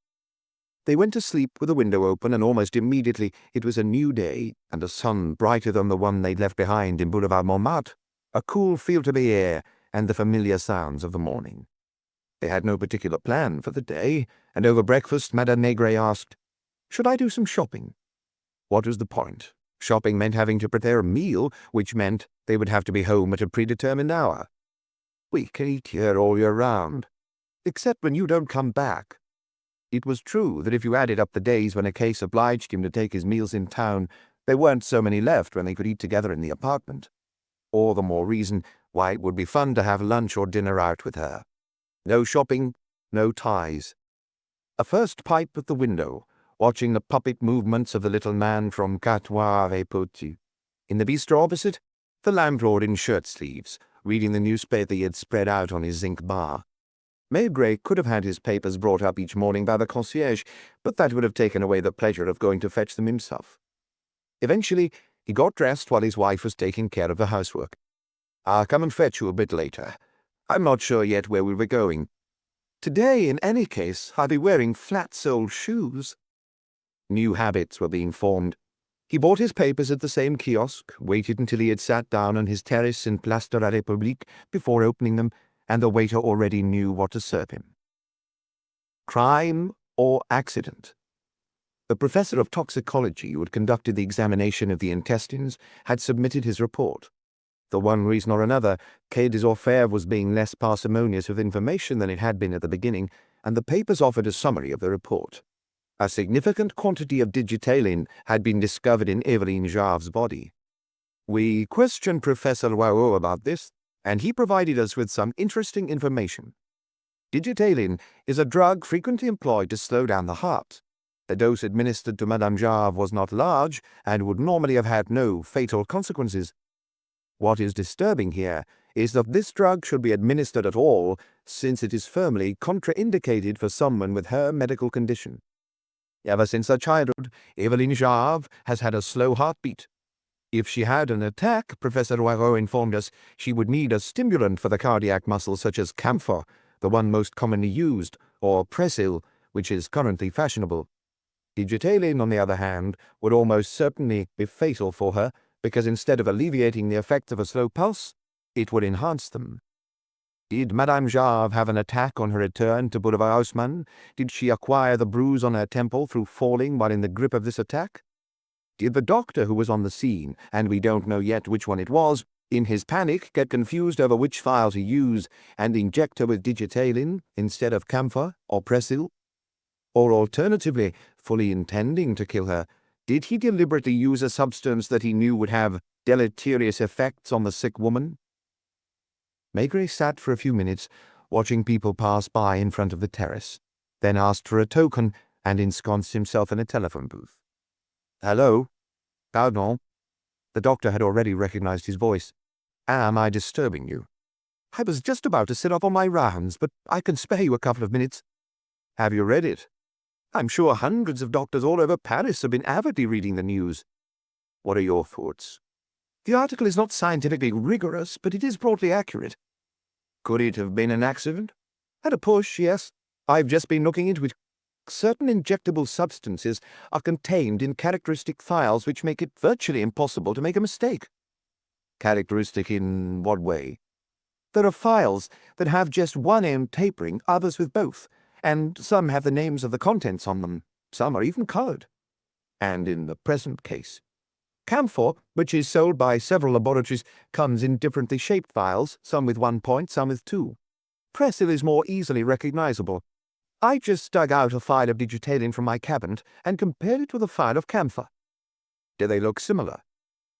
They went to sleep with the window open, and almost immediately it was a new day, and a sun brighter than the one they'd left behind in Boulevard Montmartre, a cool feel to the air, and the familiar sounds of the morning. They had no particular plan for the day, and over breakfast Madame Maigret asked, "Should I do some shopping?" What was the point? Shopping meant having to prepare a meal, which meant they would have to be home at a predetermined hour. "We can eat here all year round, except when you don't come back." It was true that if you added up the days when a case obliged him to take his meals in town, there weren't so many left when they could eat together in the apartment. All the more reason why it would be fun to have lunch or dinner out with her. No shopping, no ties. A first pipe at the window, watching the puppet movements of the little man from Catoir et Potu. In the bistro opposite, the landlord in shirt-sleeves, reading the newspaper he had spread out on his zinc bar. Maigret could have had his papers brought up each morning by the concierge, but that would have taken away the pleasure of going to fetch them himself. Eventually, he got dressed while his wife was taking care of the housework. "I'll come and fetch you a bit later. I'm not sure yet where we were going. Today, in any case, I'll be wearing flat-soled shoes." New habits were being formed. He bought his papers at the same kiosk, waited until he had sat down on his terrace in Place de la République before opening them, and the waiter already knew what to serve him. Crime or accident? The professor of toxicology who had conducted the examination of the intestines had submitted his report. For one reason or another, Quai des Orfèvres was being less parsimonious with information than it had been at the beginning, and the papers offered a summary of the report. A significant quantity of digitalin had been discovered in Eveline Jarve's body. We questioned Professor Loireau about this, and he provided us with some interesting information. Digitalin is a drug frequently employed to slow down the heart. The dose administered to Madame Jarve was not large and would normally have had no fatal consequences. What is disturbing here is that this drug should be administered at all, since it is firmly contraindicated for someone with her medical condition. Ever since her childhood, Eveline Jarve has had a slow heartbeat. If she had an attack, Professor Poirot informed us, she would need a stimulant for the cardiac muscle such as camphor, the one most commonly used, or Presil, which is currently fashionable. Digitaline, on the other hand, would almost certainly be fatal for her, because instead of alleviating the effects of a slow pulse, it would enhance them. Did Madame Jarve have an attack on her return to Boulevard Haussmann? Did she acquire the bruise on her temple through falling while in the grip of this attack? Did the doctor who was on the scene, and we don't know yet which one it was, in his panic get confused over which file to use and inject her with digitaline instead of camphor or Presil? Or alternatively, fully intending to kill her, did he deliberately use a substance that he knew would have deleterious effects on the sick woman? Maigret sat for a few minutes, watching people pass by in front of the terrace, then asked for a token and ensconced himself in a telephone booth. "Hello? Pardon?" The doctor had already recognized his voice. "Am I disturbing you?" "I was just about to set off on my rounds, but I can spare you a couple of minutes." "Have you read it?" "I'm sure hundreds of doctors all over Paris have been avidly reading the news." "What are your thoughts?" "The article is not scientifically rigorous, but it is broadly accurate." "Could it have been an accident?" "At a push, yes. I've just been looking into it. Certain injectable substances are contained in characteristic files which make it virtually impossible to make a mistake." "Characteristic in what way?" "There are files that have just one end tapering, others with both, and some have the names of the contents on them. Some are even colored." "And in the present case?" "Camphor, which is sold by several laboratories, comes in differently shaped vials, some with 1 point, some with 2. Presil is more easily recognizable. I just dug out a file of digitaline from my cabinet and compared it with a file of camphor." "Do they look similar?"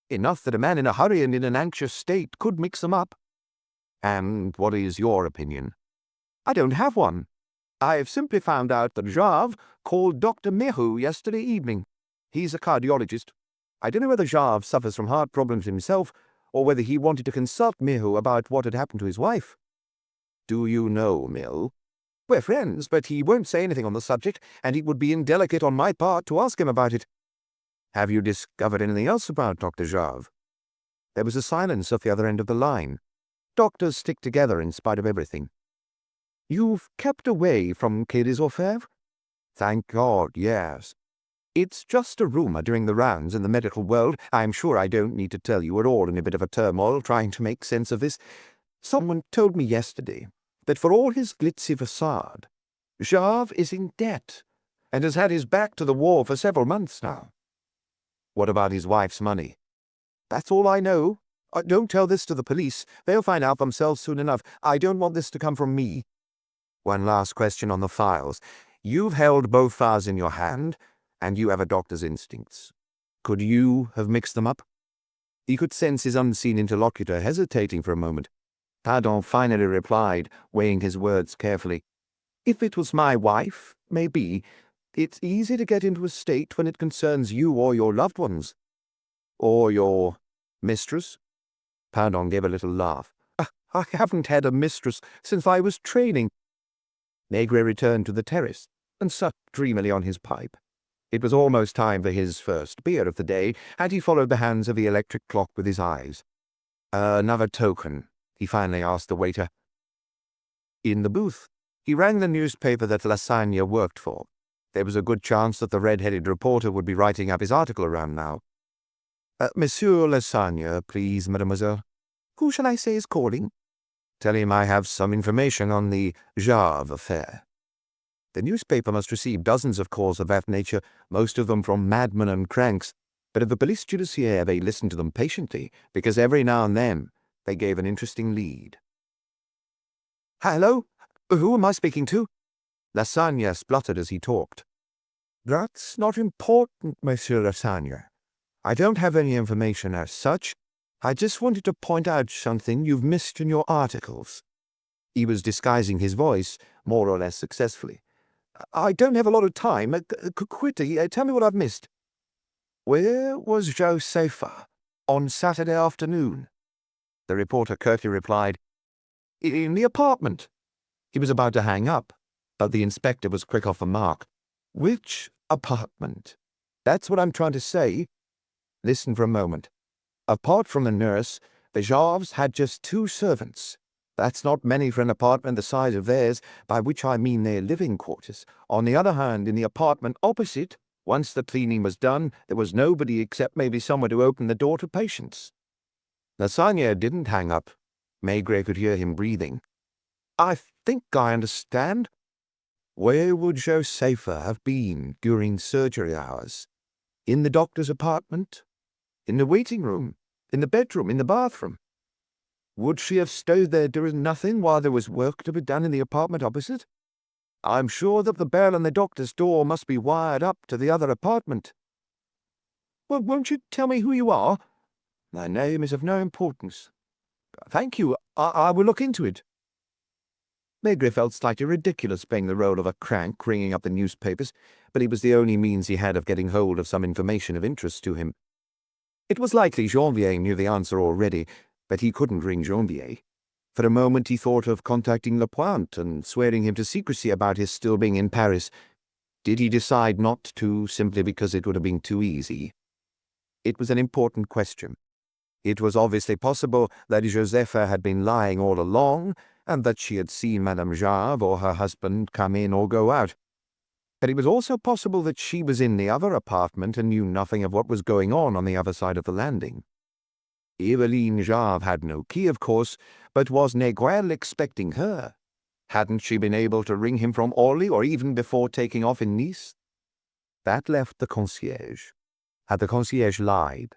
"Enough that a man in a hurry and in an anxious state could mix them up." "And what is your opinion?" "I don't have one. I've simply found out that Jarve called Dr. Mehu yesterday evening. He's a cardiologist. I don't know whether Jarve suffers from heart problems himself, or whether he wanted to consult Mehu about what had happened to his wife." "Do you know Mill?" "We're friends, but he won't say anything on the subject, and it would be indelicate on my part to ask him about it." "Have you discovered anything else about Dr. Jarve?" There was a silence at the other end of the line. Doctors stick together in spite of everything. "You've kept away from Quai des Orfèvres?" "Thank God, yes. It's just a rumor doing the rounds in the medical world. I'm sure I don't need to tell you we're all in a bit of a turmoil trying to make sense of this. Someone told me yesterday that for all his glitzy facade, Jarve is in debt, and has had his back to the wall for several months now." "What about his wife's money?" "That's all I know. Don't tell this to the police. They'll find out themselves soon enough. I don't want this to come from me." "One last question on the files. You've held both files in your hand, and you have a doctor's instincts. Could you have mixed them up?" He could sense his unseen interlocutor hesitating for a moment. Pardon finally replied, weighing his words carefully. "If it was my wife, maybe. It's easy to get into a state when it concerns you or your loved ones." "Or your mistress?" Pardon gave a little laugh. I haven't had a mistress since I was training." Maigret returned to the terrace and sucked dreamily on his pipe. It was almost time for his first beer of the day, and he followed the hands of the electric clock with his eyes. "Another token," he finally asked the waiter. In the booth, he rang the newspaper that Lassagne worked for. There was a good chance that the red-headed reporter would be writing up his article around now. "Monsieur Lassagne, please, mademoiselle." "Who shall I say is calling?" "Tell him I have some information on the Jarve affair." The newspaper must receive dozens of calls of that nature, most of them from madmen and cranks, but at the police judiciaire they listened to them patiently, because every now and then they gave an interesting lead. "Hello? Who am I speaking to?" Lassagne spluttered as he talked. "That's not important, Monsieur Lassagne. I don't have any information as such. I just wanted to point out something you've missed in your articles." He was disguising his voice, more or less successfully. "I don't have a lot of time. Quickly, tell me what I've missed." "Where was Josepha on Saturday afternoon?" The reporter curtly replied, "In the apartment." He was about to hang up, but the inspector was quick off the mark. "Which apartment?" "That's what I'm trying to say. Listen for a moment. Apart from the nurse, the Jarves had just 2 servants. That's not many for an apartment the size of theirs, by which I mean their living quarters. On the other hand, in the apartment opposite, once the cleaning was done, there was nobody except maybe someone to open the door to patients. Lasagna didn't hang up. Maigret could hear him breathing. I think I understand. Where would Josepha have been during surgery hours? In the doctor's apartment? In the waiting room? In the bedroom? In the bathroom? Would she have stayed there doing nothing while there was work to be done in the apartment opposite? I'm sure that the bell on the doctor's door must be wired up to the other apartment. Well, won't you tell me who you are? My name is of no importance. Thank you. I will look into it. Maigret felt slightly ridiculous playing the role of a crank ringing up the newspapers, but it was the only means he had of getting hold of some information of interest to him. It was likely Janvier knew the answer already, but he couldn't ring Janvier. For a moment he thought of contacting Lapointe and swearing him to secrecy about his still being in Paris. Did he decide not to, simply because it would have been too easy? It was an important question. It was obviously possible that Josepha had been lying all along, and that she had seen Madame Jarve or her husband come in or go out. But it was also possible that she was in the other apartment and knew nothing of what was going on the other side of the landing. Eveline Jarve had no key, of course, but was Négrel expecting her? Hadn't she been able to ring him from Orly or even before taking off in Nice? That left the concierge. Had the concierge lied?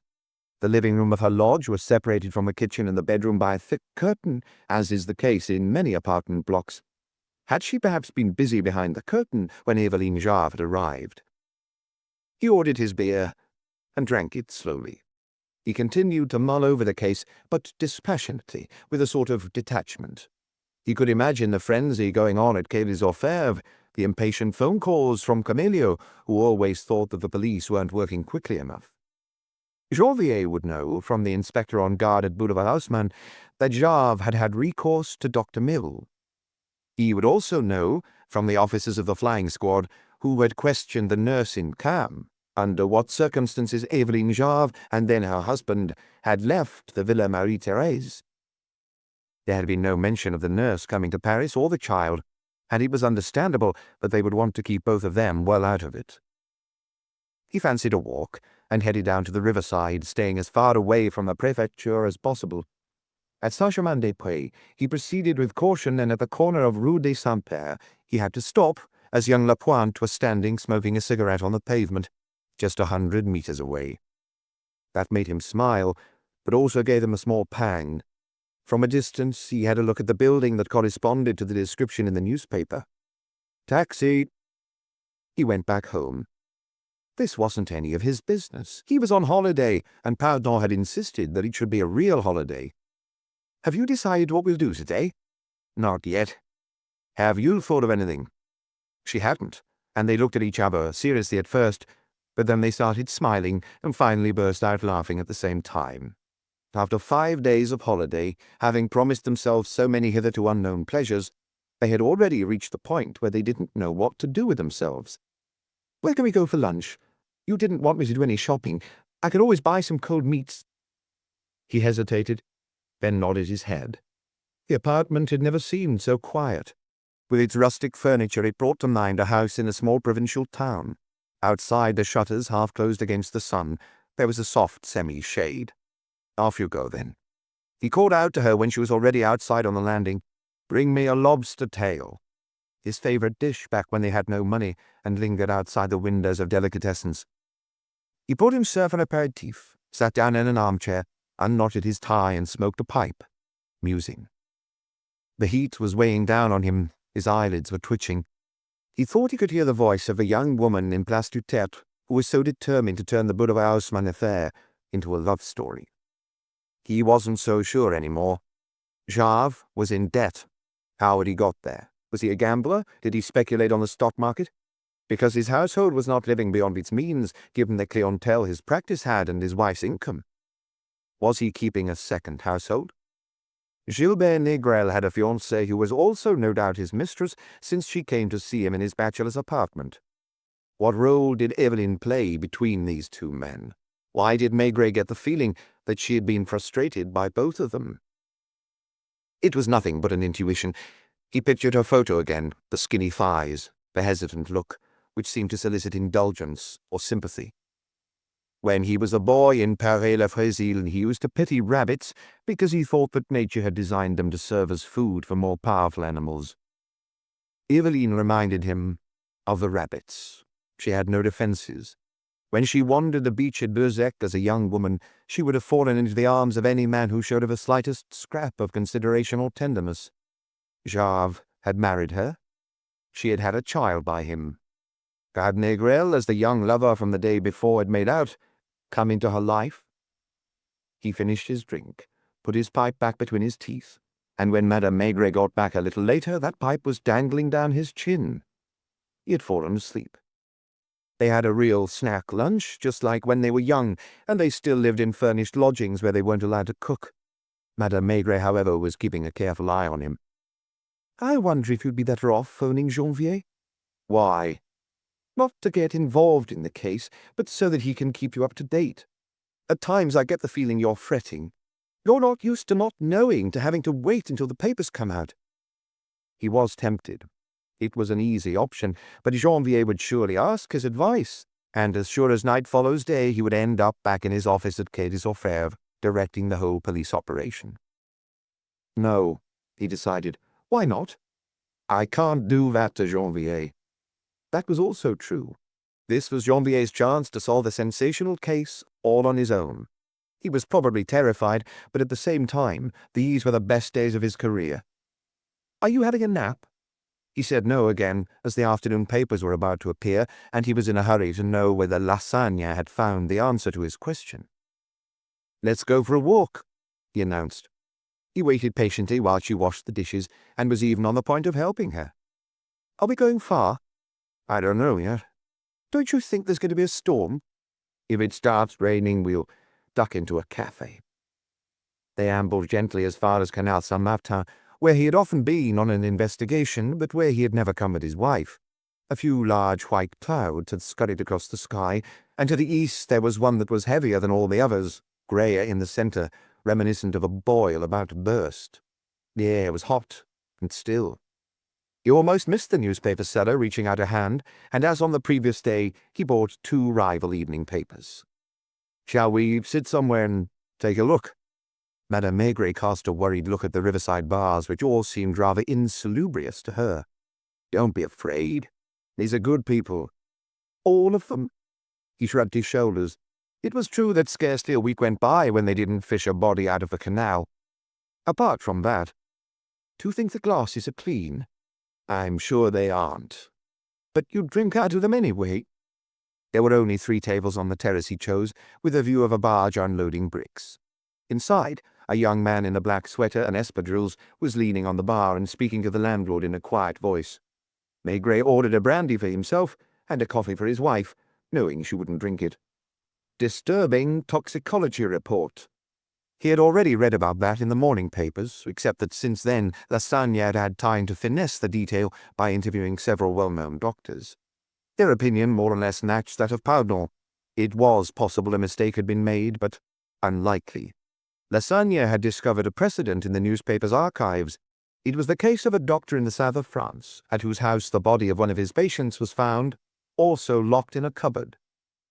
The living room of her lodge was separated from the kitchen and the bedroom by a thick curtain, as is the case in many apartment blocks. Had she perhaps been busy behind the curtain when Eveline Jarve had arrived? He ordered his beer and drank it slowly. He continued to mull over the case, but dispassionately, with a sort of detachment. He could imagine the frenzy going on at Quai des Orfèvres, the impatient phone calls from Camillo, who always thought that the police weren't working quickly enough. Janvier would know, from the inspector on guard at Boulevard Haussmann, that Jarve had had recourse to Dr. Mill. He would also know, from the officers of the flying squad, who had questioned the nurse in Cam, under what circumstances Eveline Jarve and then her husband had left the Villa Marie-Thérèse. There had been no mention of the nurse coming to Paris or the child, and it was understandable that they would want to keep both of them well out of it. He fancied a walk, and headed down to the riverside, staying as far away from the prefecture as possible. At Saint-Germain-des-Prés, he proceeded with caution, and at the corner of Rue des Saints-Pères, he had to stop, as young Lapointe was standing smoking a cigarette on the pavement, just 100 meters away. That made him smile, but also gave him a small pang. From a distance, he had a look at the building that corresponded to the description in the newspaper. Taxi! He went back home. This wasn't any of his business. He was on holiday, and Pardon had insisted that it should be a real holiday. Have you decided what we'll do today? Not yet. Have you thought of anything? She hadn't, and they looked at each other seriously at first, but then they started smiling and finally burst out laughing at the same time. After 5 days of holiday, having promised themselves so many hitherto unknown pleasures, they had already reached the point where they didn't know what to do with themselves. Where can we go for lunch? You didn't want me to do any shopping. I could always buy some cold meats. He hesitated, then nodded his head. The apartment had never seemed so quiet. With its rustic furniture, it brought to mind a house in a small provincial town. Outside, the shutters half closed against the sun, there was a soft semi-shade. Off you go, then. He called out to her when she was already outside on the landing. Bring me a lobster tail. His favourite dish back when they had no money and lingered outside the windows of delicatessens. He poured himself an aperitif, sat down in an armchair, unknotted his tie and smoked a pipe, musing. The heat was weighing down on him, his eyelids were twitching. He thought he could hear the voice of a young woman in Place du Tertre who was so determined to turn the Boulevard Haussmann affair into a love story. He wasn't so sure anymore. Jarve was in debt. How had he got there? Was he a gambler? Did he speculate on the stock market? Because his household was not living beyond its means, given the clientele his practice had and his wife's income. Was he keeping a second household? Gilbert Négrel had a fiancée who was also no doubt his mistress, since she came to see him in his bachelor's apartment. What role did Eveline play between these two men? Why did Maigret get the feeling that she had been frustrated by both of them? It was nothing but an intuition. He pictured her photo again, the skinny thighs, the hesitant look, which seemed to solicit indulgence or sympathy. When he was a boy in Paris-le-Frésil, he used to pity rabbits because he thought that nature had designed them to serve as food for more powerful animals. Eveline reminded him of the rabbits. She had no defenses. When she wandered the beach at Beuzec as a young woman, she would have fallen into the arms of any man who showed her the slightest scrap of consideration or tenderness. Jave had married her. She had had a child by him. Had Négrel, as the young lover from the day before had made out, come into her life? He finished his drink, put his pipe back between his teeth, and when Madame Maigret got back a little later, that pipe was dangling down his chin. He had fallen asleep. They had a real snack lunch, just like when they were young, and they still lived in furnished lodgings where they weren't allowed to cook. Madame Maigret, however, was keeping a careful eye on him. "I wonder if you'd be better off phoning Janvier." "Why?" "Not to get involved in the case, but so that he can keep you up to date. At times I get the feeling you're fretting. You're not used to not knowing, to having to wait until the papers come out." He was tempted. It was an easy option, but Janvier would surely ask his advice, and as sure as night follows day, he would end up back in his office at Quai des Orfèvres, directing the whole police operation. No, he decided. Why not? I can't do that to Janvier. That was also true. This was Janvier's chance to solve a sensational case all on his own. He was probably terrified, but at the same time, these were the best days of his career. "Are you having a nap?" He said no again, as the afternoon papers were about to appear, and he was in a hurry to know whether Lassagne had found the answer to his question. "Let's go for a walk," he announced. He waited patiently while she washed the dishes, and was even on the point of helping her. "Are we going far?" "I don't know yet." "Don't you think there's going to be a storm?" "If it starts raining, we'll duck into a cafe." They ambled gently as far as Canal Saint-Martin, where he had often been on an investigation, but where he had never come with his wife. A few large white clouds had scurried across the sky, and to the east there was one that was heavier than all the others, greyer in the centre, reminiscent of a boil about to burst. The air was hot and still. He almost missed the newspaper seller reaching out a hand, and as on the previous day, he bought 2 rival evening papers. "Shall we sit somewhere and take a look?" Madame Maigret cast a worried look at the riverside bars, which all seemed rather insalubrious to her. "Don't be afraid. These are good people." "All of them?" He shrugged his shoulders. It was true that scarcely a week went by when they didn't fish a body out of the canal. "Apart from that, do you think the glasses are clean?" "I'm sure they aren't." "But you'd drink out of them anyway." There were only 3 tables on the terrace he chose, with a view of a barge unloading bricks. Inside, a young man in a black sweater and espadrilles was leaning on the bar and speaking to the landlord in a quiet voice. Maigret ordered a brandy for himself and a coffee for his wife, knowing she wouldn't drink it. Disturbing toxicology report. He had already read about that in the morning papers, except that since then Lassagne had had time to finesse the detail by interviewing several well-known doctors. Their opinion more or less matched that of Proudhon. It was possible a mistake had been made, but unlikely. Lassagne had discovered a precedent in the newspaper's archives. It was the case of a doctor in the south of France, at whose house the body of one of his patients was found, also locked in a cupboard.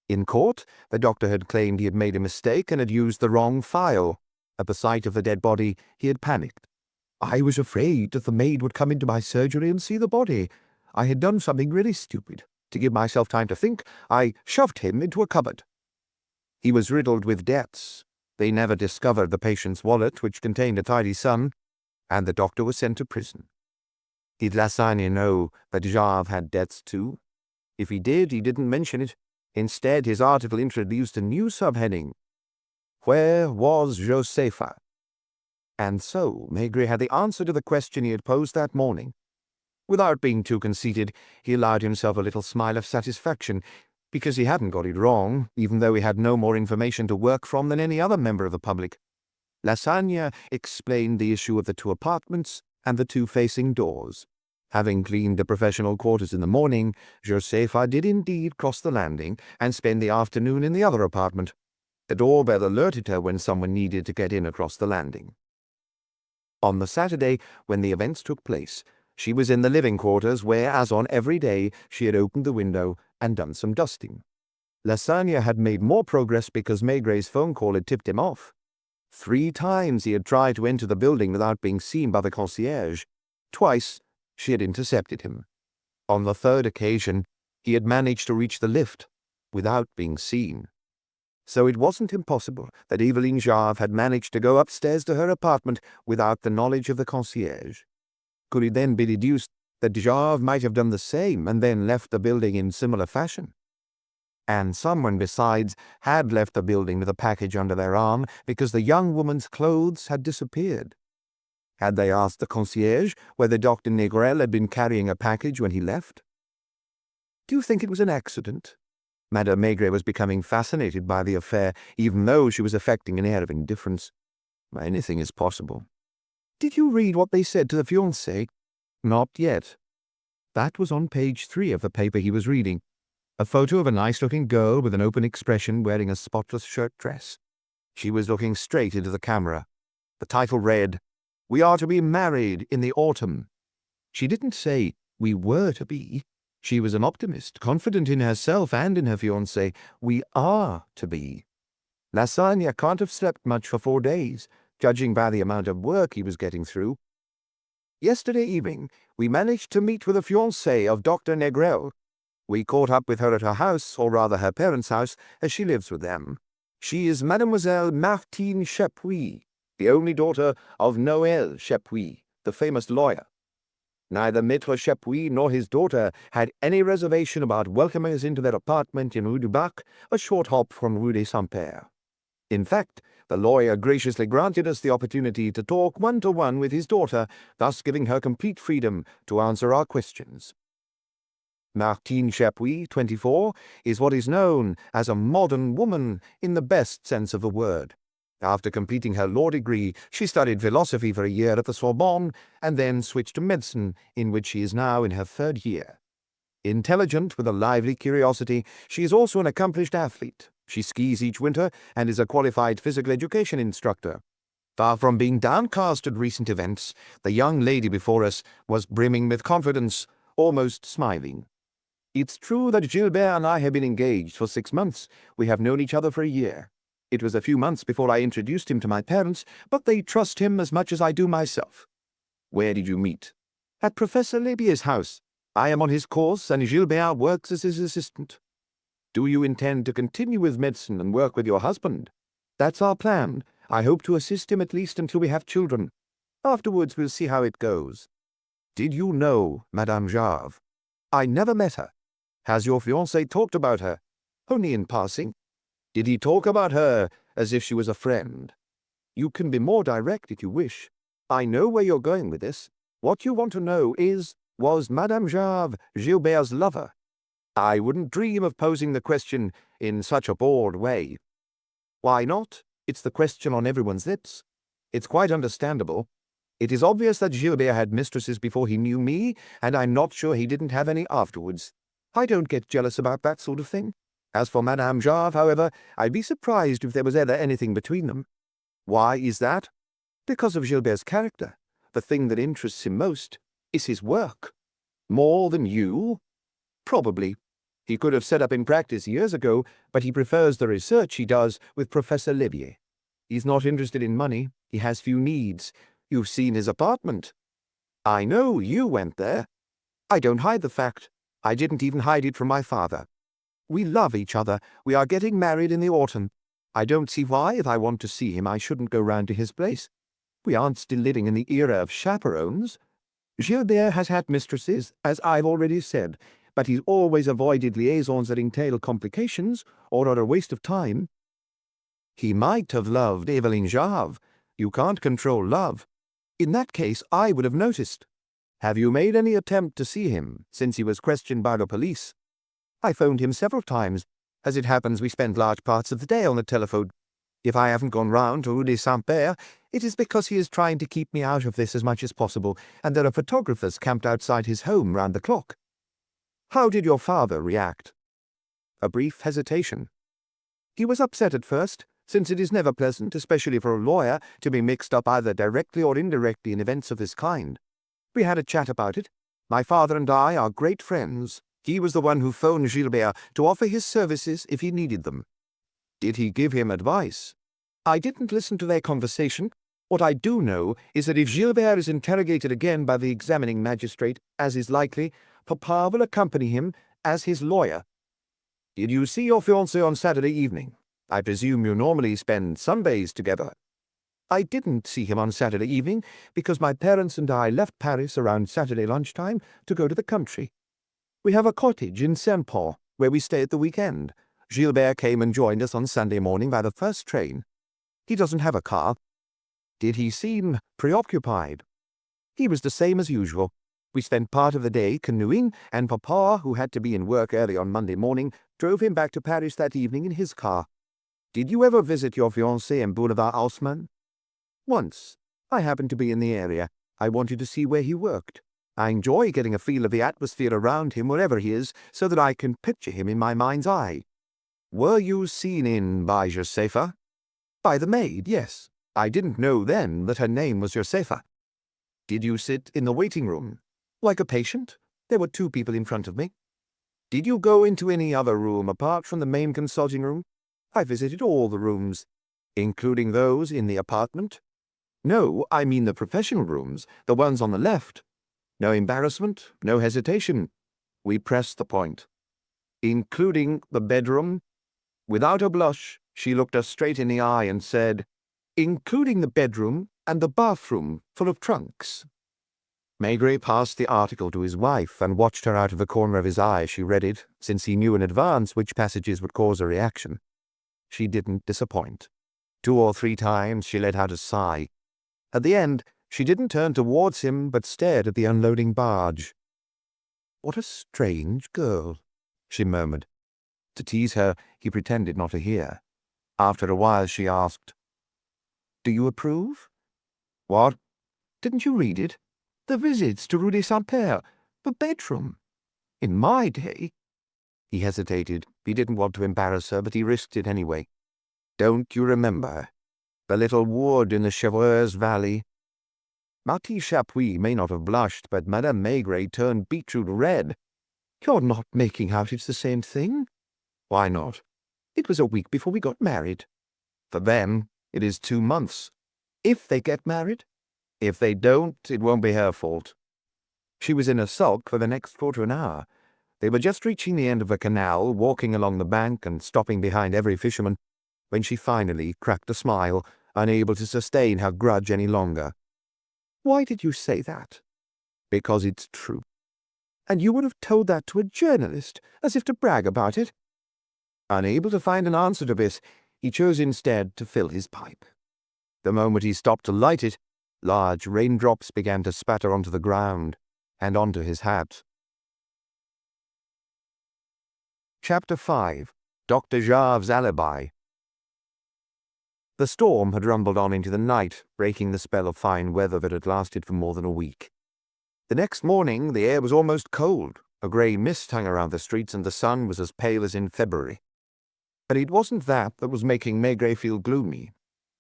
In court, the doctor had claimed he had made a mistake and had used the wrong file. At the sight of the dead body, he had panicked. "I was afraid that the maid would come into my surgery and see the body. I had done something really stupid. To give myself time to think, I shoved him into a cupboard." He was riddled with debts. They never discovered the patient's wallet, which contained a tidy sum, and the doctor was sent to prison. Did Lassagne know that Jave had debts too? If he did, he didn't mention it. Instead, his article introduced a new subheading: "Where was Josepha?" And so Maigret had the answer to the question he had posed that morning. Without being too conceited, he allowed himself a little smile of satisfaction, because he hadn't got it wrong, even though he had no more information to work from than any other member of the public. Lassagne explained the issue of the 2 apartments and the 2 facing doors. Having cleaned the professional quarters in the morning, Josepha did indeed cross the landing and spend the afternoon in the other apartment. The doorbell alerted her when someone needed to get in across the landing. On the Saturday, when the events took place, she was in the living quarters where, as on every day, she had opened the window and done some dusting. Lasagna had made more progress because Maigret's phone call had tipped him off. 3 times he had tried to enter the building without being seen by the concierge. Twice she had intercepted him. On the 3rd occasion, he had managed to reach the lift without being seen. So it wasn't impossible that Eveline Jarve had managed to go upstairs to her apartment without the knowledge of the concierge. Could it then be deduced that Jarve might have done the same and then left the building in similar fashion? And someone besides had left the building with a package under their arm because the young woman's clothes had disappeared. Had they asked the concierge whether Dr. Négrel had been carrying a package when he left? Do you think it was an accident? Madame Maigret was becoming fascinated by the affair, even though she was affecting an air of indifference. Anything is possible. Did you read what they said to the fiancé? Not yet. That was on page 3 of the paper he was reading. A photo of a nice-looking girl with an open expression wearing a spotless shirt dress. She was looking straight into the camera. The title read, "We are to be married in the autumn." She didn't say, "We were to be." She was an optimist, confident in herself and in her fiancé. We are to be. Lasagna can't have slept much for 4 days, judging by the amount of work he was getting through. Yesterday evening, we managed to meet with the fiancé of Dr. Négrel. We caught up with her at her house, or rather her parents' house, as she lives with them. She is Mademoiselle Martine Chapuis, the only daughter of Noël Chapuis, the famous lawyer. Neither Maître Chapuis nor his daughter had any reservation about welcoming us into their apartment in Rue du Bac, a short hop from Rue des Saints-Pères. In fact, the lawyer graciously granted us the opportunity to talk one-to-one with his daughter, thus giving her complete freedom to answer our questions. Martine Chapuis, 24, is what is known as a modern woman in the best sense of the word. After completing her law degree, she studied philosophy for a year at the Sorbonne and then switched to medicine, in which she is now in her 3rd year. Intelligent with a lively curiosity, she is also an accomplished athlete. She skis each winter and is a qualified physical education instructor. Far from being downcast at recent events, the young lady before us was brimming with confidence, almost smiling. It's true that Gilbert and I have been engaged for 6 months. We have known each other for a year. It was a few months before I introduced him to my parents, but they trust him as much as I do myself. Where did you meet? At Professor Lebier's house. I am on his course, and Gilbert works as his assistant. Do you intend to continue with medicine and work with your husband? That's our plan. I hope to assist him at least until we have children. Afterwards we'll see how it goes. Did you know Madame Jarve? I never met her. Has your fiancé talked about her? Only in passing. Did he talk about her as if she was a friend? You can be more direct if you wish. I know where you're going with this. What you want to know is, was Madame Jarve Gilbert's lover? I wouldn't dream of posing the question in such a bored way. Why not? It's the question on everyone's lips. It's quite understandable. It is obvious that Gilbert had mistresses before he knew me, and I'm not sure he didn't have any afterwards. I don't get jealous about that sort of thing. As for Madame Jarve, however, I'd be surprised if there was ever anything between them. Why is that? Because of Gilbert's character. The thing that interests him most is his work. More than you? Probably. He could have set up in practice years ago, but he prefers the research he does with Professor Lebier. He's not interested in money. He has few needs. You've seen his apartment. I know you went there. I don't hide the fact. I didn't even hide it from my father. We love each other. We are getting married in the autumn. I don't see why, if I want to see him, I shouldn't go round to his place. We aren't still living in the era of chaperones. Gilbert has had mistresses, as I've already said, but he's always avoided liaisons that entail complications or are a waste of time. He might have loved Eveline Jarve. You can't control love. In that case, I would have noticed. Have you made any attempt to see him since he was questioned by the police? I phoned him several times. As it happens, we spend large parts of the day on the telephone. If I haven't gone round to Rue des Saints-Pères, it is because he is trying to keep me out of this as much as possible, and there are photographers camped outside his home round the clock. How did your father react? A brief hesitation. He was upset at first, since it is never pleasant, especially for a lawyer, to be mixed up either directly or indirectly in events of this kind. We had a chat about it. My father and I are great friends. He was the one who phoned Gilbert to offer his services if he needed them. Did he give him advice? I didn't listen to their conversation. What I do know is that if Gilbert is interrogated again by the examining magistrate, as is likely, Papa will accompany him as his lawyer. Did you see your fiancé on Saturday evening? I presume you normally spend Sundays together. I didn't see him on Saturday evening because my parents and I left Paris around Saturday lunchtime to go to the country. We have a cottage in Saint-Paul where we stay at the weekend. Gilbert came and joined us on Sunday morning by the first train. He doesn't have a car. Did he seem preoccupied? He was the same as usual. We spent part of the day canoeing, and Papa, who had to be in work early on Monday morning, drove him back to Paris that evening in his car. Did you ever visit your fiancé in Boulevard Haussmann? Once. I happened to be in the area. I wanted to see where he worked. I enjoy getting a feel of the atmosphere around him wherever he is, so that I can picture him in my mind's eye. Were you seen in by Josefa? By the maid, yes. I didn't know then that her name was Josefa. Did you sit in the waiting room? Like a patient? There were 2 people in front of me. Did you go into any other room apart from the main consulting room? I visited all the rooms, including those in the apartment. No, I mean the professional rooms, the ones on the left. No embarrassment, no hesitation. We pressed the point. Including the bedroom? Without a blush, she looked us straight in the eye and said, including the bedroom and the bathroom full of trunks. Maigret passed the article to his wife and watched her out of the corner of his eye as she read it, since he knew in advance which passages would cause a reaction. She didn't disappoint. 2 or 3 times she let out a sigh. At the end, she didn't turn towards him, but stared at the unloading barge. What a strange girl, she murmured. To tease her, he pretended not to hear. After a while she asked, Do you approve? What? Didn't you read it? The visits to Rue des Saints-Pères, the bedroom. In my day. He hesitated. He didn't want to embarrass her, but he risked it anyway. Don't you remember? The little wood in the Chevreuse Valley? Marquis Chapuis may not have blushed, but Madame Maigret turned beetroot red. You're not making out it's the same thing? Why not? It was a week before we got married. For them, it is 2 months. If they get married? If they don't, it won't be her fault. She was in a sulk for the next quarter of an hour. They were just reaching the end of a canal, walking along the bank and stopping behind every fisherman, when she finally cracked a smile, unable to sustain her grudge any longer. Why did you say that? Because it's true. And you would have told that to a journalist, as if to brag about it. Unable to find an answer to this, he chose instead to fill his pipe. The moment he stopped to light it, large raindrops began to spatter onto the ground and onto his hat. Chapter 5. Dr. Jarve's Alibi. The storm had rumbled on into the night, breaking the spell of fine weather that had lasted for more than a week. The next morning the air was almost cold. A grey mist hung around the streets and the sun was as pale as in February. But it wasn't that was making Maigret feel gloomy.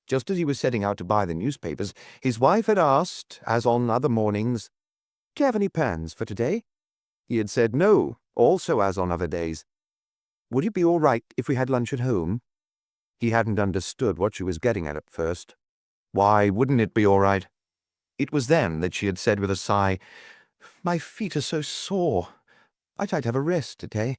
Just as he was setting out to buy the newspapers, his wife had asked, as on other mornings, Do you have any plans for today? He had said no, also as on other days. Would it be all right if we had lunch at home? He hadn't understood what she was getting at first. Why wouldn't it be all right? It was then that she had said with a sigh, My feet are so sore. I'd like to have a rest today.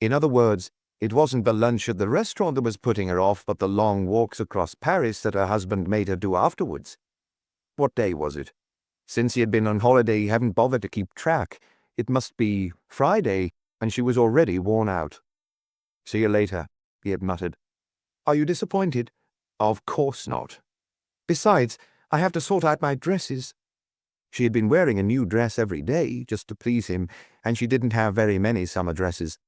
In other words, it wasn't the lunch at the restaurant that was putting her off, but the long walks across Paris that her husband made her do afterwards. What day was it? Since he had been on holiday, he hadn't bothered to keep track. It must be Friday, and she was already worn out. See you later, he had muttered. Are you disappointed? Of course not. Besides, I have to sort out my dresses. She had been wearing a new dress every day, just to please him, and she didn't have very many summer dresses.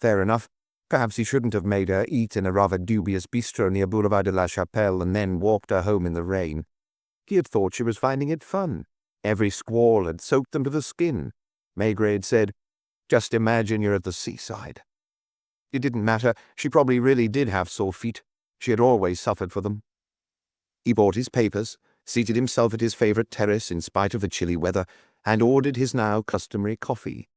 Fair enough. Perhaps he shouldn't have made her eat in a rather dubious bistro near Boulevard de la Chapelle and then walked her home in the rain. He had thought she was finding it fun. Every squall had soaked them to the skin. Maigret had said, Just imagine you're at the seaside. It didn't matter. She probably really did have sore feet. She had always suffered for them. He bought his papers, seated himself at his favourite terrace in spite of the chilly weather, and ordered his now customary coffee.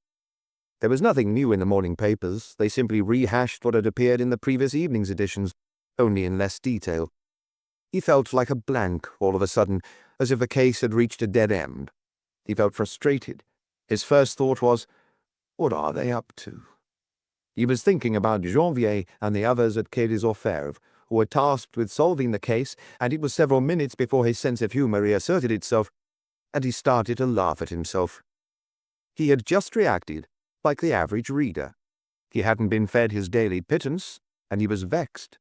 There was nothing new in the morning papers. They simply rehashed what had appeared in the previous evening's editions, only in less detail. He felt like a blank all of a sudden, as if the case had reached a dead end. He felt frustrated. His first thought was, what are they up to? He was thinking about Janvier and the others at Quai des Orfèvres, who were tasked with solving the case, and it was several minutes before his sense of humour reasserted itself, and he started to laugh at himself. He had just reacted like the average reader. He hadn't been fed his daily pittance, and he was vexed.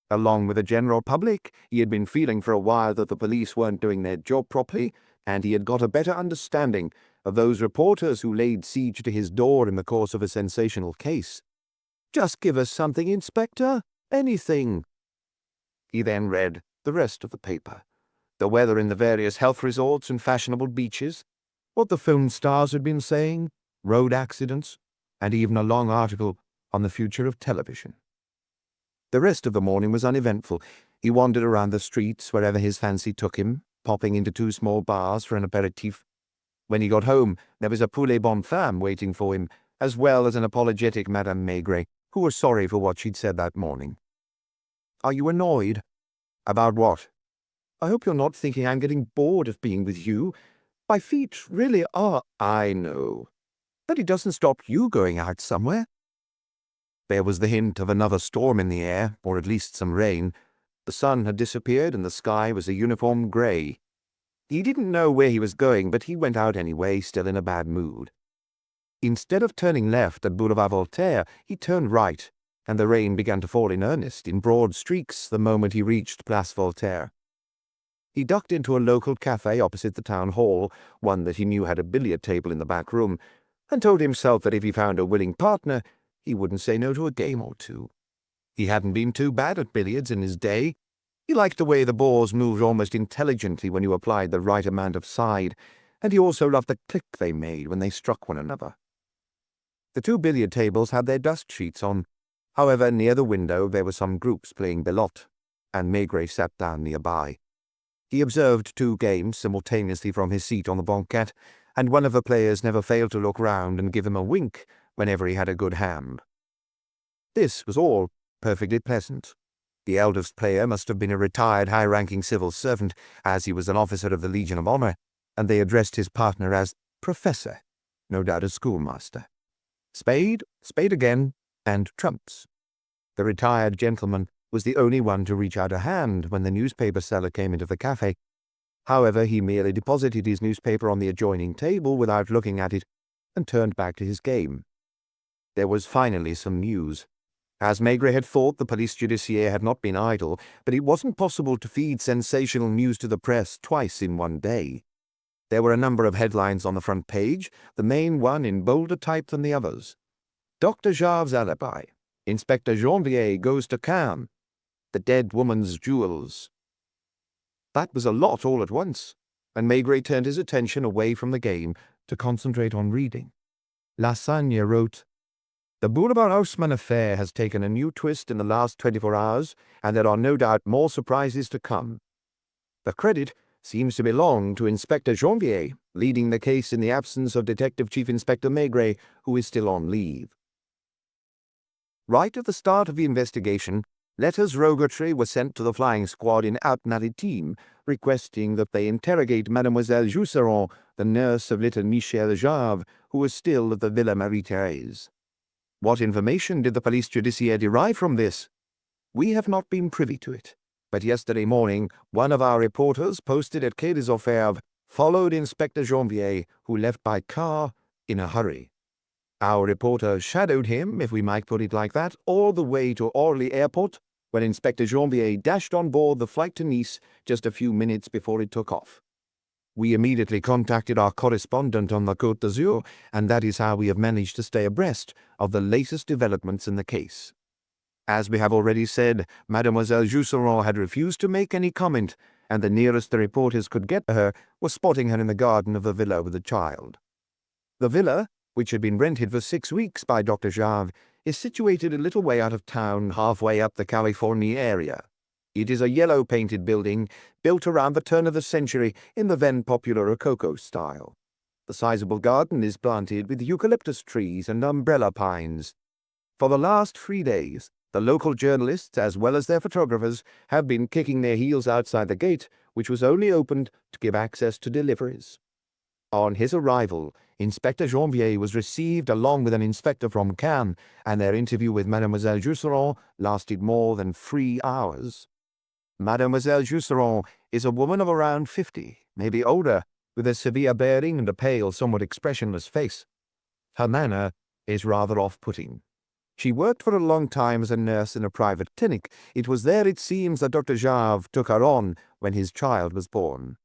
Along with the general public, he had been feeling for a while that the police weren't doing their job properly, and he had got a better understanding of those reporters who laid siege to his door in the course of a sensational case. "Just give us something, Inspector. Anything." He then read the rest of the paper. The weather in the various health resorts and fashionable beaches, what the film stars had been saying, road accidents, and even a long article on the future of television. The rest of the morning was uneventful. He wandered around the streets wherever his fancy took him, popping into 2 small bars for an aperitif. When he got home, there was a poulet bonne femme waiting for him, as well as an apologetic Madame Maigret, who was sorry for what she'd said that morning. "Are you annoyed?" "About what?" "I hope you're not thinking I'm getting bored of being with you. My feet really are—" "I know. But it doesn't stop you going out somewhere." There was the hint of another storm in the air, or at least some rain. The sun had disappeared and the sky was a uniform grey. He didn't know where he was going, but he went out anyway, still in a bad mood. Instead of turning left at Boulevard Voltaire, he turned right, and the rain began to fall in earnest, in broad streaks, the moment he reached Place Voltaire. He ducked into a local cafe opposite the town hall, one that he knew had a billiard table in the back room, and told himself that if he found a willing partner, he wouldn't say no to a game or two. He hadn't been too bad at billiards in his day. He liked the way the balls moved almost intelligently when you applied the right amount of side, and he also loved the click they made when they struck one another. The 2 billiard tables had their dust sheets on. However, near the window there were some groups playing belote, and Maigret sat down nearby. He observed 2 games simultaneously from his seat on the banquette, and one of the players never failed to look round and give him a wink whenever he had a good hand. This was all perfectly pleasant. The eldest player must have been a retired high-ranking civil servant, as he was an officer of the Legion of Honour, and they addressed his partner as Professor, no doubt a schoolmaster. Spade, spade again, and trumps. The retired gentleman was the only one to reach out a hand when the newspaper seller came into the cafe. However, he merely deposited his newspaper on the adjoining table without looking at it, and turned back to his game. There was finally some news. As Maigret had thought, the police judiciaire had not been idle, but it wasn't possible to feed sensational news to the press twice in one day. There were a number of headlines on the front page, the main one in bolder type than the others. "Dr. Jarve's alibi. Inspector Janvier goes to Caen. The dead woman's jewels." That was a lot all at once, and Maigret turned his attention away from the game to concentrate on reading. La Sagne wrote, "The Boulevard Haussmann affair has taken a new twist in the last 24 hours, and there are no doubt more surprises to come. The credit seems to belong to Inspector Janvier, leading the case in the absence of Detective Chief Inspector Maigret, who is still on leave." Right at the start of the investigation, letters rogatory were sent to the flying squad in Alpes-Maritimes, requesting that they interrogate Mademoiselle Jusseron, the nurse of little Michel Jarve, who was still at the Villa Marie-Thérèse. What information did the police judiciaire derive from this? We have not been privy to it, but yesterday morning one of our reporters posted at Quai des Orfèvres followed Inspector Janvier, who left by car in a hurry. Our reporter shadowed him, if we might put it like that, all the way to Orly Airport, when Inspector Janvier dashed on board the flight to Nice just a few minutes before it took off. We immediately contacted our correspondent on the Côte d'Azur, and that is how we have managed to stay abreast of the latest developments in the case. As we have already said, Mademoiselle Jusseron had refused to make any comment, and the nearest the reporters could get to her was spotting her in the garden of the villa with the child. The villa, which had been rented for 6 weeks by Dr. Jarve, is situated a little way out of town, halfway up the Californie area. It is a yellow-painted building built around the turn of the century in the then popular Rococo style. The sizable garden is planted with eucalyptus trees and umbrella pines. For the last 3 days, the local journalists, as well as their photographers, have been kicking their heels outside the gate, which was only opened to give access to deliveries. On his arrival, Inspector Janvier was received along with an inspector from Cannes, and their interview with Mademoiselle Jusserand lasted more than 3 hours. Mademoiselle Jusserand is a woman of around 50, maybe older, with a severe bearing and a pale, somewhat expressionless face. Her manner is rather off-putting. She worked for a long time as a nurse in a private clinic. It was there, it seems, that Dr. Jarve took her on when his child was born.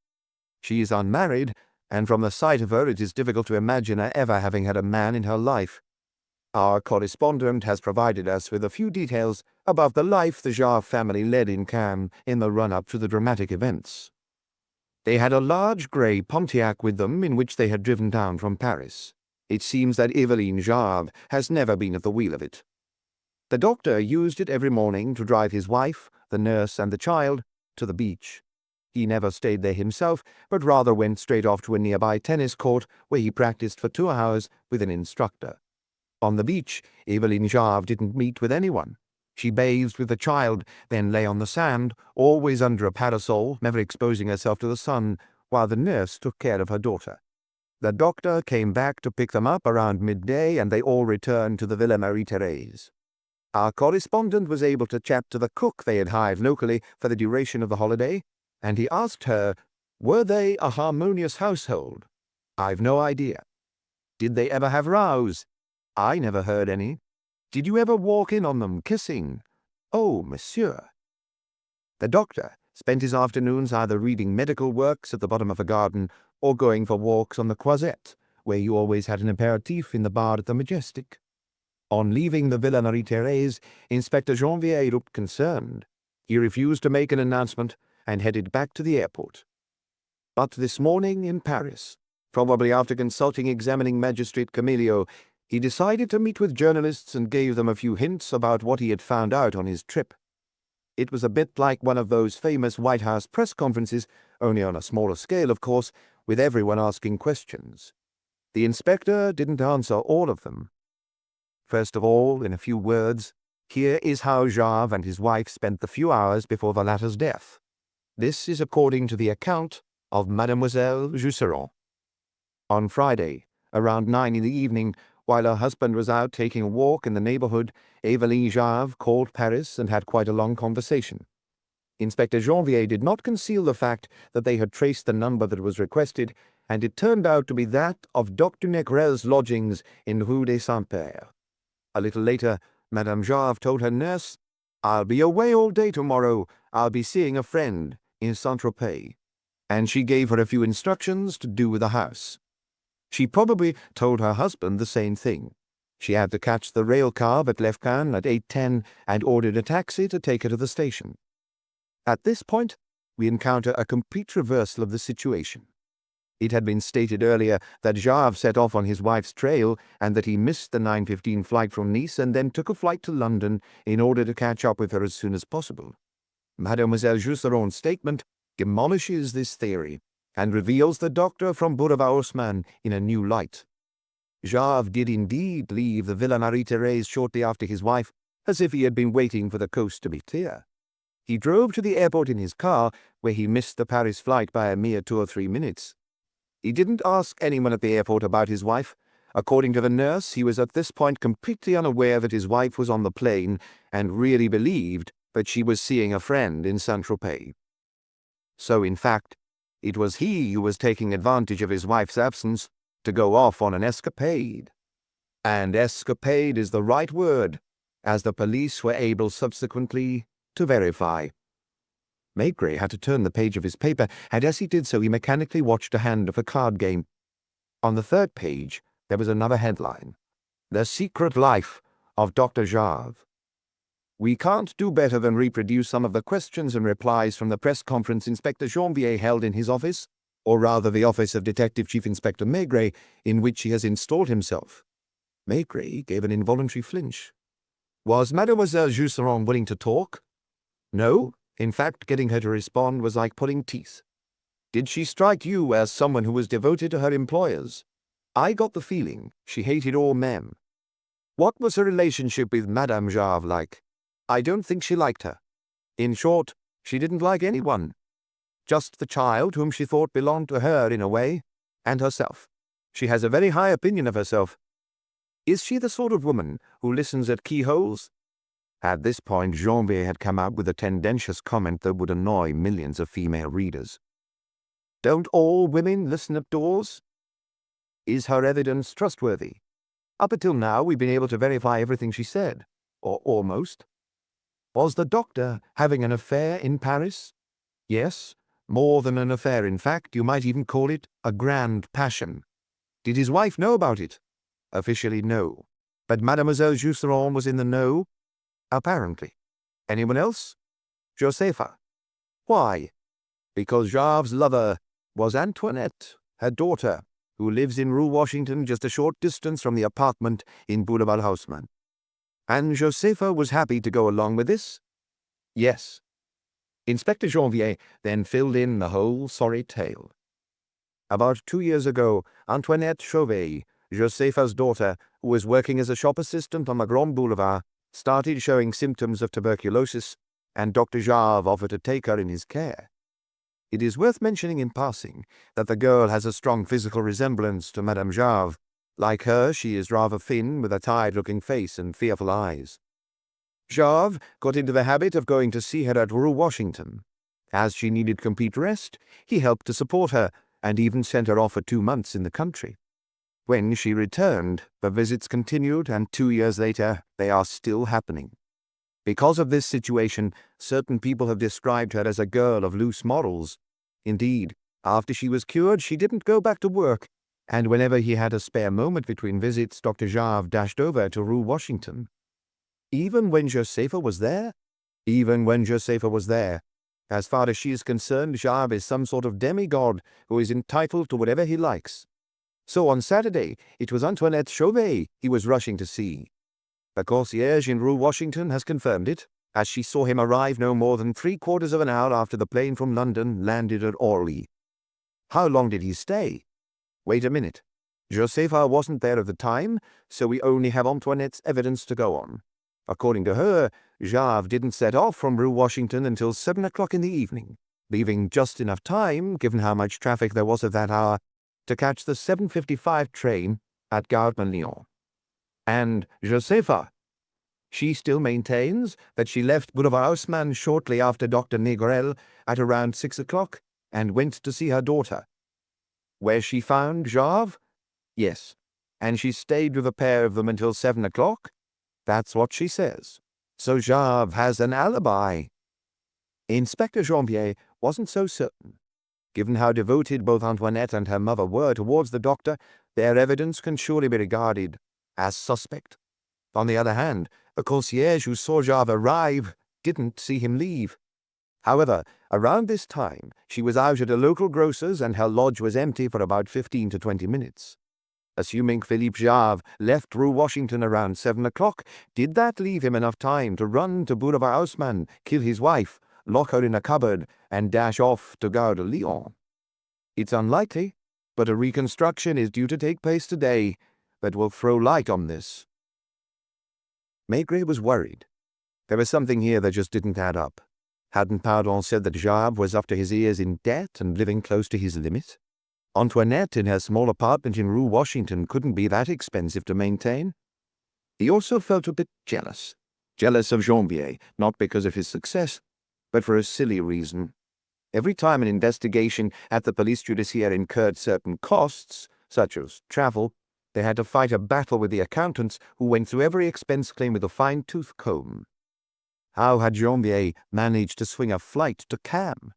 She is unmarried, and from the sight of her it is difficult to imagine her ever having had a man in her life. Our correspondent has provided us with a few details about the life the Jarve family led in Cannes in the run-up to the dramatic events. They had a large grey Pontiac with them in which they had driven down from Paris. It seems that Eveline Jarve has never been at the wheel of it. The doctor used it every morning to drive his wife, the nurse, and the child to the beach. He never stayed there himself, but rather went straight off to a nearby tennis court where he practiced for 2 hours with an instructor. On the beach, Eveline Jarve didn't meet with anyone. She bathed with the child, then lay on the sand, always under a parasol, never exposing herself to the sun, while the nurse took care of her daughter. The doctor came back to pick them up around midday, and they all returned to the Villa Marie-Thérèse. Our correspondent was able to chat to the cook they had hired locally for the duration of the holiday, and he asked her, were they a harmonious household? I've no idea. Did they ever have rows? I never heard any. Did you ever walk in on them kissing? Oh, monsieur. The doctor spent his afternoons either reading medical works at the bottom of a garden or going for walks on the Croisette, where you always had an aperitif in the bar at the Majestic. On leaving the Villa Marie-Thérèse, Inspector Janvier looked concerned. He refused to make an announcement and headed back to the airport. But this morning in Paris, probably after consulting examining magistrate Camilio, he decided to meet with journalists and gave them a few hints about what he had found out on his trip. It was a bit like one of those famous White House press conferences, only on a smaller scale, of course, with everyone asking questions. The inspector didn't answer all of them. First of all, in a few words, here is how Jarve and his wife spent the few hours before the latter's death. This is according to the account of Mademoiselle Jusserand. On Friday, around 9 in the evening, while her husband was out taking a walk in the neighborhood, Eveline Jarve called Paris and had quite a long conversation. Inspector Janvier did not conceal the fact that they had traced the number that was requested, and it turned out to be that of Dr. Necrel's lodgings in Rue des Saints-Pères. A little later, Madame Jarve told her nurse, I'll be away all day tomorrow. I'll be seeing a friend in Saint-Tropez. And she gave her a few instructions to do with the house. She probably told her husband the same thing. She had to catch the rail car at Lefcan at 8:10 and ordered a taxi to take her to the station. At this point, we encounter a complete reversal of the situation. It had been stated earlier that Jarve set off on his wife's trail and that he missed the 9:15 flight from Nice and then took a flight to London in order to catch up with her as soon as possible. Mademoiselle Jusserand's statement demolishes this theory and reveals the doctor from Boulevard Haussmann in a new light. Jarve did indeed leave the Villa Marie-Thérèse shortly after his wife, as if he had been waiting for the coast to be clear. He drove to the airport in his car, where he missed the Paris flight by a mere 2 or 3 minutes. He didn't ask anyone at the airport about his wife. According to the nurse, he was at this point completely unaware that his wife was on the plane and really believed that she was seeing a friend in Saint-Tropez. So, in fact, it was he who was taking advantage of his wife's absence to go off on an escapade. And escapade is the right word, as the police were able subsequently to verify. Maigret had to turn the page of his paper, and as he did so he mechanically watched a hand of a card game. On the 3rd page there was another headline: The Secret Life of Dr. Jarve. We can't do better than reproduce some of the questions and replies from the press conference Inspector Janvier held in his office, or rather the office of Detective Chief Inspector Maigret, in which he has installed himself. Maigret gave an involuntary flinch. Was Mademoiselle Jusserand willing to talk? No, In fact, getting her to respond was like pulling teeth. Did she strike you as someone who was devoted to her employers? I got the feeling she hated all men. What was her relationship with Madame Jarve like? I don't think she liked her. In short, she didn't like anyone. Just the child whom she thought belonged to her in a way, and herself. She has a very high opinion of herself. Is she the sort of woman who listens at keyholes? At this point, Janvier had come out with a tendentious comment that would annoy millions of female readers. Don't all women listen at doors? Is her evidence trustworthy? Up until now, we've been able to verify everything she said, or almost. Was the doctor having an affair in Paris? Yes, more than an affair, in fact, you might even call it a grand passion. Did his wife know about it? Officially, no. But Mademoiselle Jusserand was in the know? Apparently. Anyone else? Josepha. Why? Because Jarve's lover was Antoinette, her daughter, who lives in Rue Washington, just a short distance from the apartment in Boulevard Haussmann. And Josepha was happy to go along with this? Yes. Inspector Janvier then filled in the whole sorry tale. About 2 years ago, Antoinette Chauvet, Josepha's daughter, who was working as a shop assistant on the Grand Boulevard, started showing symptoms of tuberculosis, and Dr. Jarve offered to take her in his care. It is worth mentioning in passing that the girl has a strong physical resemblance to Madame Jarve. Like her, she is rather thin, with a tired-looking face and fearful eyes. Jarve got into the habit of going to see her at Rue Washington. As she needed complete rest, he helped to support her, and even sent her off for 2 months in the country. When she returned, the visits continued, and 2 years later, they are still happening. Because of this situation, certain people have described her as a girl of loose morals. Indeed, after she was cured, she didn't go back to work, and whenever he had a spare moment between visits, Dr. Jarve dashed over to Rue Washington. Even when Josepha was there? Even when Josepha was there. As far as she is concerned, Jarve is some sort of demigod who is entitled to whatever he likes. So on Saturday, it was Antoinette Chauvet he was rushing to see. The concierge in Rue Washington has confirmed it, as she saw him arrive no more than 3/4 of an hour after the plane from London landed at Orly. How long did he stay? Wait a minute. Josepha wasn't there at the time, so we only have Antoinette's evidence to go on. According to her, Jarve didn't set off from Rue Washington until 7 o'clock in the evening, leaving just enough time, given how much traffic there was at that hour, to catch the 7:55 train at Gare de Lyon. And Josepha? She still maintains that she left Boulevard Haussmann shortly after Dr. Négrel at around 6 o'clock and went to see her daughter. Where she found Jarve? Yes. And she stayed with a pair of them until 7 o'clock? That's what she says. So Jarve has an alibi. Inspector Janvier wasn't so certain. Given how devoted both Antoinette and her mother were towards the doctor, their evidence can surely be regarded as suspect. On the other hand, the concierge who saw Jarve arrive didn't see him leave. However, around this time, she was out at a local grocer's and her lodge was empty for about 15 to 20 minutes. Assuming Philippe Jarve left Rue Washington around 7 o'clock, did that leave him enough time to run to Boulevard Haussmann, kill his wife, lock her in a cupboard, and dash off to Gare de Lyon? It's unlikely, but a reconstruction is due to take place today that will throw light on this. Maigret was worried. There was something here that just didn't add up. Hadn't Pardon said that Jarve was up to his ears in debt and living close to his limit? Antoinette in her small apartment in Rue Washington couldn't be that expensive to maintain. He also felt a bit jealous. Jealous of Janvier, not because of his success, but for a silly reason. Every time an investigation at the police judiciaire incurred certain costs, such as travel, they had to fight a battle with the accountants who went through every expense claim with a fine-tooth comb. How had Janvier managed to swing a flight to Cannes?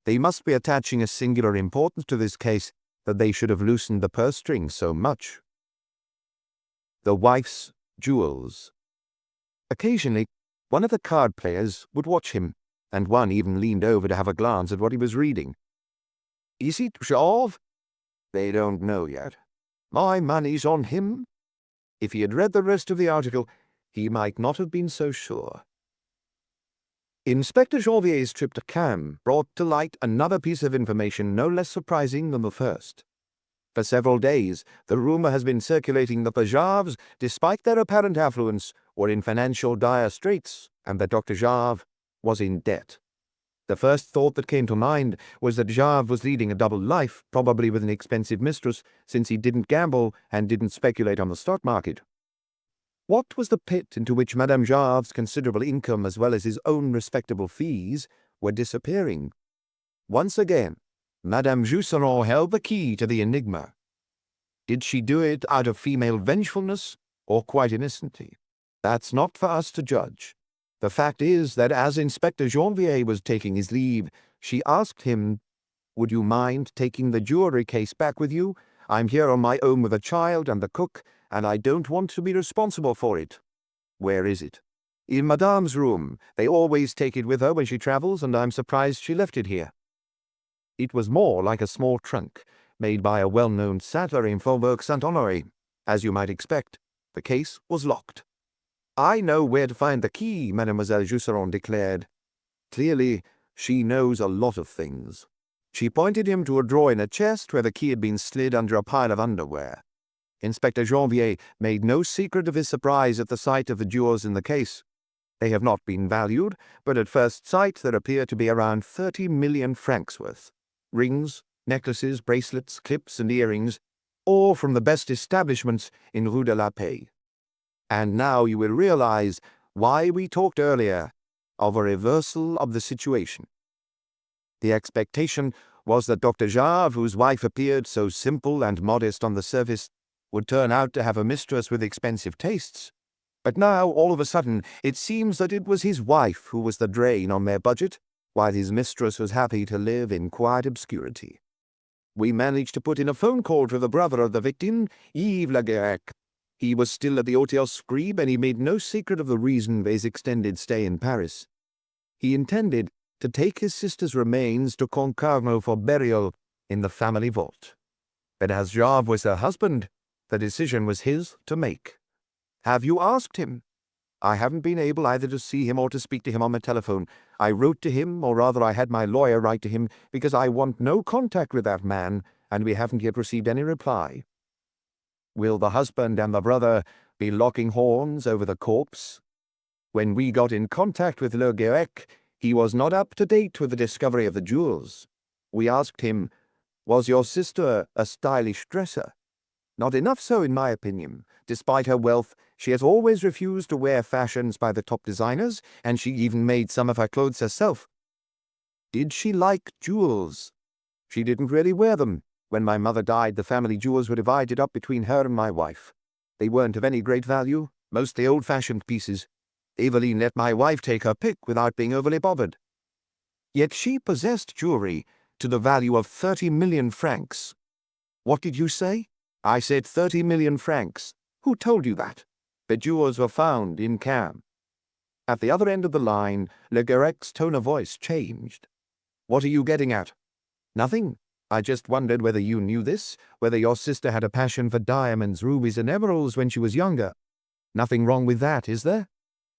They must be attaching a singular importance to this case that they should have loosened the purse strings so much. The wife's jewels. Occasionally, one of the card players would watch him, and one even leaned over to have a glance at what he was reading. Is it Jarve? They don't know yet. My money's on him. If he had read the rest of the article, he might not have been so sure. Inspector Janvier's trip to Cam brought to light another piece of information no less surprising than the first. For several days, the rumor has been circulating that the Jarves, despite their apparent affluence, were in financial dire straits, and that Dr. Jarve was in debt. The first thought that came to mind was that Jarve was leading a double life, probably with an expensive mistress, since he didn't gamble and didn't speculate on the stock market. What was the pit into which Madame Jarve's considerable income as well as his own respectable fees were disappearing? Once again, Madame Jusserand held the key to the enigma. Did she do it out of female vengefulness, or quite innocently? That's not for us to judge. The fact is that as Inspector Janvier was taking his leave, she asked him, "Would you mind taking the jewelry case back with you? I'm here on my own with a child and the cook, and I don't want to be responsible for it." "Where is it?" "In Madame's room. They always take it with her when she travels, and I'm surprised she left it here." It was more like a small trunk, made by a well-known saddler in Faubourg Saint-Honoré. As you might expect, the case was locked. "I know where to find the key," Mademoiselle Jusserand declared. Clearly, she knows a lot of things. She pointed him to a drawer in a chest where the key had been slid under a pile of underwear. Inspector Janvier made no secret of his surprise at the sight of the jewels in the case. They have not been valued, but at first sight there appear to be around 30 million francs worth. Rings, necklaces, bracelets, clips, and earrings, all from the best establishments in Rue de la Paix. And now you will realize why we talked earlier of a reversal of the situation. The expectation was that Dr. Jarve, whose wife appeared so simple and modest on the surface, would turn out to have a mistress with expensive tastes. But now, all of a sudden, it seems that it was his wife who was the drain on their budget, while his mistress was happy to live in quiet obscurity. We managed to put in a phone call to the brother of the victim, Yves Laguerre. He was still at the Hôtel Scribe, and he made no secret of the reason for his extended stay in Paris. He intended to take his sister's remains to Concarneau for burial in the family vault. But as Jarve was her husband, the decision was his to make. "Have you asked him?" "I haven't been able either to see him or to speak to him on the telephone. I wrote to him, or rather I had my lawyer write to him, because I want no contact with that man, and we haven't yet received any reply." Will the husband and the brother be locking horns over the corpse? When we got in contact with Le Guerec, he was not up to date with the discovery of the jewels. We asked him, "Was your sister a stylish dresser?" "Not enough so, in my opinion. Despite her wealth, she has always refused to wear fashions by the top designers, and she even made some of her clothes herself." "Did she like jewels?" "She didn't really wear them. When my mother died, the family jewels were divided up between her and my wife. They weren't of any great value, mostly old-fashioned pieces. Eveline let my wife take her pick without being overly bothered." "Yet she possessed jewelry to the value of 30 million francs. "What did you say?" "I said 30 million francs. "Who told you that?" "The jewels were found in Cam." At the other end of the line, Le Guerec's tone of voice changed. "What are you getting at?" "Nothing. I just wondered whether you knew this, whether your sister had a passion for diamonds, rubies, and emeralds when she was younger." "Nothing wrong with that, is there?"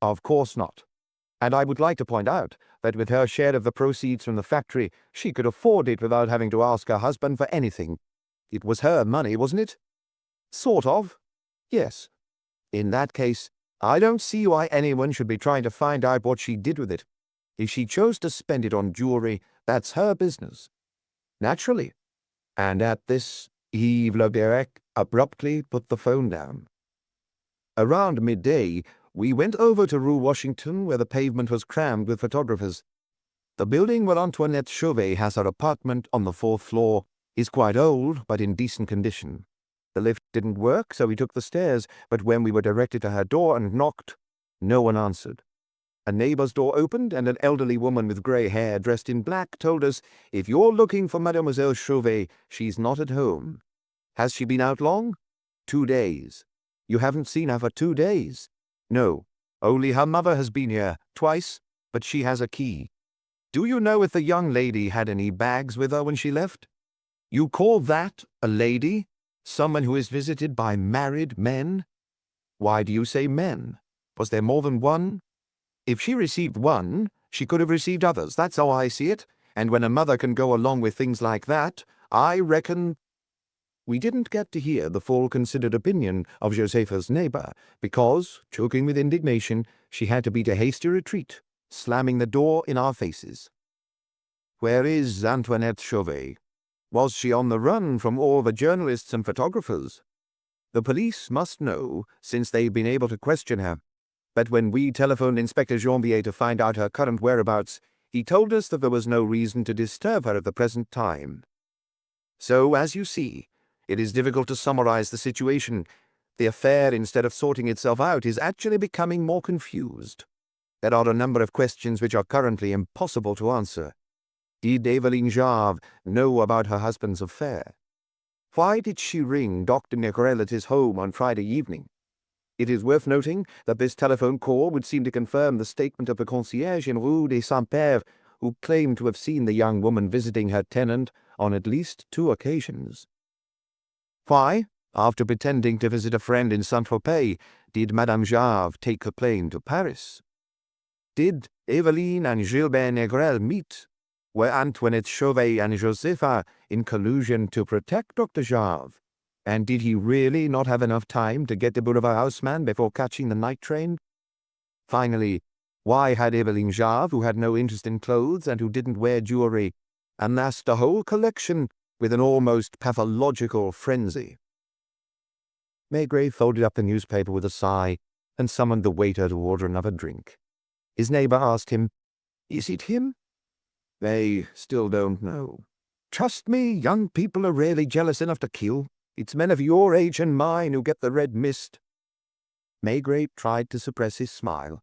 "Of course not. And I would like to point out that with her share of the proceeds from the factory, she could afford it without having to ask her husband for anything. It was her money, wasn't it?" "Sort of. Yes." "In that case, I don't see why anyone should be trying to find out what she did with it. If she chose to spend it on jewelry, that's her business." "Naturally." And at this, Yves Le Guerec abruptly put the phone down. Around midday, we went over to Rue Washington, where the pavement was crammed with photographers. The building where Antoinette Chauvet has her apartment on the 4th floor is quite old, but in decent condition. The lift didn't work, so we took the stairs, but when we were directed to her door and knocked, no one answered. A neighbor's door opened, and an elderly woman with gray hair dressed in black told us, "If you're looking for Mademoiselle Chauvet, she's not at home." "Has she been out long?" 2 days. "You haven't seen her for 2 days?" "No. Only her mother has been here twice, but she has a key." "Do you know if the young lady had any bags with her when she left?" "You call that a lady? Someone who is visited by married men?" "Why do you say men? Was there more than one?" "If she received one, She could have received others, that's how I see it. And when a mother can go along with things like that, I reckon—" We didn't get to hear the full considered opinion of Josepha's neighbor, because, choking with indignation, she had to beat a hasty retreat, slamming the door in our faces. "Where is Antoinette Chauvet? Was she on the run from all the journalists and photographers? The police must know, since they've been able to question her. But when we telephoned Inspector Janvier to find out her current whereabouts, he told us that there was no reason to disturb her at the present time. So, as you see, it is difficult to summarize the situation. The affair, instead of sorting itself out, is actually becoming more confused. There are a number of questions which are currently impossible to answer. Did Eveline Jarve know about her husband's affair? Why did she ring Dr. Négrel at his home on Friday evening? It is worth noting that this telephone call would seem to confirm the statement of the concierge in Rue des Saints-Pères, who claimed to have seen the young woman visiting her tenant on at least 2 occasions. Why, after pretending to visit a friend in Saint-Tropez, did Madame Jarve take a plane to Paris? Did Eveline and Gilbert Négrel meet? Were Antoinette Chauvet and Josepha in collusion to protect Dr. Jarve? And did he really not have enough time to get to Boulevard Haussmann before catching the night train? Finally, why had Eveline Jarve, who had no interest in clothes and who didn't wear jewelry, amassed a whole collection with an almost pathological frenzy? Maigret folded up the newspaper with a sigh and summoned the waiter to order another drink. His neighbor asked him, "Is it him?" "They still don't know. Trust me, young people are rarely jealous enough to kill. It's men of your age and mine who get the red mist." Maigret tried to suppress his smile.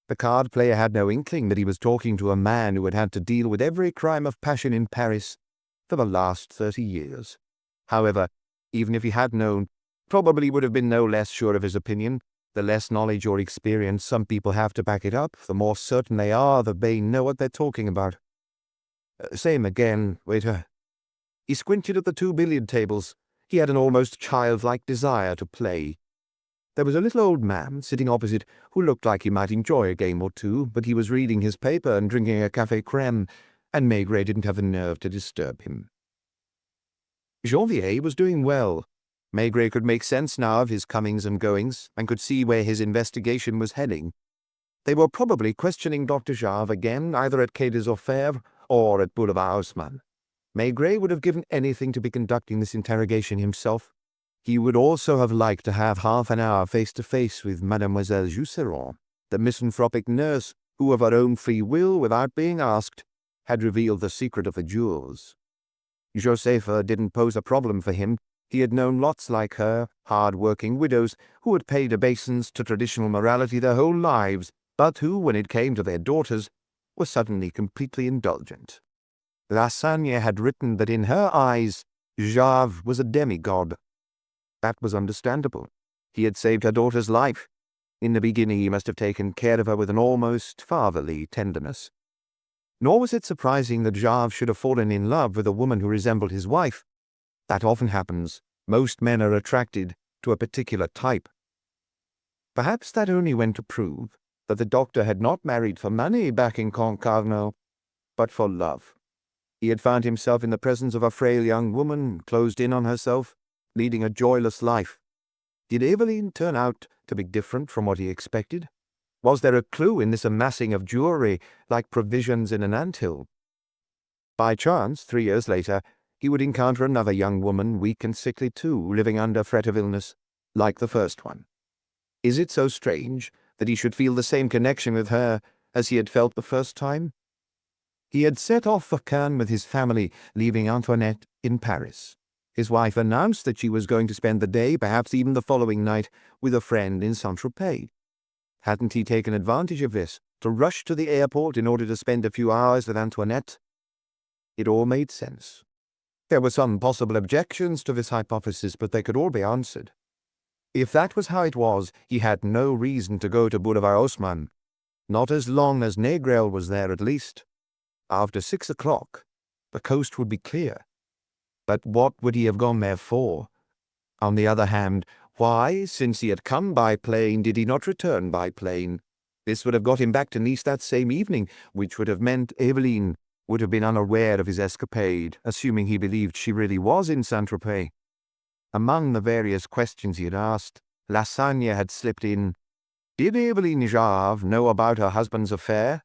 The card player had no inkling that he was talking to a man who had had to deal with every crime of passion in Paris for the last 30 years. However, even if he had known, probably would have been no less sure of his opinion. The less knowledge or experience some people have to back it up, the more certain they are that they know what they're talking about. Same again, waiter." He squinted at the 2 billiard tables. He had an almost childlike desire to play. There was a little old man sitting opposite who looked like he might enjoy a game or two, but he was reading his paper and drinking a café crème, and Maigret didn't have the nerve to disturb him. Janvier was doing well. Maigret could make sense now of his comings and goings, and could see where his investigation was heading. They were probably questioning Dr. Jarve again, either at Quai des Orfèvres or at Boulevard Haussmann. Maigret would have given anything to be conducting this interrogation himself. He would also have liked to have half an hour face-to-face with Mademoiselle Jusserand, the misanthropic nurse who, of her own free will, without being asked, had revealed the secret of the jewels. Josepha didn't pose a problem for him. He had known lots like her, hard-working widows who had paid obeisance to traditional morality their whole lives, but who, when it came to their daughters, were suddenly completely indulgent. Lassagne had written that in her eyes, Jarve was a demigod. That was understandable. He had saved her daughter's life. In the beginning he must have taken care of her with an almost fatherly tenderness. Nor was it surprising that Jarve should have fallen in love with a woman who resembled his wife. That often happens. Most men are attracted to a particular type. Perhaps that only went to prove that the doctor had not married for money back in Concarneau, but for love. He had found himself in the presence of a frail young woman, closed in on herself, leading a joyless life. Did Eveline turn out to be different from what he expected? Was there a clue in this amassing of jewelry, like provisions in an anthill? By chance, 3 years later, he would encounter another young woman, weak and sickly too, living under threat of illness, like the first one. Is it so strange that he should feel the same connection with her as he had felt the first time? He had set off for Cannes with his family, leaving Antoinette in Paris. His wife announced that she was going to spend the day, perhaps even the following night, with a friend in Saint-Tropez. Hadn't he taken advantage of this to rush to the airport in order to spend a few hours with Antoinette? It all made sense. There were some possible objections to this hypothesis, but they could all be answered. If that was how it was, he had no reason to go to Boulevard Haussmann. Not as long as Négrel was there, at least. After 6 o'clock, the coast would be clear. But what would he have gone there for? On the other hand, why, since he had come by plane, did he not return by plane? This would have got him back to Nice that same evening, which would have meant Eveline would have been unaware of his escapade, assuming he believed she really was in Saint-Tropez. Among the various questions he had asked, Lassagne had slipped in, did Eveline Jarve know about her husband's affair?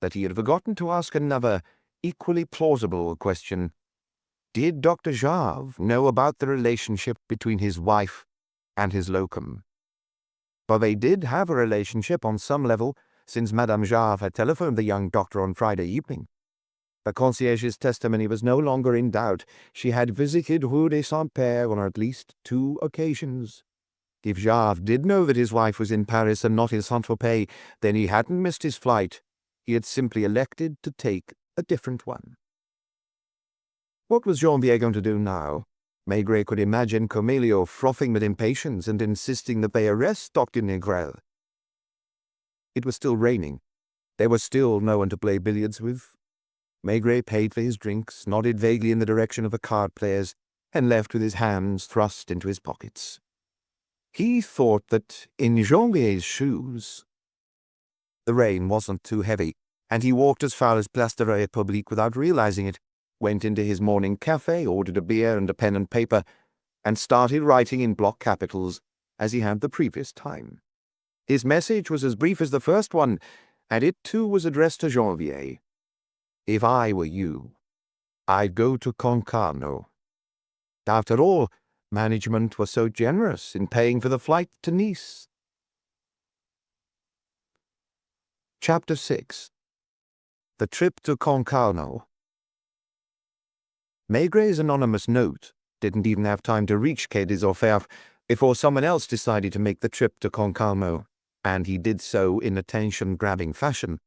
That he had forgotten to ask another, equally plausible question. Did Dr. Jarve know about the relationship between his wife and his locum? But they did have a relationship on some level, since Madame Jarve had telephoned the young doctor on Friday evening. The concierge's testimony was no longer in doubt. She had visited Rue des Saints-Pères on at least 2 occasions. If Jarve did know that his wife was in Paris and not in Saint-Tropez, then he hadn't missed his flight. He had simply elected to take a different one. What was Janvier going to do now? Maigret could imagine Commelio frothing with impatience and insisting that they arrest Dr. Négrel. It was still raining. There was still no one to play billiards with. Maigret paid for his drinks, nodded vaguely in the direction of the card players, and left with his hands thrust into his pockets. He thought that in Janvier's shoes the rain wasn't too heavy, and he walked as far as Place de la République without realizing it, went into his morning cafe, ordered a beer and a pen and paper, and started writing in block capitals as he had the previous time. His message was as brief as the first one, and it too was addressed to Janvier. If I were you, I'd go to Concarneau. After all, management was so generous in paying for the flight to Nice. Chapter 6. The Trip to Concarneau. Maigret's anonymous note didn't even have time to reach Quai des Orfèvres before someone else decided to make the trip to Concarneau, and he did so in attention-grabbing fashion.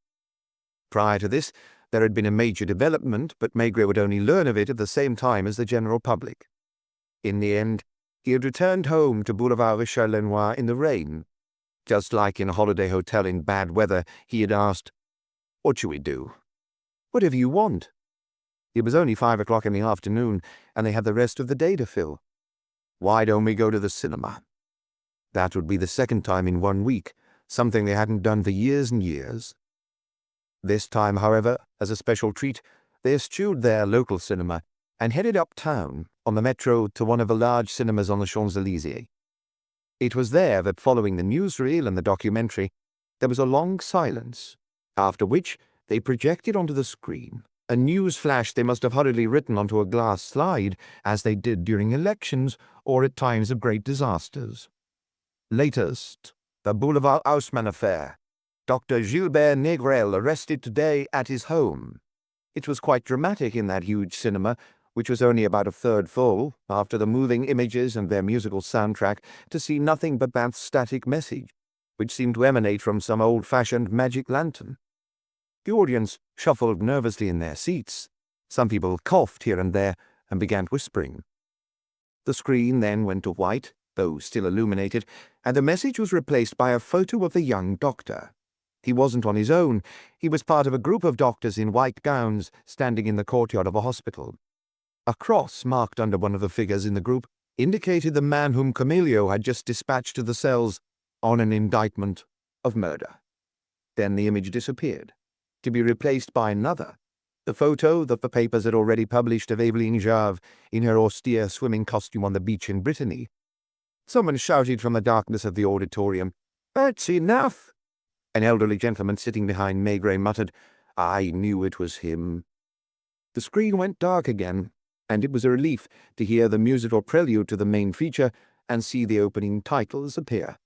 Prior to this, there had been a major development, but Maigret would only learn of it at the same time as the general public. In the end, he had returned home to Boulevard Richard-Lenoir in the rain. Just like in a holiday hotel in bad weather, he had asked, "What shall we do?" "Whatever you want." It was only 5 o'clock in the afternoon, and they had the rest of the day to fill. "Why don't we go to the cinema?" That would be the second time in 1 week, something they hadn't done for years and years. This time, however, as a special treat, they eschewed their local cinema and headed uptown on the metro to one of the large cinemas on the Champs-Élysées. It was there that, following the newsreel and the documentary, there was a long silence, after which they projected onto the screen a news flash they must have hurriedly written onto a glass slide, as they did during elections or at times of great disasters. Latest, the Boulevard Haussmann affair. Dr. Gilbert Négrel arrested today at his home. It was quite dramatic in that huge cinema, which was only about a third full, after the moving images and their musical soundtrack, to see nothing but that static message, which seemed to emanate from some old-fashioned magic lantern. The audience shuffled nervously in their seats. Some people coughed here and there and began whispering. The screen then went to white, though still illuminated, and the message was replaced by a photo of the young doctor. He wasn't on his own. He was part of a group of doctors in white gowns standing in the courtyard of a hospital. A cross marked under one of the figures in the group indicated the man whom Commelio had just dispatched to the cells on an indictment of murder. Then the image disappeared, to be replaced by another, the photo that the papers had already published of Eveline Jarve in her austere swimming costume on the beach in Brittany. Someone shouted from the darkness of the auditorium, "That's enough!" An elderly gentleman sitting behind Maigret muttered, "I knew it was him." The screen went dark again, and it was a relief to hear the musical prelude to the main feature and see the opening titles appear.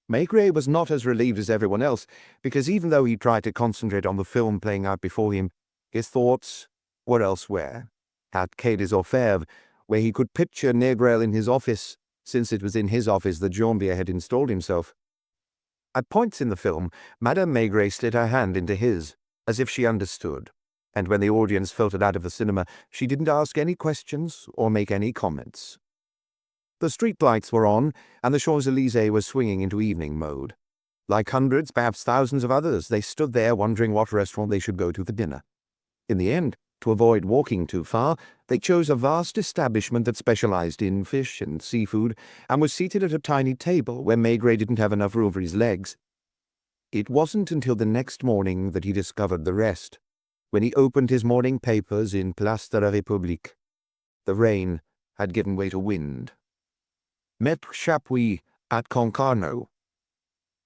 Maigret was not as relieved as everyone else, because even though he tried to concentrate on the film playing out before him, his thoughts were elsewhere, at Quai des Orfèvres, where he could picture Négrel in his office, since it was in his office that Janvier had installed himself. At points in the film, Madame Maigret slid her hand into his, as if she understood, and when the audience filtered out of the cinema, she didn't ask any questions or make any comments. The streetlights were on, and the Champs-Élysées was swinging into evening mode. Like hundreds, perhaps thousands of others, they stood there wondering what restaurant they should go to for dinner. In the end, to avoid walking too far, they chose a vast establishment that specialized in fish and seafood, and was seated at a tiny table where Maigret didn't have enough room for his legs. It wasn't until the next morning that he discovered the rest, when he opened his morning papers in Place de la République. The rain had given way to wind. Maître Chapuis at Concarneau.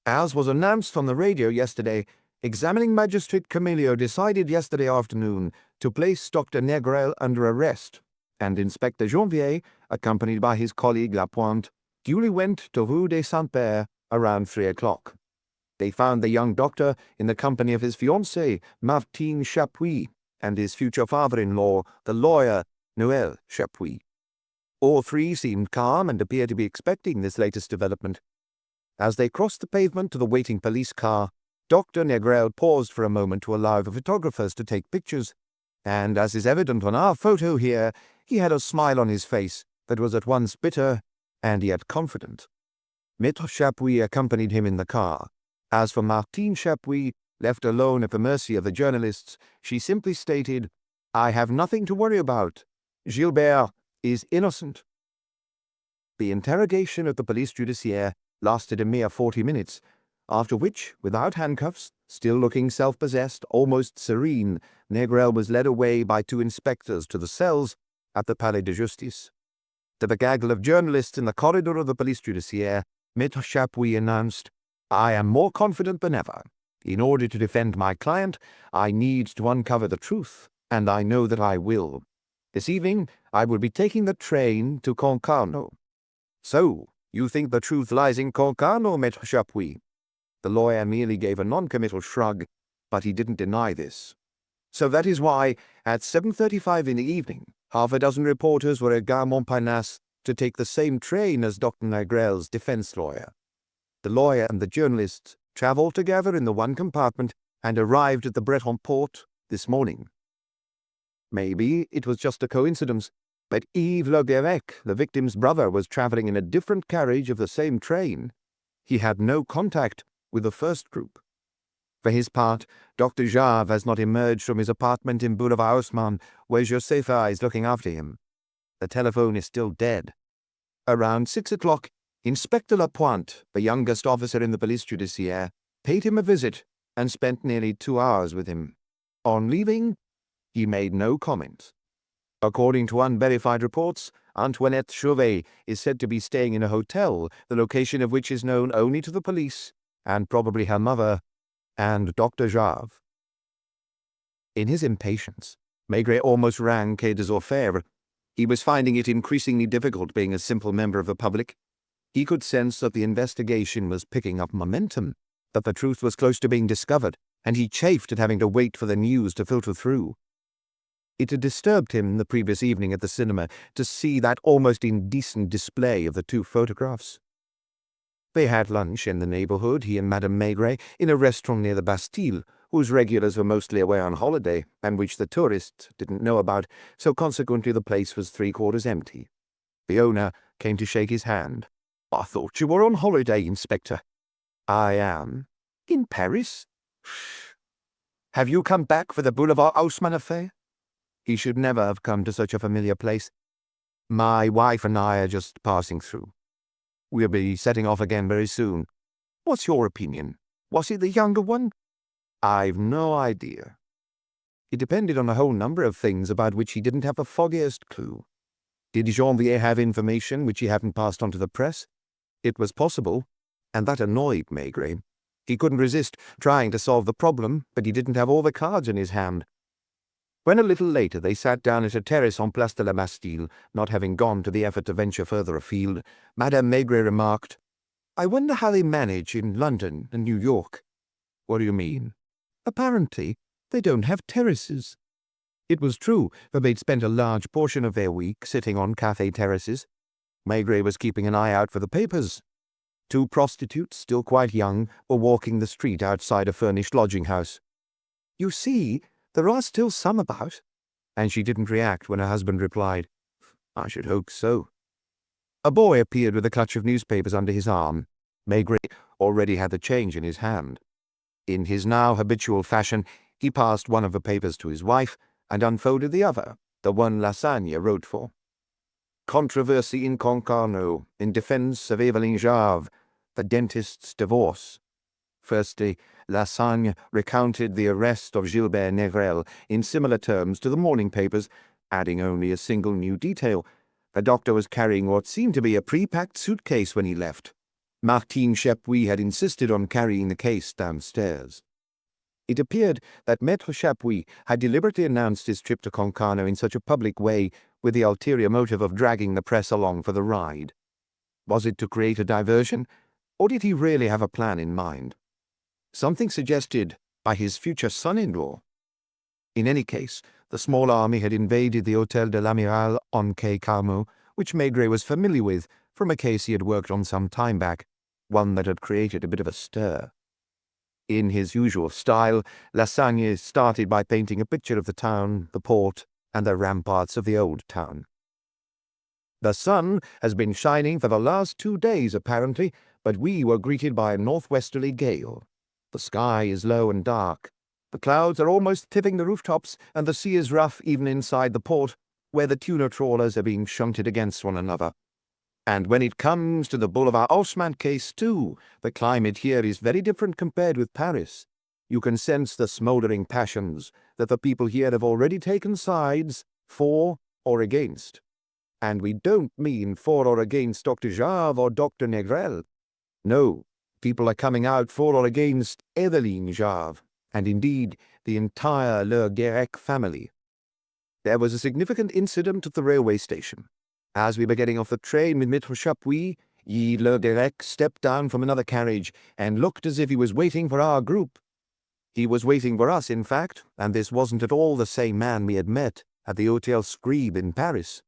As was announced on the radio yesterday, examining magistrate Camilio decided yesterday afternoon to place Dr. Négrel under arrest, and Inspector Janvier, accompanied by his colleague Lapointe, duly went to Rue des Saints-Pères around 3 o'clock. They found the young doctor in the company of his fiancée, Martine Chapuis, and his future father-in-law, the lawyer, Noël Chapuis. All three seemed calm and appeared to be expecting this latest development. As they crossed the pavement to the waiting police car, Dr. Négrel paused for a moment to allow the photographers to take pictures, and as is evident on our photo here, he had a smile on his face that was at once bitter and yet confident. Maître Chapuis accompanied him in the car. As for Martine Chapuis, left alone at the mercy of the journalists, she simply stated, "I have nothing to worry about. Gilbert is innocent." The interrogation of the police judiciaire lasted a mere 40 minutes, after which, without handcuffs, still looking self-possessed, almost serene, Négrel was led away by 2 inspectors to the cells at the Palais de Justice. To the gaggle of journalists in the corridor of the police judiciaire, Maître Chapuis announced, "I am more confident than ever. In order to defend my client, I need to uncover the truth, and I know that I will. This evening, I will be taking the train to Concarneau." "So, you think the truth lies in Concarneau, Maître Chapuis?" The lawyer merely gave a non-committal shrug, but he didn't deny this. "So that is why, at 7:35 in the evening, half a dozen reporters were at Gare Montparnasse to take the same train as Dr. Négrel's defense lawyer. The lawyer and the journalists traveled together in the one compartment and arrived at the Breton port this morning. Maybe it was just a coincidence, but Yves Le Guerec, the victim's brother, was traveling in a different carriage of the same train. He had no contact with the first group. For his part, Dr. Jarve has not emerged from his apartment in Boulevard Haussmann, where Josepha is looking after him. The telephone is still dead. Around 6 o'clock, Inspector Lapointe, the youngest officer in the police judiciaire, paid him a visit and spent nearly 2 hours with him. On leaving, he made no comment. According to unverified reports, Antoinette Chauvet is said to be staying in a hotel, the location of which is known only to the police, and probably her mother, and Dr. Jarve. In his impatience, Maigret almost rang Quai des Orfèvres. He was finding it increasingly difficult being a simple member of the public. He could sense that the investigation was picking up momentum, that the truth was close to being discovered, and he chafed at having to wait for the news to filter through. It had disturbed him the previous evening at the cinema to see that almost indecent display of the 2 photographs. They had lunch in the neighborhood, he and Madame Maigret, in a restaurant near the Bastille, whose regulars were mostly away on holiday, and which the tourists didn't know about, so consequently the place was 3/4 empty. The owner came to shake his hand. "I thought you were on holiday, Inspector." "I am." "In Paris?" "Have you come back for the Boulevard Haussmann affair?" He should never have come to such a familiar place. "My wife and I are just passing through. We'll be setting off again very soon." "What's your opinion? Was it the younger one?" "I've no idea." It depended on a whole number of things about which he didn't have the foggiest clue. Did Janvier have information which he hadn't passed on to the press? It was possible, and that annoyed Maigret. He couldn't resist trying to solve the problem, but he didn't have all the cards in his hand. When a little later they sat down at a terrace on Place de la Bastille, not having gone to the effort to venture further afield, Madame Maigret remarked, "I wonder how they manage in London and New York." "What do you mean?" "Apparently, they don't have terraces." It was true that they'd spent a large portion of their week sitting on café terraces. Maigret was keeping an eye out for the papers. 2 prostitutes, still quite young, were walking the street outside a furnished lodging-house. "You see, there are still some about." And she didn't react when her husband replied, "I should hope so." A boy appeared with a clutch of newspapers under his arm. Maigret already had the change in his hand. In his now habitual fashion, he passed one of the papers to his wife and unfolded the other, the one Lassagne wrote for. "Controversy in Concarneau, in defense of Evelyn Jarve, the dentist's divorce. Firstly, Lassagne recounted the arrest of Gilbert Négrel in similar terms to the morning papers, adding only a single new detail. The doctor was carrying what seemed to be a pre-packed suitcase when he left. Martin Chapuis had insisted on carrying the case downstairs. It appeared that Maître Chapuis had deliberately announced his trip to Concarneau in such a public way with the ulterior motive of dragging the press along for the ride. Was it to create a diversion, or did he really have a plan in mind? Something suggested by his future son-in-law. In any case, the small army had invaded the Hôtel de l'Amiral on Quai Carmaux, which Maigret was familiar with from a case he had worked on some time back, one that had created a bit of a stir. In his usual style, Lassagne started by painting a picture of the town, the port, and the ramparts of the old town. The sun has been shining for the last 2 days, apparently, but we were greeted by a northwesterly gale. The sky is low and dark. The clouds are almost tipping the rooftops, and the sea is rough even inside the port, where the tuna trawlers are being shunted against one another. And when it comes to the Boulevard Haussmann case, too, the climate here is very different compared with Paris. You can sense the smouldering passions that the people here have already taken sides, for or against. And we don't mean for or against Dr. Jarve or Dr. Négrel. No, people are coming out for or against Eveline Jarve, and indeed the entire Le Guérec family. There was a significant incident at the railway station. As we were getting off the train with Maître Chapuis, Yves Le Guérec stepped down from another carriage and looked as if he was waiting for our group. He was waiting for us, in fact, and this wasn't at all the same man we had met at the Hôtel Scribe in Paris.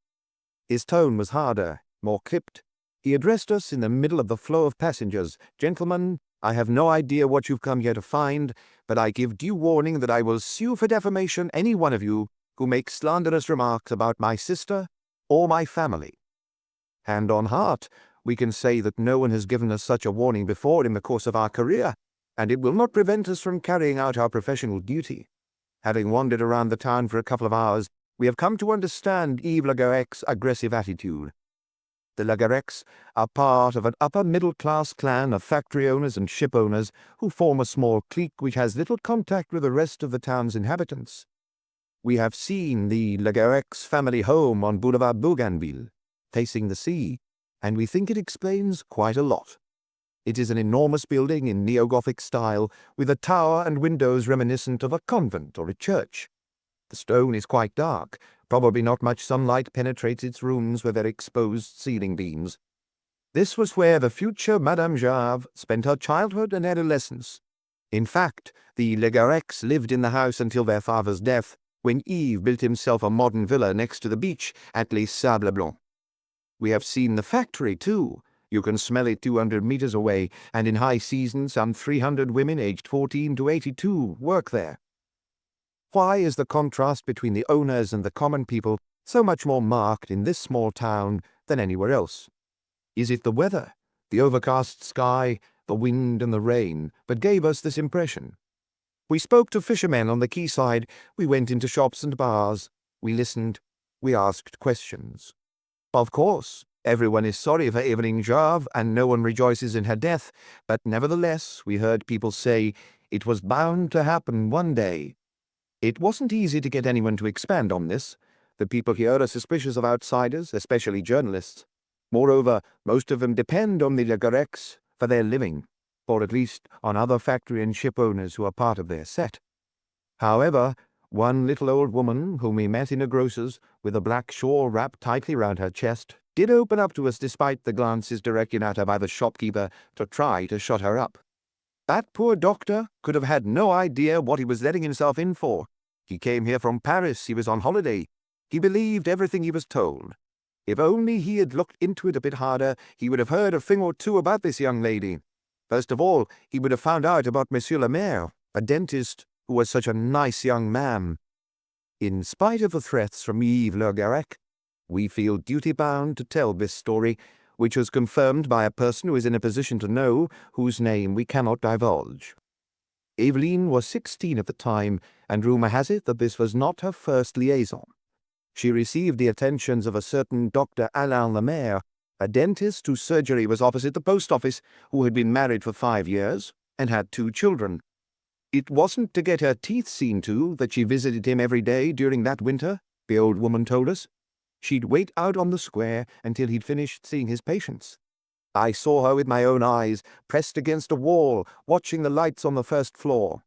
His tone was harder, more clipped. He addressed us in the middle of the flow of passengers. "Gentlemen, I have no idea what you've come here to find, but I give due warning that I will sue for defamation any one of you who makes slanderous remarks about my sister or my family." Hand on heart, we can say that no one has given us such a warning before in the course of our career, and it will not prevent us from carrying out our professional duty. Having wandered around the town for a couple of hours, we have come to understand Yves Le Guérec's aggressive attitude. The Le Guérecs are part of an upper-middle-class clan of factory owners and ship owners who form a small clique which has little contact with the rest of the town's inhabitants. We have seen the Le Guérecs family home on Boulevard Bougainville, facing the sea, and we think it explains quite a lot. It is an enormous building in neo-Gothic style, with a tower and windows reminiscent of a convent or a church. The stone is quite dark. Probably not much sunlight penetrates its rooms with their exposed ceiling beams. This was where the future Madame Jarve spent her childhood and adolescence. In fact, the Le Guérecs lived in the house until their father's death, when Yves built himself a modern villa next to the beach at Les Sables Blancs. We have seen the factory, too. You can smell it 200 meters away, and in high season some 300 women aged 14 to 82 work there. Why is the contrast between the owners and the common people so much more marked in this small town than anywhere else? Is it the weather, the overcast sky, the wind and the rain, that gave us this impression? We spoke to fishermen on the quayside, we went into shops and bars, we listened, we asked questions. Of course, everyone is sorry for Eveline Jarve, and no one rejoices in her death, but nevertheless we heard people say it was bound to happen one day. It wasn't easy to get anyone to expand on this. The people here are suspicious of outsiders, especially journalists. Moreover, most of them depend on the Le Guérecs for their living, or at least on other factory and ship owners who are part of their set. However, one little old woman whom we met in a grocer's, with a black shawl wrapped tightly round her chest, did open up to us despite the glances directed at her by the shopkeeper to try to shut her up. That poor doctor could have had no idea what he was letting himself in for. He came here from Paris, he was on holiday. He believed everything he was told. If only he had looked into it a bit harder, he would have heard a thing or two about this young lady. First of all, he would have found out about Monsieur le Maire, a dentist who was such a nice young man. In spite of the threats from Yves Le Guérec, we feel duty-bound to tell this story, which was confirmed by a person who is in a position to know, whose name we cannot divulge. Eveline was 16 at the time, and rumour has it that this was not her first liaison. She received the attentions of a certain Dr. Alain Lemaire, a dentist whose surgery was opposite the post office, who had been married for 5 years and had 2 children. It wasn't to get her teeth seen to that she visited him every day during that winter, the old woman told us. She'd wait out on the square until he'd finished seeing his patients. I saw her with my own eyes, pressed against a wall, watching the lights on the first floor.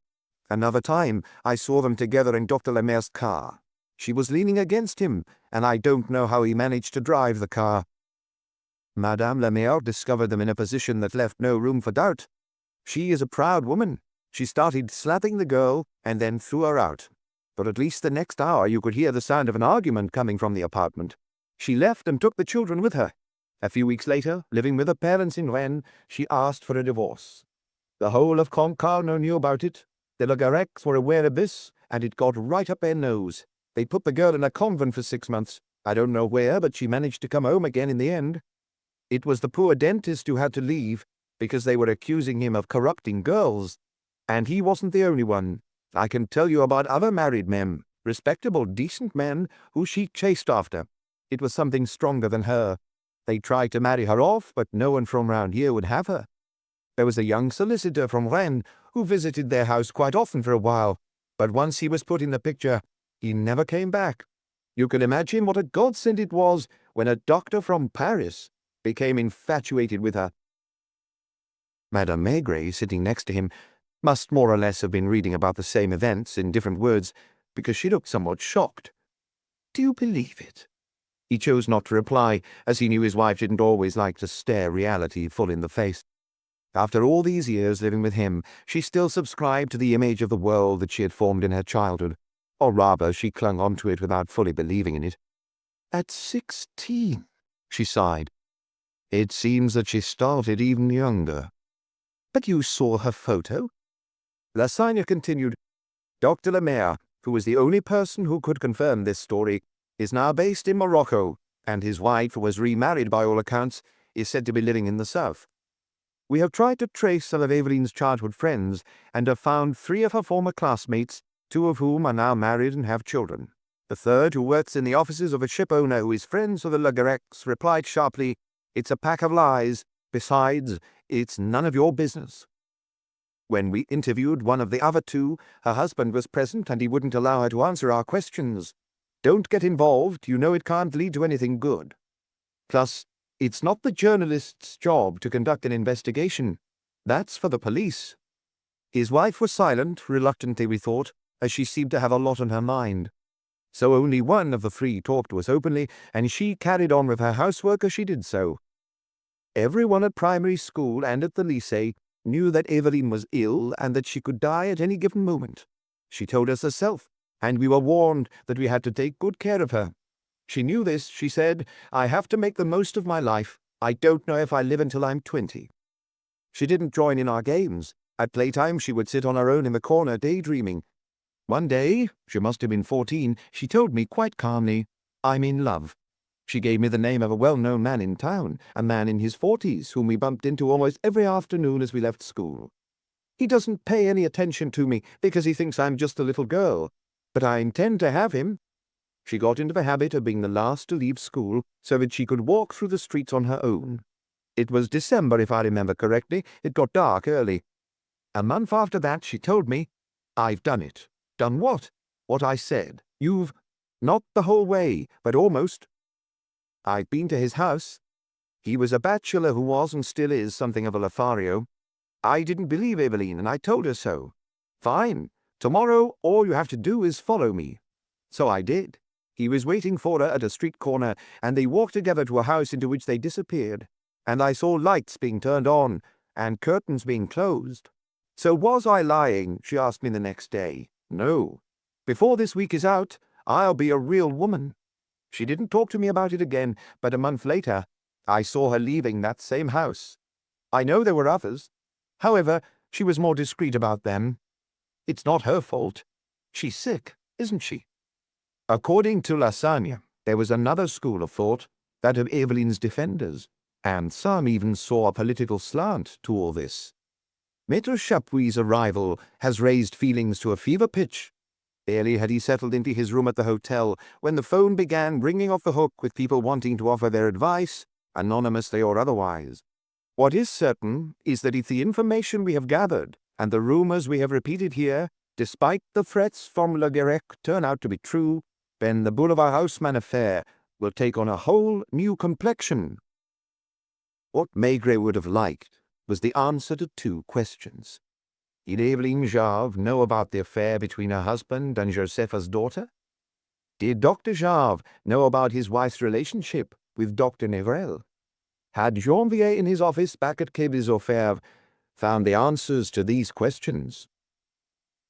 Another time, I saw them together in Dr. Lemaire's car. She was leaning against him, and I don't know how he managed to drive the car. Madame Lemaire discovered them in a position that left no room for doubt. She is a proud woman. She started slapping the girl and then threw her out. For at least the next hour you could hear the sound of an argument coming from the apartment. She left and took the children with her. A few weeks later, living with her parents in Rennes, she asked for a divorce. The whole of Concarneau knew about it. The Le Garecs were aware of this, and it got right up their nose. They put the girl in a convent for 6 months. I don't know where, but she managed to come home again in the end. It was the poor dentist who had to leave, because they were accusing him of corrupting girls. And he wasn't the only one. I can tell you about other married men, respectable, decent men, who she chased after. It was something stronger than her. They tried to marry her off, but no one from round here would have her. There was a young solicitor from Rennes who visited their house quite often for a while, but once he was put in the picture, he never came back. You can imagine what a godsend it was when a doctor from Paris became infatuated with her. Madame Maigret, sitting next to him, must more or less have been reading about the same events in different words, because she looked somewhat shocked. "Do you believe it?" He chose not to reply, as he knew his wife didn't always like to stare reality full in the face. After all these years living with him, she still subscribed to the image of the world that she had formed in her childhood, or rather she clung on to it without fully believing in it. "At 16, she sighed. "It seems that she started even younger." "But you saw her photo?" Lassagne continued. "Dr. Lemaire, who was the only person who could confirm this story, is now based in Morocco, and his wife, who was remarried by all accounts, is said to be living in the south. We have tried to trace some of Eveline's childhood friends, and have found 3 of her former classmates, 2 of whom are now married and have children. The third, who works in the offices of a ship owner who is friends with the Le Garecs, replied sharply, 'It's a pack of lies. Besides, it's none of your business.' When we interviewed one of the other 2, her husband was present and he wouldn't allow her to answer our questions. Don't get involved, you know it can't lead to anything good. Plus, it's not the journalist's job to conduct an investigation. That's for the police." His wife was silent, reluctantly we thought, as she seemed to have a lot on her mind. So only one of the 3 talked to us openly, and she carried on with her housework as she did so. Everyone at primary school and at the lycée knew that Eveline was ill and that she could die at any given moment. She told us herself, and we were warned that we had to take good care of her. She knew this, she said. "I have to make the most of my life. I don't know if I live until I'm 20. She didn't join in our games. At playtime she would sit on her own in the corner daydreaming. One day, she must have been 14, she told me quite calmly, 'I'm in love.' She gave me the name of a well-known man in town, a man in his 40s, whom we bumped into almost every afternoon as we left school. He doesn't pay any attention to me because he thinks I'm just a little girl, but I intend to have him." She got into the habit of being the last to leave school so that she could walk through the streets on her own. It was December, if I remember correctly. It got dark early. A month after that, she told me, "I've done it." "Done what?" "What I said. You've—" "Not the whole way, but almost. I've been to his house. He was a bachelor who was and still is something of a Lothario. I didn't believe Eveline, and I told her so. 'Fine. Tomorrow all you have to do is follow me.' So I did. He was waiting for her at a street corner, and they walked together to a house into which they disappeared, and I saw lights being turned on, and curtains being closed. So was I lying?" she asked me the next day. "No. Before this week is out, I'll be a real woman." She didn't talk to me about it again, but a month later, I saw her leaving that same house. I know there were others. However, she was more discreet about them. It's not her fault. She's sick, isn't she?" According to Lassagne, there was another school of thought, that of Eveline's defenders, and some even saw a political slant to all this. Maître Chapuis's arrival has raised feelings to a fever pitch. Barely had he settled into his room at the hotel when the phone began ringing off the hook with people wanting to offer their advice, anonymously or otherwise. What is certain is that if the information we have gathered and the rumors we have repeated here, despite the threats from Le Guerec, turn out to be true, then the Boulevard Haussmann affair will take on a whole new complexion. What Maigret would have liked was the answer to two questions. Did Eveline Jarve know about the affair between her husband and Josepha's daughter? Did Dr. Jarve know about his wife's relationship with Dr. Negrel? Had Janvier in his office back at Quai des Orfèvres found the answers to these questions?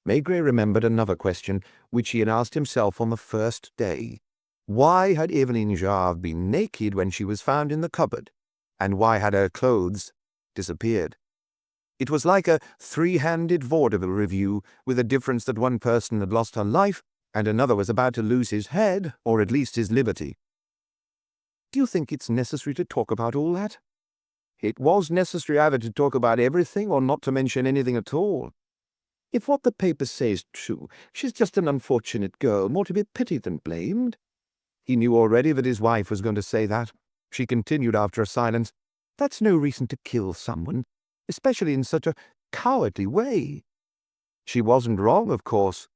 Maigret remembered another question which he had asked himself on the first day. Why had Eveline Jarve been naked when she was found in the cupboard, and why had her clothes disappeared? It was like a three-handed vaudeville review, with the difference that one person had lost her life and another was about to lose his head, or at least his liberty. Do you think it's necessary to talk about all that? It was necessary either to talk about everything or not to mention anything at all. If what the papers say is true, she's just an unfortunate girl, more to be pitied than blamed. He knew already that his wife was going to say that. She continued after a silence, "That's no reason to kill someone, especially in such a cowardly way." She wasn't wrong, of course,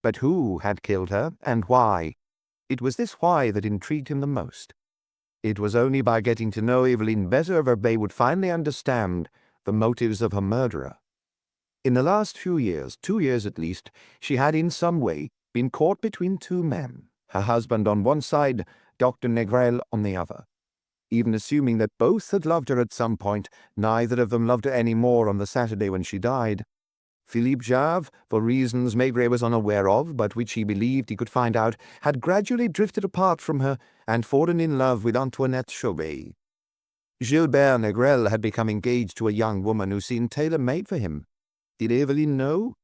but who had killed her, and why? It was this why that intrigued him the most. It was only by getting to know Eveline better that they would finally understand the motives of her murderer. In the last few years, 2 years at least, she had in some way been caught between two men, her husband on one side, Dr. Negrel on the other. Even assuming that both had loved her at some point, neither of them loved her any more on the Saturday when she died. Philippe Jarve, for reasons Maigret was unaware of, but which he believed he could find out, had gradually drifted apart from her and fallen in love with Antoinette Chauvet. Gilbert Negrel had become engaged to a young woman who seemed tailor-made for him. Did Eveline know?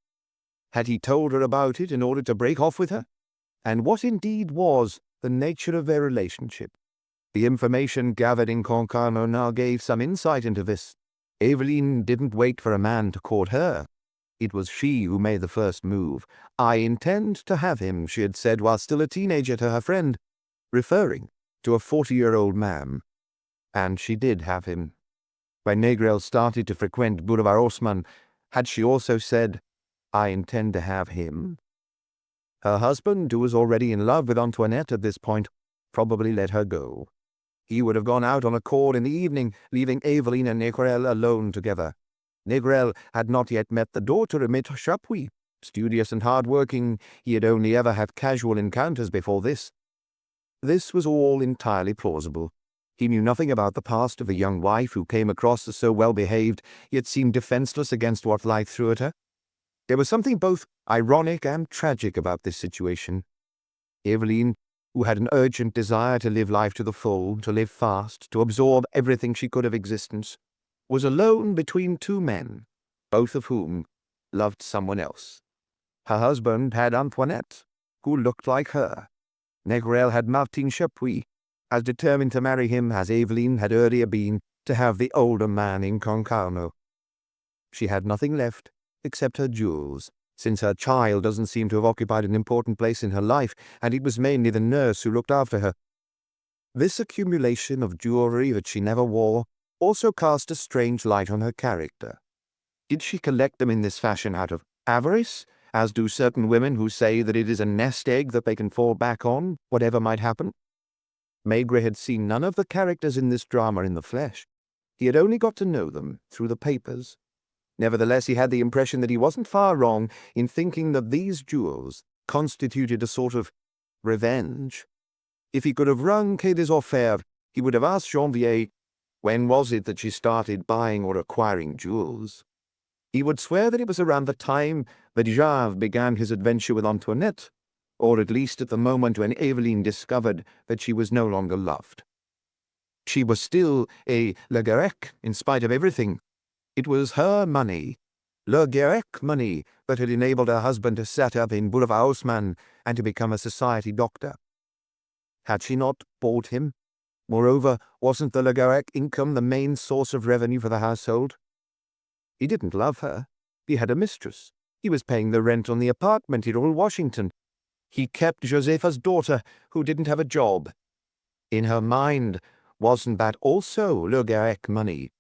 Had he told her about it in order to break off with her? And what indeed was the nature of their relationship? The information gathered in Concarneau now gave some insight into this. Eveline didn't wait for a man to court her. It was she who made the first move. "I intend to have him," she had said while still a teenager to her friend, referring to a 40-year-old man. And she did have him. When Negrel started to frequent Boulevard Haussmann, had she also said, "I intend to have him"? Her husband, who was already in love with Antoinette at this point, probably let her go. He would have gone out on a call in the evening, leaving Eveline and Negrel alone together. Negrel had not yet met the daughter of Maître Chapuis. Studious and hard-working, he had only ever had casual encounters before this. This was all entirely plausible. He knew nothing about the past of a young wife who came across as so well-behaved, yet seemed defenseless against what life threw at her. There was something both ironic and tragic about this situation. Eveline, who had an urgent desire to live life to the full, to live fast, to absorb everything she could of existence, was alone between two men, both of whom loved someone else. Her husband had Antoinette, who looked like her. Negrel had Martin Chapuis, as determined to marry him as Eveline had earlier been to have the older man in Concarneau. She had nothing left except her jewels, since her child doesn't seem to have occupied an important place in her life, and it was mainly the nurse who looked after her. This accumulation of jewelry that she never wore also cast a strange light on her character. Did she collect them in this fashion out of avarice, as do certain women who say that it is a nest egg that they can fall back on, whatever might happen? Maigret had seen none of the characters in this drama in the flesh. He had only got to know them through the papers. Nevertheless, he had the impression that he wasn't far wrong in thinking that these jewels constituted a sort of revenge. If he could have rung Quai des Orfèvres, he would have asked Janvier, when was it that she started buying or acquiring jewels? He would swear that it was around the time that Jarve began his adventure with Antoinette, or at least at the moment when Eveline discovered that she was no longer loved. She was still a Le Guerec, in spite of everything. It was her money, Le Guerec money, that had enabled her husband to set up in Boulevard Haussmann and to become a society doctor. Had she not bought him? Moreover, wasn't the Le Guerec income the main source of revenue for the household? He didn't love her. He had a mistress. He was paying the rent on the apartment in Old Washington. He kept Josepha's daughter, who didn't have a job. In her mind, wasn't that also Le Guerec money?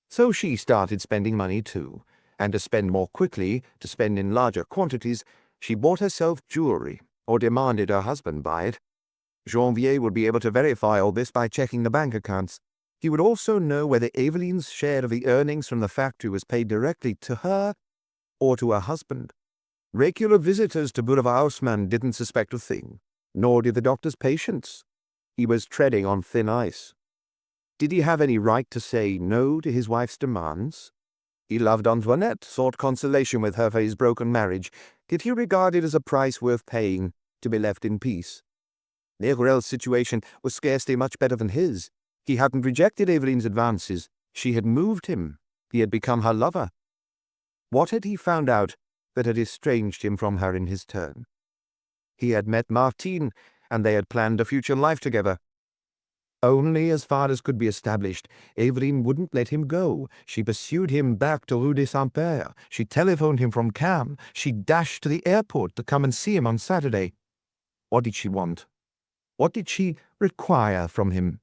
So she started spending money too, and to spend more quickly, to spend in larger quantities, she bought herself jewelry, or demanded her husband buy it. Janvier would be able to verify all this by checking the bank accounts. He would also know whether Eveline's share of the earnings from the factory was paid directly to her or to her husband. Regular visitors to Boulevard Haussmann didn't suspect a thing, nor did the doctor's patients. He was treading on thin ice. Did he have any right to say no to his wife's demands? He loved Antoinette, sought consolation with her for his broken marriage. Did he regard it as a price worth paying to be left in peace? Négrel's situation was scarcely much better than his. He hadn't rejected Eveline's advances. She had moved him. He had become her lover. What had he found out that had estranged him from her in his turn? He had met Martine, and they had planned a future life together. Only as far as could be established, Eveline wouldn't let him go. She pursued him back to Rue des Saints-Pères. She telephoned him from Cannes. She dashed to the airport to come and see him on Saturday. What did she want? What did she require from him?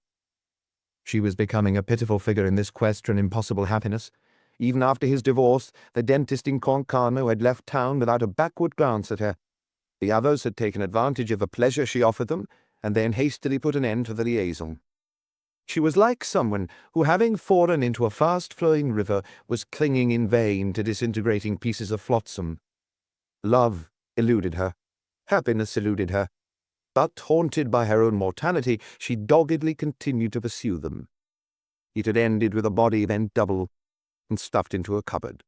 She was becoming a pitiful figure in this quest for an impossible happiness. Even after his divorce, the dentist in Concarneau had left town without a backward glance at her. The others had taken advantage of the pleasure she offered them, and then hastily put an end to the liaison. She was like someone who, having fallen into a fast-flowing river, was clinging in vain to disintegrating pieces of flotsam. Love eluded her. Happiness eluded her. But, haunted by her own mortality, she doggedly continued to pursue them. It had ended with a body bent double and stuffed into a cupboard.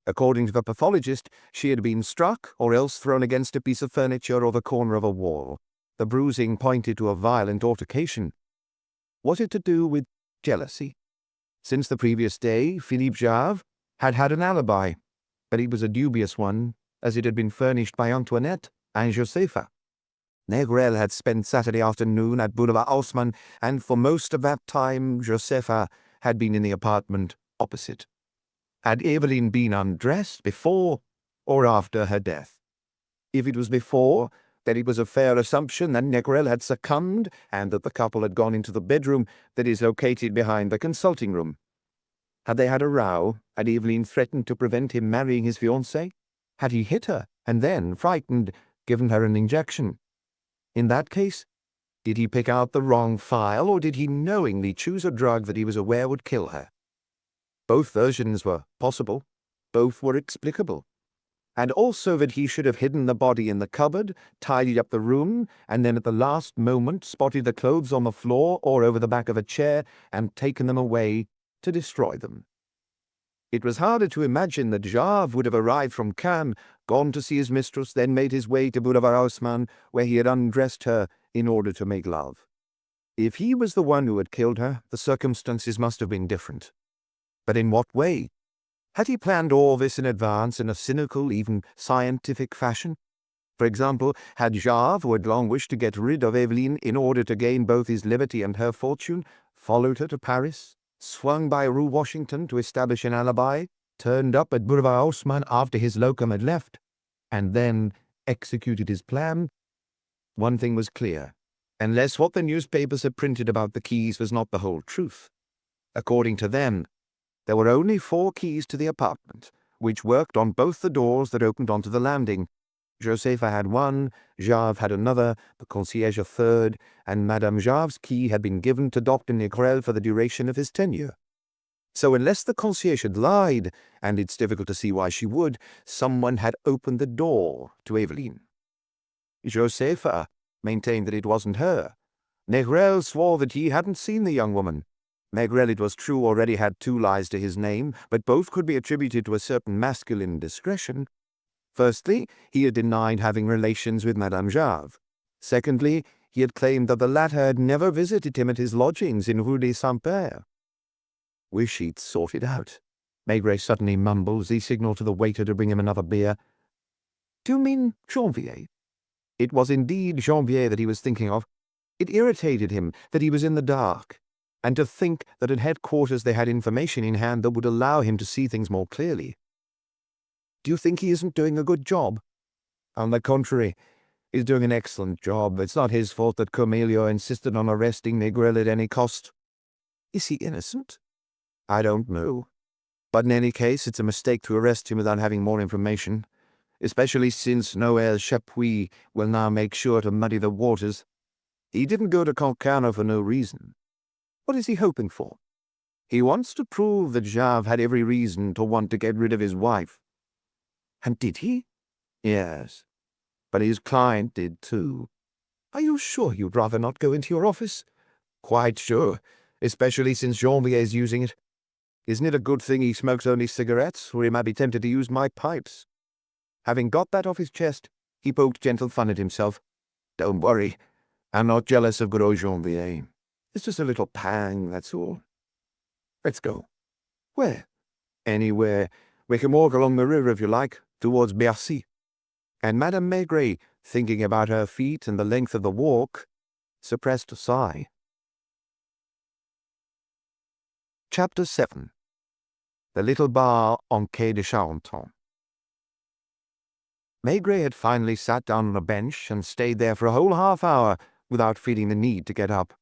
According to the pathologist, she had been struck or else thrown against a piece of furniture or the corner of a wall. The bruising pointed to a violent altercation. Was it to do with jealousy? Since the previous day, Philippe Jarve had had an alibi, but it was a dubious one, as it had been furnished by Antoinette and Josepha. Négrel had spent Saturday afternoon at Boulevard Haussmann, and for most of that time Josepha had been in the apartment opposite. Had Eveline been undressed before or after her death? If it was before, then it was a fair assumption that Négrel had succumbed and that the couple had gone into the bedroom that is located behind the consulting room. Had they had a row? Had Eveline threatened to prevent him marrying his fiancée? Had he hit her and then, frightened, given her an injection? In that case, did he pick out the wrong file, or did he knowingly choose a drug that he was aware would kill her? Both versions were possible. Both were explicable. And also that he should have hidden the body in the cupboard, tidied up the room, and then at the last moment spotted the clothes on the floor or over the back of a chair and taken them away to destroy them. It was harder to imagine that Jarve would have arrived from Cannes, gone to see his mistress, then made his way to Boulevard Haussmann, where he had undressed her in order to make love. If he was the one who had killed her, the circumstances must have been different. But in what way? Had he planned all this in advance in a cynical, even scientific fashion? For example, had Jarve, who had long wished to get rid of Eveline in order to gain both his liberty and her fortune, followed her to Paris, swung by Rue Washington to establish an alibi, turned up at Boulevard Haussmann after his locum had left, and then executed his plan? One thing was clear. Unless what the newspapers had printed about the keys was not the whole truth. According to them, there were only 4 keys to the apartment, which worked on both the doors that opened onto the landing. Josepha had one, Jarve had another, the concierge a third, and Madame Jarve's key had been given to Dr. Négrel for the duration of his tenure. So unless the concierge had lied, and it's difficult to see why she would, someone had opened the door to Eveline. Josepha maintained that it wasn't her. Négrel swore that he hadn't seen the young woman. Négrel, it was true, already had 2 lies to his name, but both could be attributed to a certain masculine discretion. Firstly, he had denied having relations with Madame Jarve. Secondly, he had claimed that the latter had never visited him at his lodgings in Rue des Saints-Pères. Wish he'd sorted out. Maigret suddenly mumbled as he signalled to the waiter to bring him another beer. Do you mean Janvier? It was indeed Janvier that he was thinking of. It irritated him that he was in the dark, and to think that at headquarters they had information in hand that would allow him to see things more clearly. Do you think he isn't doing a good job? On the contrary, he's doing an excellent job. It's not his fault that Cornelio insisted on arresting Négrel at any cost. Is he innocent? I don't know. But in any case, it's a mistake to arrest him without having more information, especially since Noel Chapuis will now make sure to muddy the waters. He didn't go to Concarneau for no reason. What is he hoping for? He wants to prove that Jave had every reason to want to get rid of his wife. And did he? Yes, but his client did too. Are you sure you'd rather not go into your office? Quite sure, especially since Janvier's using it. Isn't it a good thing he smokes only cigarettes, or he might be tempted to use my pipes? Having got that off his chest, he poked gentle fun at himself. Don't worry, I'm not jealous of good old Janvier. It's just a little pang, that's all. Let's go. Where? Anywhere. We can walk along the river if you like, towards Bercy. And Madame Maigret, thinking about her feet and the length of the walk, suppressed a sigh. Chapter 7. The Little Bar on Quai de Charenton. Maigret had finally sat down on a bench and stayed there for a whole half-hour without feeling the need to get up.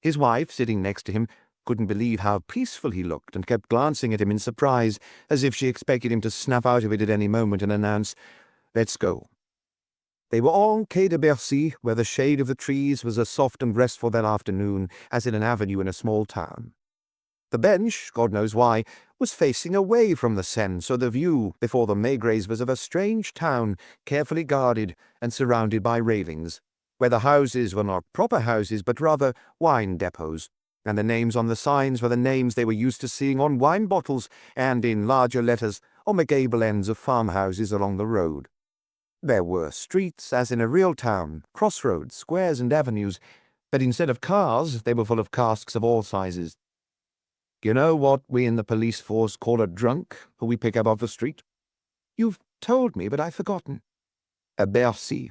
His wife, sitting next to him, couldn't believe how peaceful he looked and kept glancing at him in surprise, as if she expected him to snap out of it at any moment and announce, "Let's go." They were on Quai de Bercy, where the shade of the trees was as soft and restful that afternoon as in an avenue in a small town. The bench, God knows why, was facing away from the Seine, so the view before the Maigrets was of a strange town, carefully guarded and surrounded by railings, where the houses were not proper houses but rather wine depots, and the names on the signs were the names they were used to seeing on wine bottles and in larger letters on the gable ends of farmhouses along the road. There were streets, as in a real town, crossroads, squares and avenues, but instead of cars, they were full of casks of all sizes. You know what we in the police force call a drunk, who we pick up off the street? You've told me, but I've forgotten. A Bercy.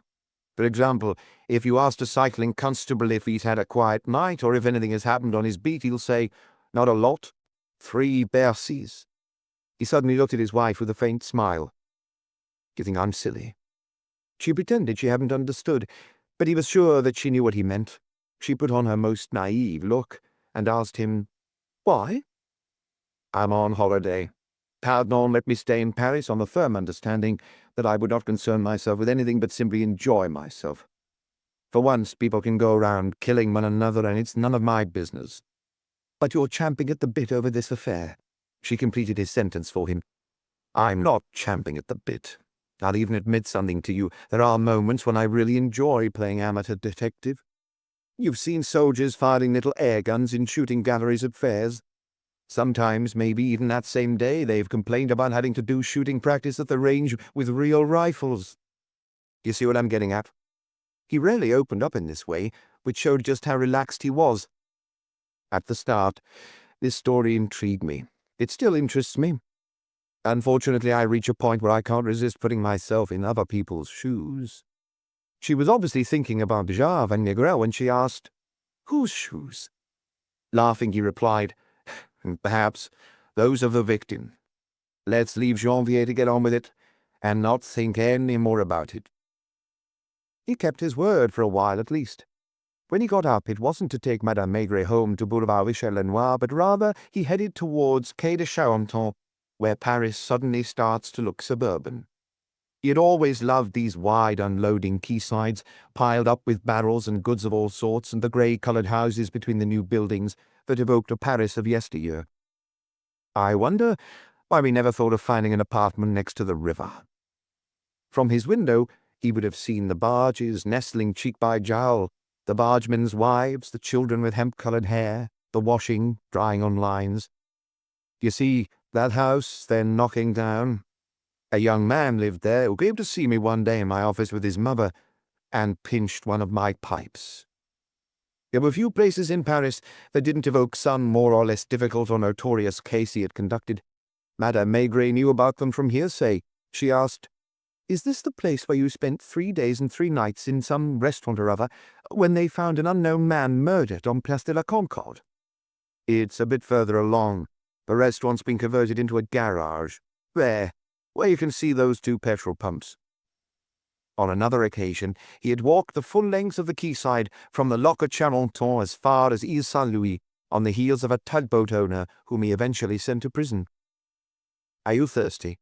For example, if you asked a cycling constable if he's had a quiet night or if anything has happened on his beat, he'll say, "Not a lot. 3 Bercys." He suddenly looked at his wife with a faint smile. "You think I'm silly?" She pretended she hadn't understood, but he was sure that she knew what he meant. She put on her most naive look and asked him, "Why?" "I'm on holiday. Pardon let me stay in Paris on the firm understanding that I would not concern myself with anything but simply enjoy myself. For once, people can go around killing one another, and it's none of my business." "But you're champing at the bit over this affair." She completed his sentence for him. "I'm not champing at the bit. I'll even admit something to you. There are moments when I really enjoy playing amateur detective. You've seen soldiers firing little air guns in shooting galleries at fairs. Sometimes, maybe even that same day, they've complained about having to do shooting practice at the range with real rifles. You see what I'm getting at?" He rarely opened up in this way, which showed just how relaxed he was. At the start, this story intrigued me. It still interests me. Unfortunately, I reach a point where I can't resist putting myself in other people's shoes. She was obviously thinking about Jave and Negrel when she asked, "Whose shoes?" Laughing, he replied, "Perhaps those of the victim. Let's leave Janvier to get on with it, and not think any more about it." He kept his word for a while at least. When he got up, it wasn't to take Madame Maigret home to Boulevard Michel-Lenoir, but rather he headed towards Quai de Charenton, where Paris suddenly starts to look suburban. He had always loved these wide unloading quaysides, piled up with barrels and goods of all sorts, and the grey-coloured houses between the new buildings that evoked a Paris of yesteryear. I wonder why we never thought of finding an apartment next to the river. From his window, he would have seen the barges nestling cheek by jowl, the bargemen's wives, the children with hemp-coloured hair, the washing, drying on lines. You see, that house they're knocking down? A young man lived there who came to see me one day in my office with his mother and pinched one of my pipes. There were few places in Paris that didn't evoke some more or less difficult or notorious case he had conducted. Madame Maigret knew about them from hearsay. She asked, "Is this the place where you spent 3 days and 3 nights in some restaurant or other, when they found an unknown man murdered on Place de la Concorde?" "It's a bit further along. The restaurant's been converted into a garage. There, where you can see those 2 petrol pumps." On another occasion, he had walked the full length of the quayside from the Loch of Charenton as far as Ile Saint-Louis, on the heels of a tugboat owner whom he eventually sent to prison. Are you thirsty?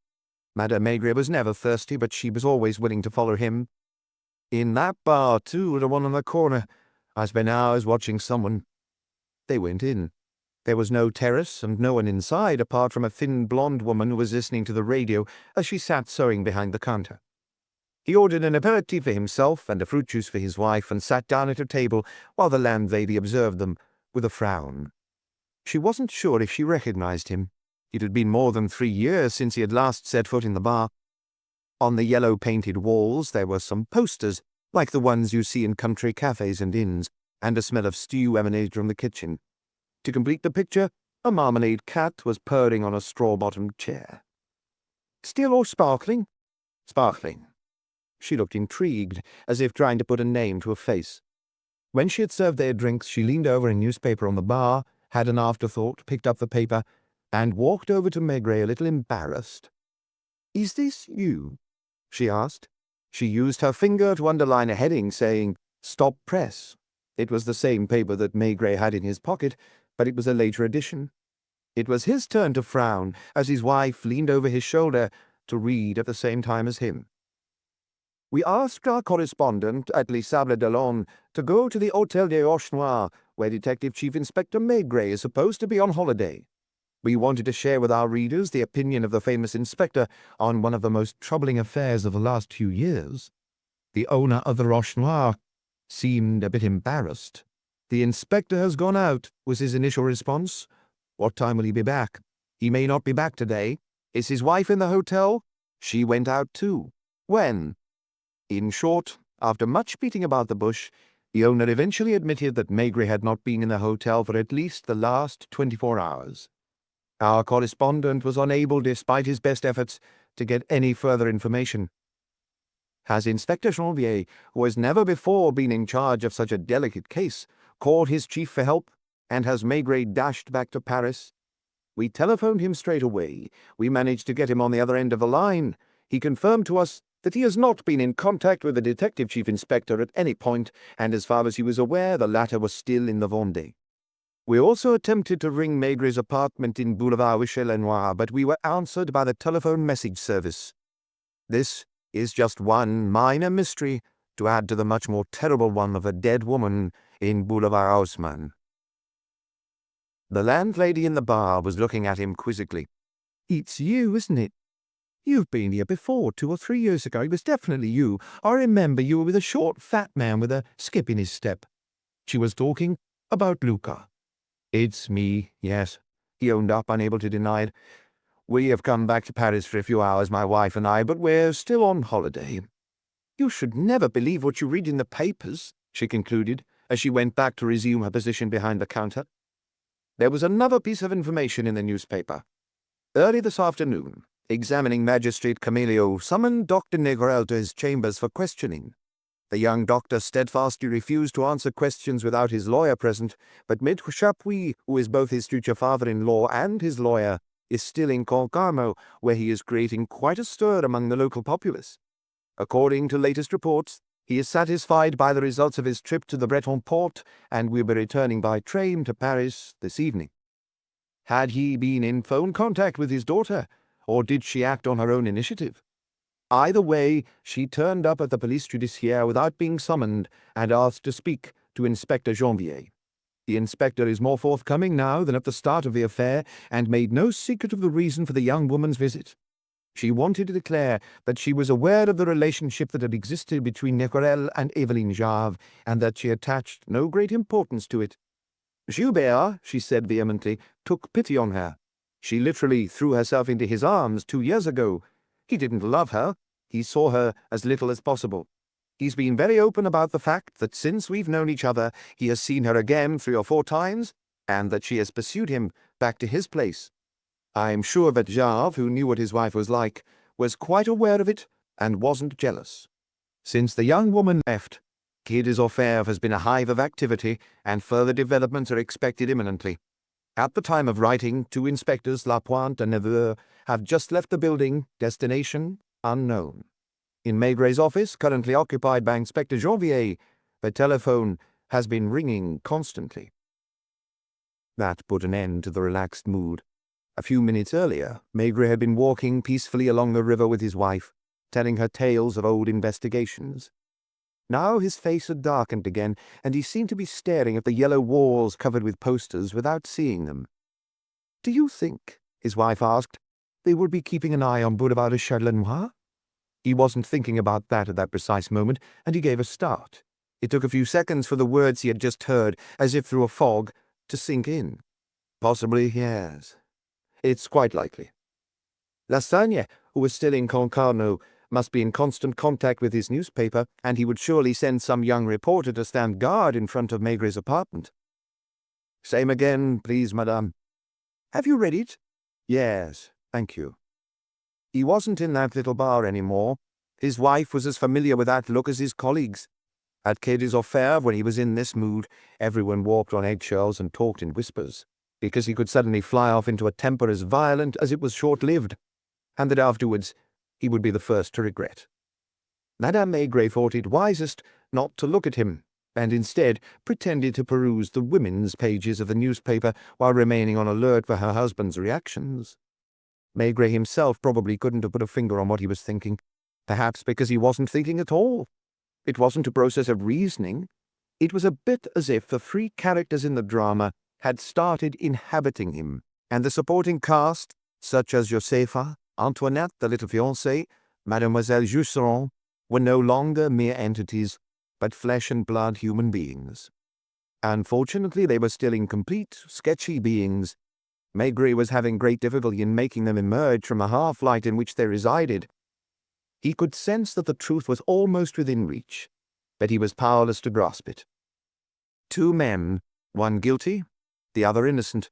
Madame Maigret was never thirsty, but she was always willing to follow him. In that bar, too, the one on the corner. I spent hours watching someone. They went in. There was no terrace and no one inside apart from a thin blonde woman who was listening to the radio as she sat sewing behind the counter. He ordered an aperitif for himself and a fruit juice for his wife and sat down at a table while the landlady observed them with a frown. She wasn't sure if she recognized him. It had been more than 3 years since he had last set foot in the bar. On the yellow-painted walls there were some posters, like the ones you see in country cafes and inns, and a smell of stew emanated from the kitchen. To complete the picture, a marmalade cat was purring on a straw-bottomed chair. Still or sparkling? Sparkling. She looked intrigued, as if trying to put a name to a face. When she had served their drinks, she leaned over a newspaper on the bar, had an afterthought, picked up the paper, and walked over to Maigret a little embarrassed. "Is this you?" she asked. She used her finger to underline a heading saying, "Stop Press." It was the same paper that Maigret had in his pocket, but it was a later edition. It was his turn to frown as his wife leaned over his shoulder to read at the same time as him. "We asked our correspondent at Les Sables d'Olonne to go to the Hôtel des Roches Noires, where Detective Chief Inspector Maigret is supposed to be on holiday. We wanted to share with our readers the opinion of the famous inspector on one of the most troubling affairs of the last few years." The owner of the Roche Noire seemed a bit embarrassed. "The inspector has gone out," was his initial response. "What time will he be back?" "He may not be back today." "Is his wife in the hotel?" "She went out too." "When?" In short, after much beating about the bush, the owner eventually admitted that Maigret had not been in the hotel for at least the last 24 hours. Our correspondent was unable, despite his best efforts, to get any further information. Has Inspector Janvier, who has never before been in charge of such a delicate case, called his chief for help, and has Maigret dashed back to Paris? We telephoned him straight away. We managed to get him on the other end of the line. He confirmed to us that he has not been in contact with the detective chief inspector at any point, and as far as he was aware, the latter was still in the Vendée. We also attempted to ring Maigret's apartment in Boulevard Michel-Lenoir, but we were answered by the telephone message service. This is just one minor mystery to add to the much more terrible one of a dead woman in Boulevard Haussmann. The landlady in the bar was looking at him quizzically. "It's you, isn't it? You've been here before, 2 or 3 years ago. It was definitely you. I remember you were with a short, fat man with a skip in his step." She was talking about Luca. "It's me, yes," he owned up, unable to deny it. "We have come back to Paris for a few hours, my wife and I, but we're still on holiday." "You should never believe what you read in the papers," she concluded, as she went back to resume her position behind the counter. There was another piece of information in the newspaper. Early this afternoon, examining magistrate Camelio summoned Dr. Négrel to his chambers for questioning. The young doctor steadfastly refused to answer questions without his lawyer present, but Maître Chapuis, who is both his future father-in-law and his lawyer, is still in Concarneau, where he is creating quite a stir among the local populace. According to latest reports, he is satisfied by the results of his trip to the Breton port and will be returning by train to Paris this evening. Had he been in phone contact with his daughter, or did she act on her own initiative? Either way, she turned up at the police judiciaire without being summoned and asked to speak to Inspector Janvier. The inspector is more forthcoming now than at the start of the affair, and made no secret of the reason for the young woman's visit. She wanted to declare that she was aware of the relationship that had existed between Négrel and Eveline Jave, and that she attached no great importance to it. Gilbert, she said vehemently, took pity on her. She literally threw herself into his arms 2 years ago. He didn't love her. He saw her as little as possible. He's been very open about the fact that since we've known each other, he has seen her again 3 or 4 times, and that she has pursued him back to his place. I'm sure that Jave, who knew what his wife was like, was quite aware of it and wasn't jealous. Since the young woman left, Quai des Orfèvres has been a hive of activity, and further developments are expected imminently. At the time of writing, 2 inspectors, Lapointe and Neveu, have just left the building, destination unknown. In Maigret's office, currently occupied by Inspector Janvier, the telephone has been ringing constantly. That put an end to the relaxed mood. A few minutes earlier, Maigret had been walking peacefully along the river with his wife, telling her tales of old investigations. Now his face had darkened again, and he seemed to be staring at the yellow walls covered with posters without seeing them. "Do you think," his wife asked, "they would be keeping an eye on Boulevard de Charleroi?" He wasn't thinking about that at that precise moment, and he gave a start. It took a few seconds for the words he had just heard, as if through a fog, to sink in. "Possibly, yes. It's quite likely." Lassagne, who was still in Concarneau, must be in constant contact with his newspaper, and he would surely send some young reporter to stand guard in front of Maigret's apartment. "Same again, please, madame." "Have you read it?" "Yes, thank you." He wasn't in that little bar anymore. His wife was as familiar with that look as his colleagues. At Quai des Orfèvres, when he was in this mood, everyone walked on eggshells and talked in whispers, because he could suddenly fly off into a temper as violent as it was short-lived, and that afterwards he would be the first to regret. Madame Maigret thought it wisest not to look at him, and instead pretended to peruse the women's pages of the newspaper while remaining on alert for her husband's reactions. Maigret himself probably couldn't have put a finger on what he was thinking, perhaps because he wasn't thinking at all. It wasn't a process of reasoning. It was a bit as if the three characters in the drama had started inhabiting him, and the supporting cast, such as Josepha, Antoinette, the little fiancée, Mademoiselle Jusserand, were no longer mere entities, but flesh and blood human beings. Unfortunately, they were still incomplete, sketchy beings. Maigret was having great difficulty in making them emerge from a half-light in which they resided. He could sense that the truth was almost within reach, but he was powerless to grasp it. Two men, one guilty, the other innocent.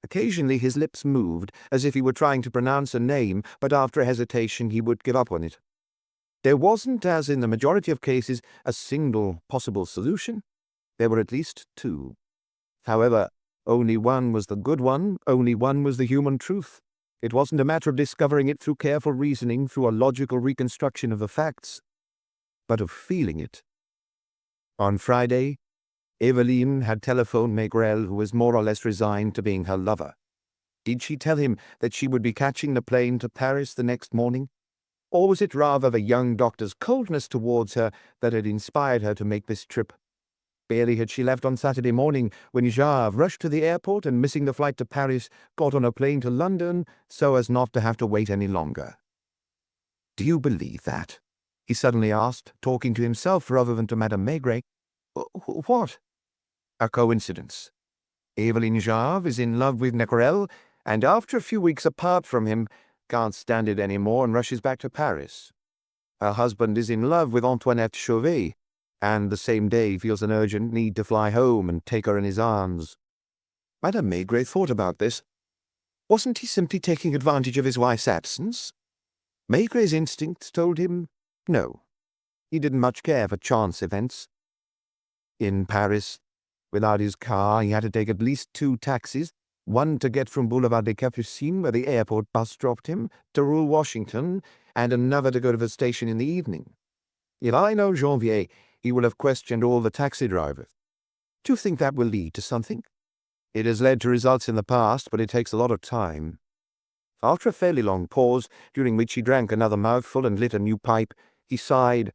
Occasionally his lips moved, as if he were trying to pronounce a name, but after a hesitation he would give up on it. There wasn't, as in the majority of cases, a single possible solution. There were at least two. However, only one was the good one, only one was the human truth. It wasn't a matter of discovering it through careful reasoning, through a logical reconstruction of the facts, but of feeling it. On Friday, Eveline had telephoned Maigret, who was more or less resigned to being her lover. Did she tell him that she would be catching the plane to Paris the next morning? Or was it rather the young doctor's coldness towards her that had inspired her to make this trip? Barely had she left on Saturday morning when Jave rushed to the airport and, missing the flight to Paris, got on a plane to London so as not to have to wait any longer. "Do you believe that?" he suddenly asked, talking to himself rather than to Madame Maigret. "What?" "A coincidence. Eveline Jave is in love with Négrel, and after a few weeks apart from him, can't stand it any more and rushes back to Paris. Her husband is in love with Antoinette Chauvet, and the same day feels an urgent need to fly home and take her in his arms." Madame Maigret thought about this. Wasn't he simply taking advantage of his wife's absence? Maigret's instincts told him no. He didn't much care for chance events. In Paris, without his car, he had to take at least 2 taxis, one to get from Boulevard des Capucines, where the airport bus dropped him, to Rue Washington, and another to go to the station in the evening. If I know Janvier, he will have questioned all the taxi drivers. Do you think that will lead to something? It has led to results in the past, but it takes a lot of time. After a fairly long pause, during which he drank another mouthful and lit a new pipe, he sighed.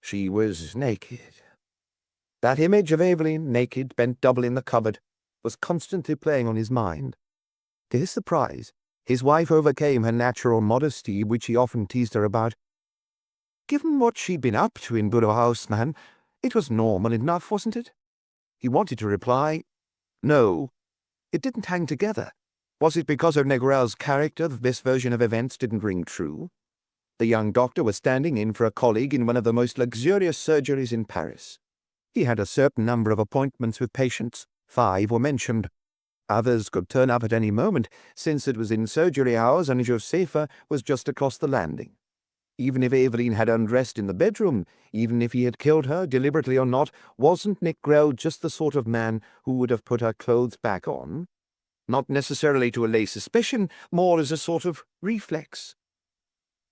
She was naked. That image of Eveline, naked, bent double in the cupboard, was constantly playing on his mind. To his surprise, his wife overcame her natural modesty, which he often teased her about. Given what she'd been up to in Boulevard Haussmann, it was normal enough, wasn't it? He wanted to reply, no. It didn't hang together. Was it because of Négrel's character that this version of events didn't ring true? The young doctor was standing in for a colleague in one of the most luxurious surgeries in Paris. He had a certain number of appointments with patients. 5 were mentioned. Others could turn up at any moment, since it was in surgery hours and Josepha was just across the landing. Even if Eveline had undressed in the bedroom, even if he had killed her, deliberately or not, wasn't Négrel just the sort of man who would have put her clothes back on? Not necessarily to allay suspicion, more as a sort of reflex.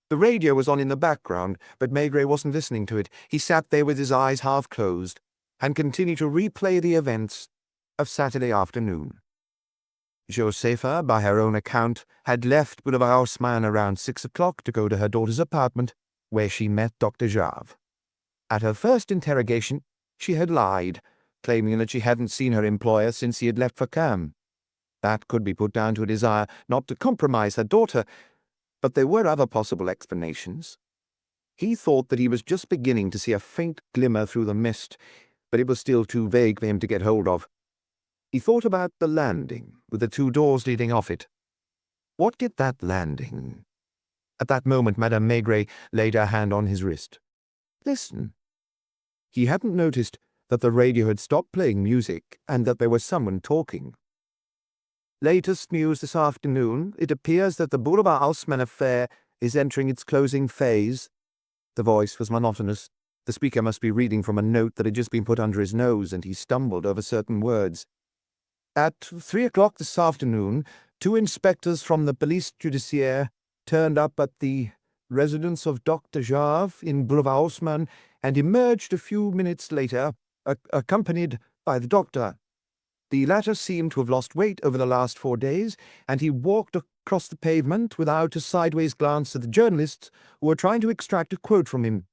The radio was on in the background, but Maigret wasn't listening to it. He sat there with his eyes half closed, and continued to replay the events of Saturday afternoon. Josefa, by her own account, had left Boulevard Haussmann around 6 o'clock to go to her daughter's apartment, where she met Dr. Jarve. At her first interrogation, she had lied, claiming that she hadn't seen her employer since he had left for Cam. That could be put down to a desire not to compromise her daughter, but there were other possible explanations. He thought that he was just beginning to see a faint glimmer through the mist, but it was still too vague for him to get hold of. He thought about the landing, with the 2 doors leading off it. What did that landing? At that moment, Madame Maigret laid her hand on his wrist. Listen. He hadn't noticed that the radio had stopped playing music and that there was someone talking. Latest news this afternoon. It appears that the Boulevard Haussmann affair is entering its closing phase. The voice was monotonous. The speaker must be reading from a note that had just been put under his nose, and he stumbled over certain words. At 3 o'clock this afternoon, 2 inspectors from the police judiciaire turned up at the residence of Dr. Jarve in Boulevard Haussmann and emerged a few minutes later, accompanied by the doctor. The latter seemed to have lost weight over the last 4 days, and he walked across the pavement without a sideways glance at the journalists who were trying to extract a quote from him.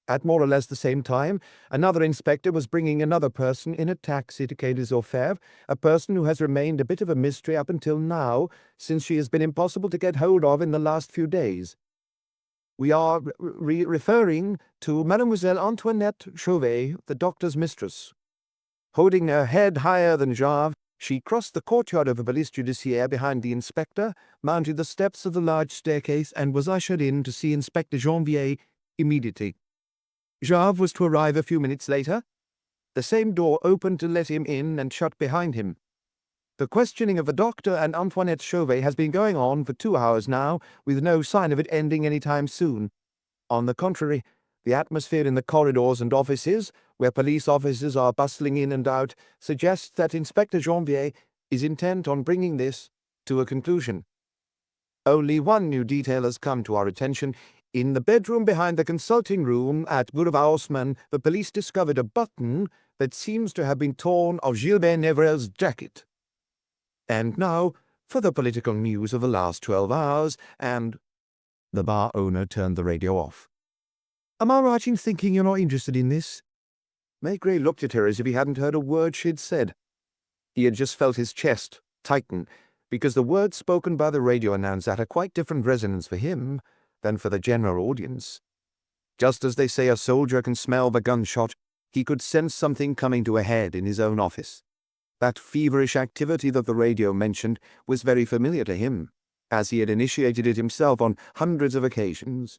At more or less the same time, another inspector was bringing another person in a taxi to Quai des Orfèvres, a person who has remained a bit of a mystery up until now, since she has been impossible to get hold of in the last few days. We are referring to Mademoiselle Antoinette Chauvet, the doctor's mistress. Holding her head higher than Jarve, she crossed the courtyard of the police judiciaire behind the inspector, mounted the steps of the large staircase, and was ushered in to see Inspector Janvier immediately. Jarve was to arrive a few minutes later. The same door opened to let him in and shut behind him. The questioning of the doctor and Antoinette Chauvet has been going on for 2 hours now, with no sign of it ending any time soon. On the contrary, the atmosphere in the corridors and offices, where police officers are bustling in and out, suggests that Inspector Janvier is intent on bringing this to a conclusion. Only one new detail has come to our attention. In the bedroom behind the consulting room at Boulevard Haussmann, the police discovered a button that seems to have been torn off Gilbert Nevrel's jacket. And now, for the political news of the last 12 hours, and... The bar owner turned the radio off. Am I right in thinking you're not interested in this? Maigret looked at her as if he hadn't heard a word she'd said. He had just felt his chest tighten, because the words spoken by the radio announcer had a quite different resonance for him than for the general audience. Just as they say a soldier can smell the gunshot, he could sense something coming to a head in his own office. That feverish activity that the radio mentioned was very familiar to him, as he had initiated it himself on hundreds of occasions.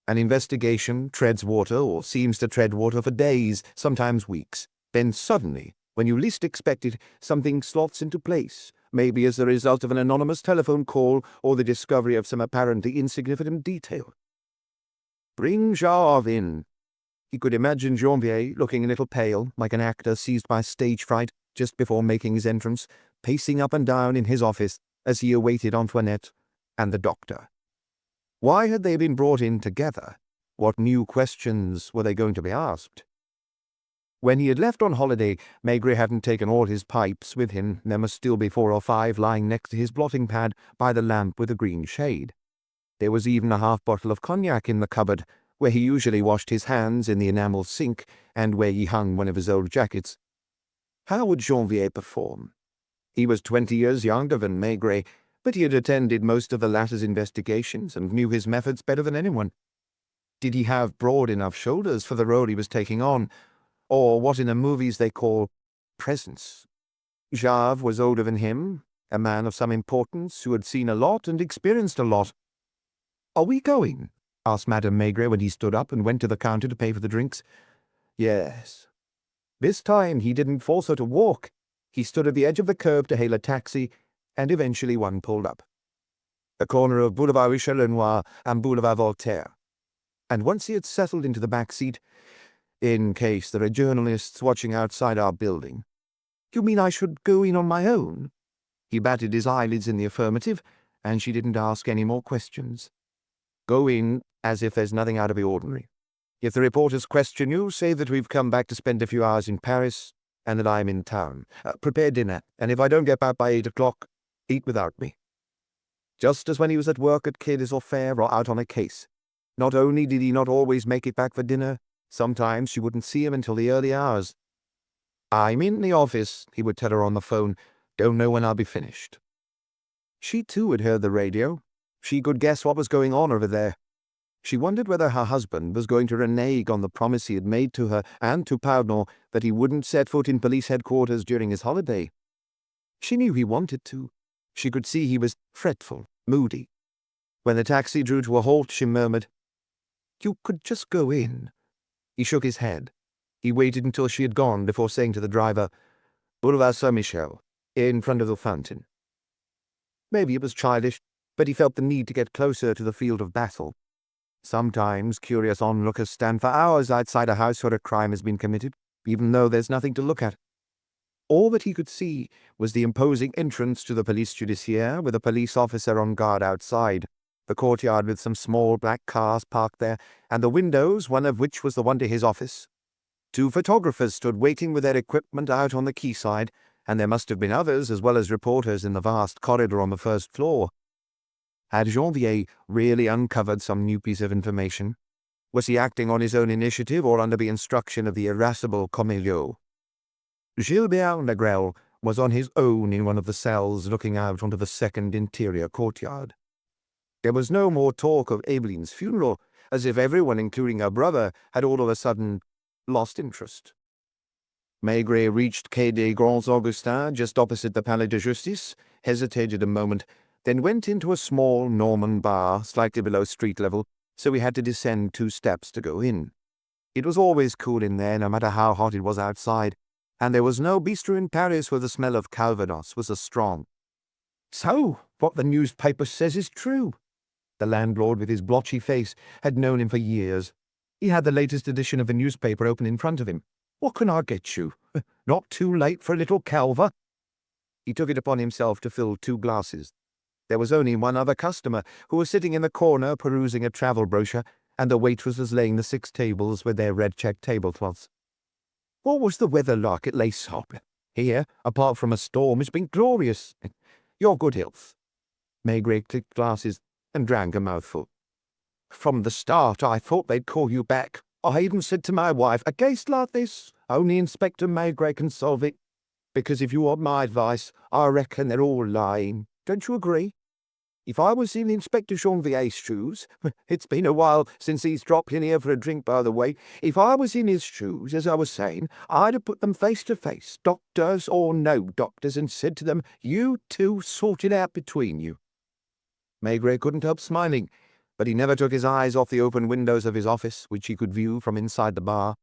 An investigation treads water, or seems to tread water, for days, sometimes weeks. Then suddenly, when you least expect it, something slots into place, maybe as a result of an anonymous telephone call or the discovery of some apparently insignificant detail. Bring Jarve in. He could imagine Janvier, looking a little pale, like an actor seized by stage fright just before making his entrance, pacing up and down in his office as he awaited Antoinette and the doctor. Why had they been brought in together? What new questions were they going to be asked? When he had left on holiday, Maigret hadn't taken all his pipes with him. There must still be 4 or 5 lying next to his blotting pad by the lamp with a green shade. There was even a half bottle of cognac in the cupboard, where he usually washed his hands in the enamel sink and where he hung one of his old jackets. How would Janvier perform? He was 20 years younger than Maigret, but he had attended most of the latter's investigations and knew his methods better than anyone. Did he have broad enough shoulders for the role he was taking on, or what in the movies they call presence? Jarve was older than him, a man of some importance who had seen a lot and experienced a lot. "Are we going?" asked Madame Maigret when he stood up and went to the counter to pay for the drinks. Yes. This time he didn't force her to walk. He stood at the edge of the curb to hail a taxi, and eventually one pulled up. The corner of Boulevard Richelieu and Boulevard Voltaire. And once he had settled into the back seat, in case there are journalists watching outside our building. "You mean I should go in on my own?" He batted his eyelids in the affirmative, and she didn't ask any more questions. "Go in as if there's nothing out of the ordinary. If the reporters question you, say that we've come back to spend a few hours in Paris, and that I'm in town. Prepare dinner, and if I don't get back by 8 o'clock, eat without me. Just as when he was at work at Cadiz or Fair or out on a case. Not only did he not always make it back for dinner, sometimes she wouldn't see him until the early hours. "I'm in the office," he would tell her on the phone. "Don't know when I'll be finished." She too had heard the radio. She could guess what was going on over there. She wondered whether her husband was going to renege on the promise he had made to her and to Poudnor that he wouldn't set foot in police headquarters during his holiday. She knew he wanted to. She could see he was fretful, moody. When the taxi drew to a halt, she murmured, "You could just go in." He shook his head. He waited until she had gone before saying to the driver, "Boulevard Saint-Michel, in front of the fountain." Maybe it was childish, but he felt the need to get closer to the field of battle. Sometimes curious onlookers stand for hours outside a house where a crime has been committed, even though there's nothing to look at. All that he could see was the imposing entrance to the police judiciaire with a police officer on guard outside, the courtyard with some small black cars parked there, and the windows, one of which was the one to his office. 2 photographers stood waiting with their equipment out on the quayside, and there must have been others as well as reporters in the vast corridor on the first floor. Had Janvier really uncovered some new piece of information? Was he acting on his own initiative or under the instruction of the irascible Comeliot? Gilbert Negrel was on his own in one of the cells looking out onto the second interior courtyard. There was no more talk of Aibeline's funeral, as if everyone, including her brother, had all of a sudden lost interest. Maigret reached Quai des Grands Augustins just opposite the Palais de Justice, hesitated a moment, then went into a small Norman bar slightly below street level, so he had to descend 2 steps to go in. It was always cool in there, no matter how hot it was outside, and there was no bistro in Paris where the smell of Calvados was as strong. "So, what the newspaper says is true." The landlord, with his blotchy face, had known him for years. He had the latest edition of the newspaper open in front of him. "What can I get you? Not too late for a little Calva?" He took it upon himself to fill 2 glasses. There was only one other customer, who was sitting in the corner perusing a travel brochure, and the waitress was laying the 6 tables with their red-checked tablecloths. "What was the weather like at Les Sop? Here, apart from a storm, it's been glorious. Your good health." Maigret clicked glasses and drank a mouthful. "From the start, I thought they'd call you back. I even said to my wife, a case like this, only Inspector Maigret can solve it. Because if you want my advice, I reckon they're all lying. Don't you agree? If I was in Inspector Janvier's shoes, it's been a while since he's dropped in here for a drink, by the way. If I was in his shoes, as I was saying, I'd have put them face to face, doctors or no doctors, and said to them, 'You two sort it out between you.'" Maigret couldn't help smiling, but he never took his eyes off the open windows of his office, which he could view from inside the bar.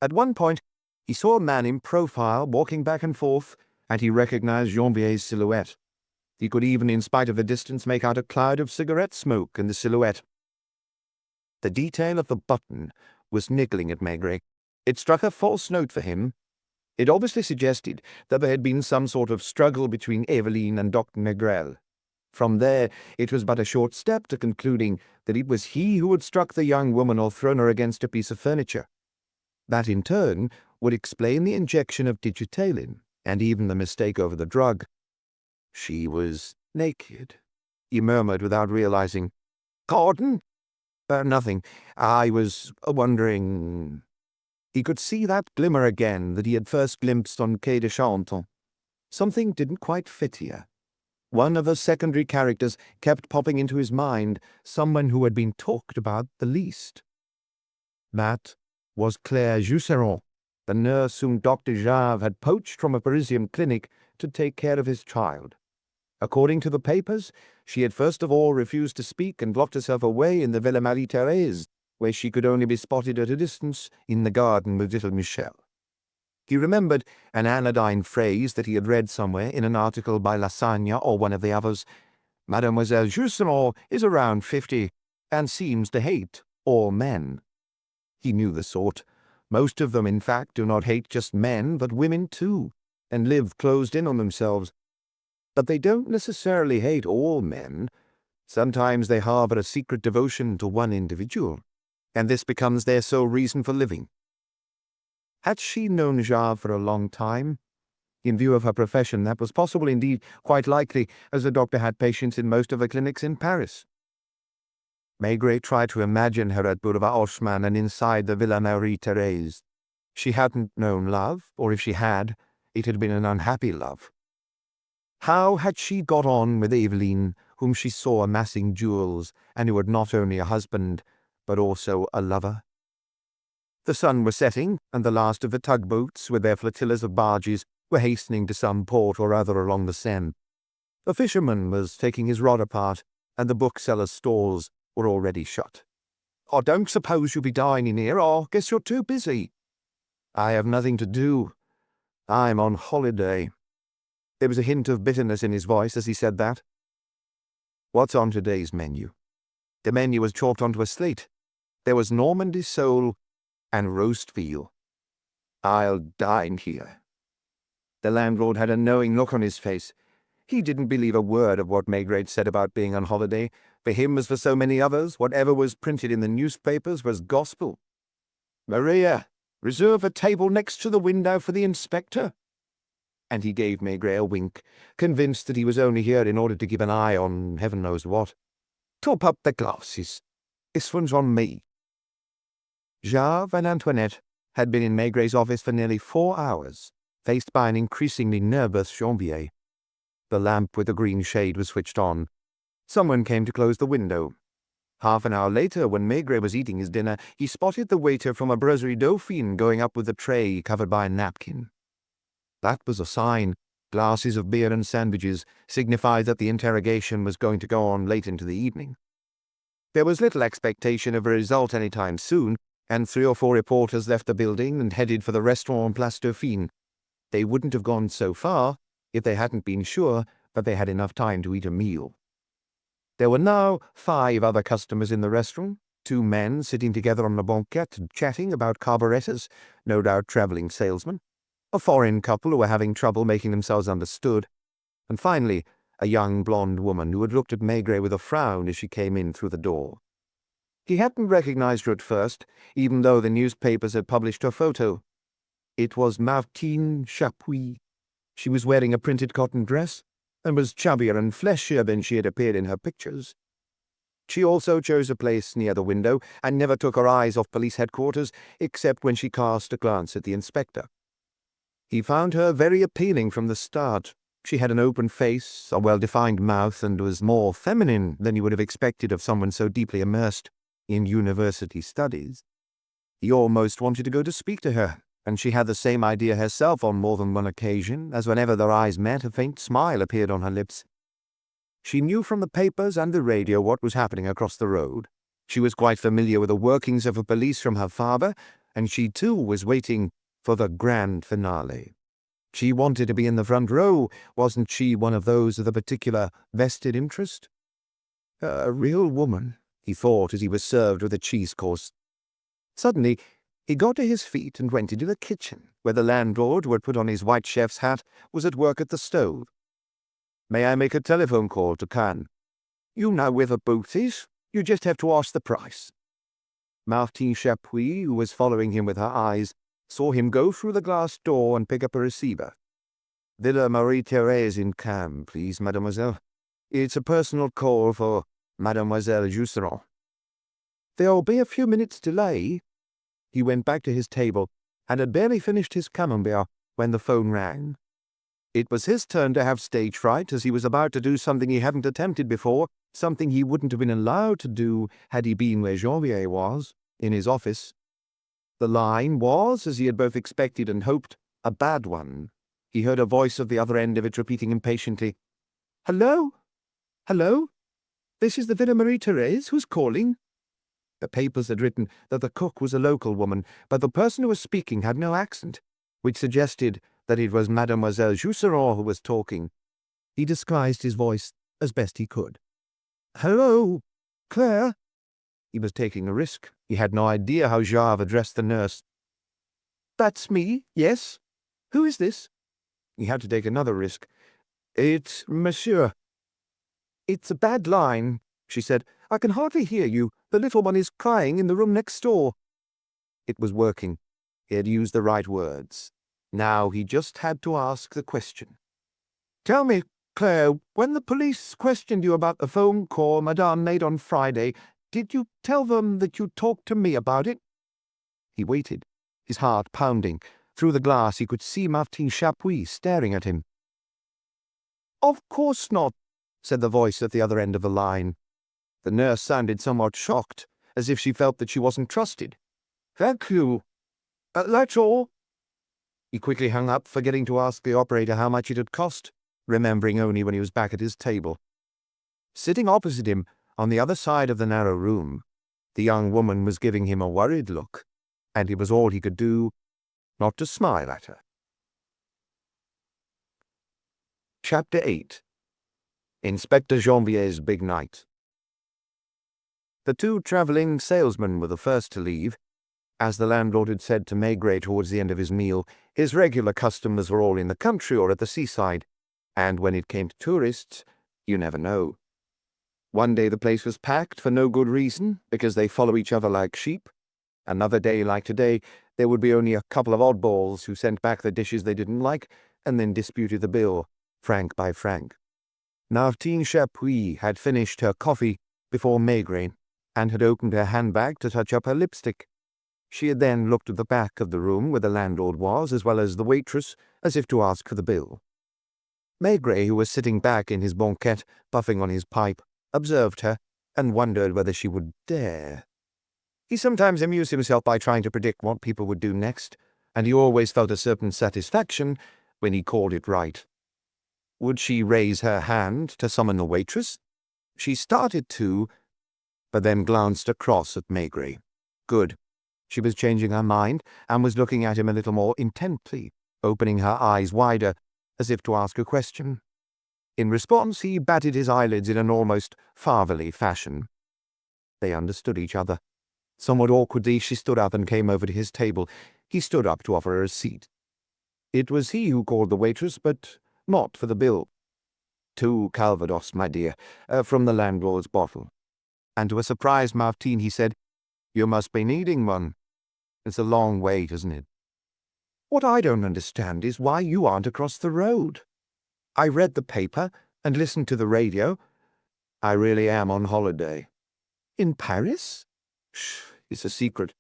At one point, he saw a man in profile walking back and forth, and he recognized Janvier's silhouette. He could even, in spite of the distance, make out a cloud of cigarette smoke in the silhouette. The detail of the button was niggling at Maigret. It struck a false note for him. It obviously suggested that there had been some sort of struggle between Eveline and Dr. Negrel. From there, it was but a short step to concluding that it was he who had struck the young woman or thrown her against a piece of furniture. That, in turn, would explain the injection of digitalin, and even the mistake over the drug. She was naked, he murmured without realizing. "Pardon?" Nothing. I was wondering." He could see that glimmer again that he had first glimpsed on Quai de Chanton. Something didn't quite fit here. One of the secondary characters kept popping into his mind, someone who had been talked about the least. That was Claire Jusseron, the nurse whom Dr. Jave had poached from a Parisian clinic to take care of his child. According to the papers, she had first of all refused to speak and locked herself away in the Villa Marie-Thérèse, where she could only be spotted at a distance in the garden with little Michel. He remembered an anodyne phrase that he had read somewhere in an article by Lassagne or one of the others. "Mademoiselle Jusseron is around 50 and seems to hate all men." He knew the sort. Most of them, in fact, do not hate just men, but women too, and live closed in on themselves. But they don't necessarily hate all men. Sometimes they harbor a secret devotion to one individual, and this becomes their sole reason for living. Had she known Jave for a long time? In view of her profession, that was possible, indeed quite likely, as the doctor had patients in most of the clinics in Paris. Maigret tried to imagine her at Boulevard Haussmann and inside the Villa Marie-Thérèse. She hadn't known love, or if she had, it had been an unhappy love. How had she got on with Eveline, whom she saw amassing jewels, and who had not only a husband, but also a lover? The sun was setting, and the last of the tugboats, with their flotillas of barges, were hastening to some port or other along the Seine. The fisherman was taking his rod apart, and the bookseller's stalls were already shut. "I don't suppose you'll be dining here. I guess you're too busy." "I have nothing to do. I'm on holiday." There was a hint of bitterness in his voice as he said that. "What's on today's menu?" The menu was chalked onto a slate. There was Normandy sole and roast veal. "I'll dine here." The landlord had a knowing look on his face. He didn't believe a word of what Maigret said about being on holiday. For him, as for so many others, whatever was printed in the newspapers was gospel. "Maria, reserve a table next to the window for the inspector." And he gave Maigret a wink, convinced that he was only here in order to keep an eye on heaven knows what. "Top up the glasses. This one's on me." Jave and Antoinette had been in Maigret's office for nearly 4 hours, faced by an increasingly nervous Janvier. The lamp with the green shade was switched on. Someone came to close the window. Half an hour later, when Maigret was eating his dinner, he spotted the waiter from a Brasserie Dauphine going up with a tray covered by a napkin. That was a sign. Glasses of beer and sandwiches signified that the interrogation was going to go on late into the evening. There was little expectation of a result any time soon, and 3 or 4 reporters left the building and headed for the restaurant on Place Dauphine. They wouldn't have gone so far if they hadn't been sure that they had enough time to eat a meal. There were now 5 other customers in the restaurant, 2 men sitting together on the banquette chatting about carburettors, no doubt travelling salesmen, a foreign couple who were having trouble making themselves understood, and finally a young blonde woman who had looked at Maigret with a frown as she came in through the door. He hadn't recognized her at first, even though the newspapers had published her photo. It was Martine Chapuis. She was wearing a printed cotton dress, and was chubbier and fleshier than she had appeared in her pictures. She also chose a place near the window, and never took her eyes off police headquarters, except when she cast a glance at the inspector. He found her very appealing from the start. She had an open face, a well-defined mouth, and was more feminine than you would have expected of someone so deeply immersed in university studies. He almost wanted to go to speak to her, and she had the same idea herself on more than one occasion, as whenever their eyes met a faint smile appeared on her lips. She knew from the papers and the radio what was happening across the road. She was quite familiar with the workings of the police from her father, and she too was waiting for the grand finale. She wanted to be in the front row. Wasn't she one of those with a particular vested interest? A real woman, he thought as he was served with a cheese course. Suddenly, he got to his feet and went into the kitchen, where the landlord, who had put on his white chef's hat, was at work at the stove. "May I make a telephone call to Cannes?" "You know where the booth is. You just have to ask the price." Martine Chapuis, who was following him with her eyes, saw him go through the glass door and pick up a receiver. "Villa Marie-Thérèse in Cannes, please, mademoiselle. It's a personal call for Mademoiselle Jusserand." "There'll be a few minutes' delay." He went back to his table and had barely finished his camembert when the phone rang. It was his turn to have stage fright, as he was about to do something he hadn't attempted before, something he wouldn't have been allowed to do had he been where Janvier was, in his office. The line was, as he had both expected and hoped, a bad one. He heard a voice at the other end of it repeating impatiently, "Hello? Hello? This is the Villa Marie-Thérèse. Who's calling?" The papers had written that the cook was a local woman, but the person who was speaking had no accent, which suggested that it was Mademoiselle Jusserand who was talking. He disguised his voice as best he could. "Hello, Claire?" He was taking a risk. He had no idea how Jave addressed the nurse. "That's me, yes. Who is this?" He had to take another risk. "It's Monsieur." "It's a bad line," she said. "I can hardly hear you. The little one is crying in the room next door." It was working. He had used the right words. Now he just had to ask the question. "Tell me, Claire, when the police questioned you about the phone call Madame made on Friday, did you tell them that you talked to me about it?" He waited, his heart pounding. Through the glass he could see Martin Chapuis staring at him. "Of course not," said the voice at the other end of the line. The nurse sounded somewhat shocked, as if she felt that she wasn't trusted. "Thank you. That's all." He quickly hung up, forgetting to ask the operator how much it had cost, remembering only when he was back at his table. Sitting opposite him, on the other side of the narrow room, the young woman was giving him a worried look, and it was all he could do not to smile at her. Chapter 8. Inspector Janvier's Big Night. The two travelling salesmen were the first to leave. As the landlord had said to Maigret towards the end of his meal, his regular customers were all in the country or at the seaside, and when it came to tourists, you never know. One day the place was packed for no good reason, because they follow each other like sheep. Another day, like today, there would be only a couple of oddballs who sent back the dishes they didn't like and then disputed the bill, franc by franc. Martin Chapuis had finished her coffee before Maigret, and had opened her handbag to touch up her lipstick. She had then looked at the back of the room where the landlord was, as well as the waitress, as if to ask for the bill. Maigret, who was sitting back in his banquette, puffing on his pipe, observed her, and wondered whether she would dare. He sometimes amused himself by trying to predict what people would do next, and he always felt a certain satisfaction when he called it right. Would she raise her hand to summon the waitress? She started to, but then glanced across at Maigret. Good. She was changing her mind, and was looking at him a little more intently, opening her eyes wider, as if to ask a question. In response, he batted his eyelids in an almost fatherly fashion. They understood each other. Somewhat awkwardly, she stood up and came over to his table. He stood up to offer her a seat. It was he who called the waitress, but not for the bill. "2 Calvados, my dear, from the landlord's bottle." And to a surprised Martin he said, "You must be needing one. It's a long wait, isn't it?" "What I don't understand is why you aren't across the road. I read the paper and listened to the radio." "I really am on holiday." "In Paris?" "Shh, it's a secret.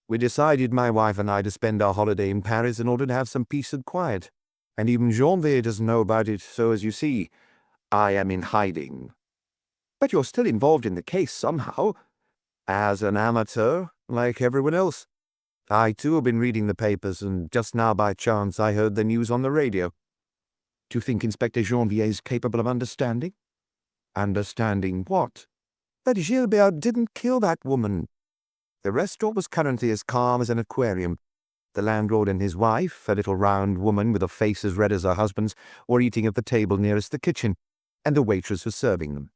We decided, my wife and I, to spend our holiday in Paris in order to have some peace and quiet. And even Janvier doesn't know about it, so as you see, I am in hiding." "But you're still involved in the case somehow." "As an amateur, like everyone else. I, too, have been reading the papers, and just now by chance I heard the news on the radio." "Do you think Inspector Janvier is capable of understanding?" "Understanding what?" "That Gilbert didn't kill that woman." The restaurant was currently as calm as an aquarium. The landlord and his wife, a little round woman with a face as red as her husband's, were eating at the table nearest the kitchen, and the waitress was serving them.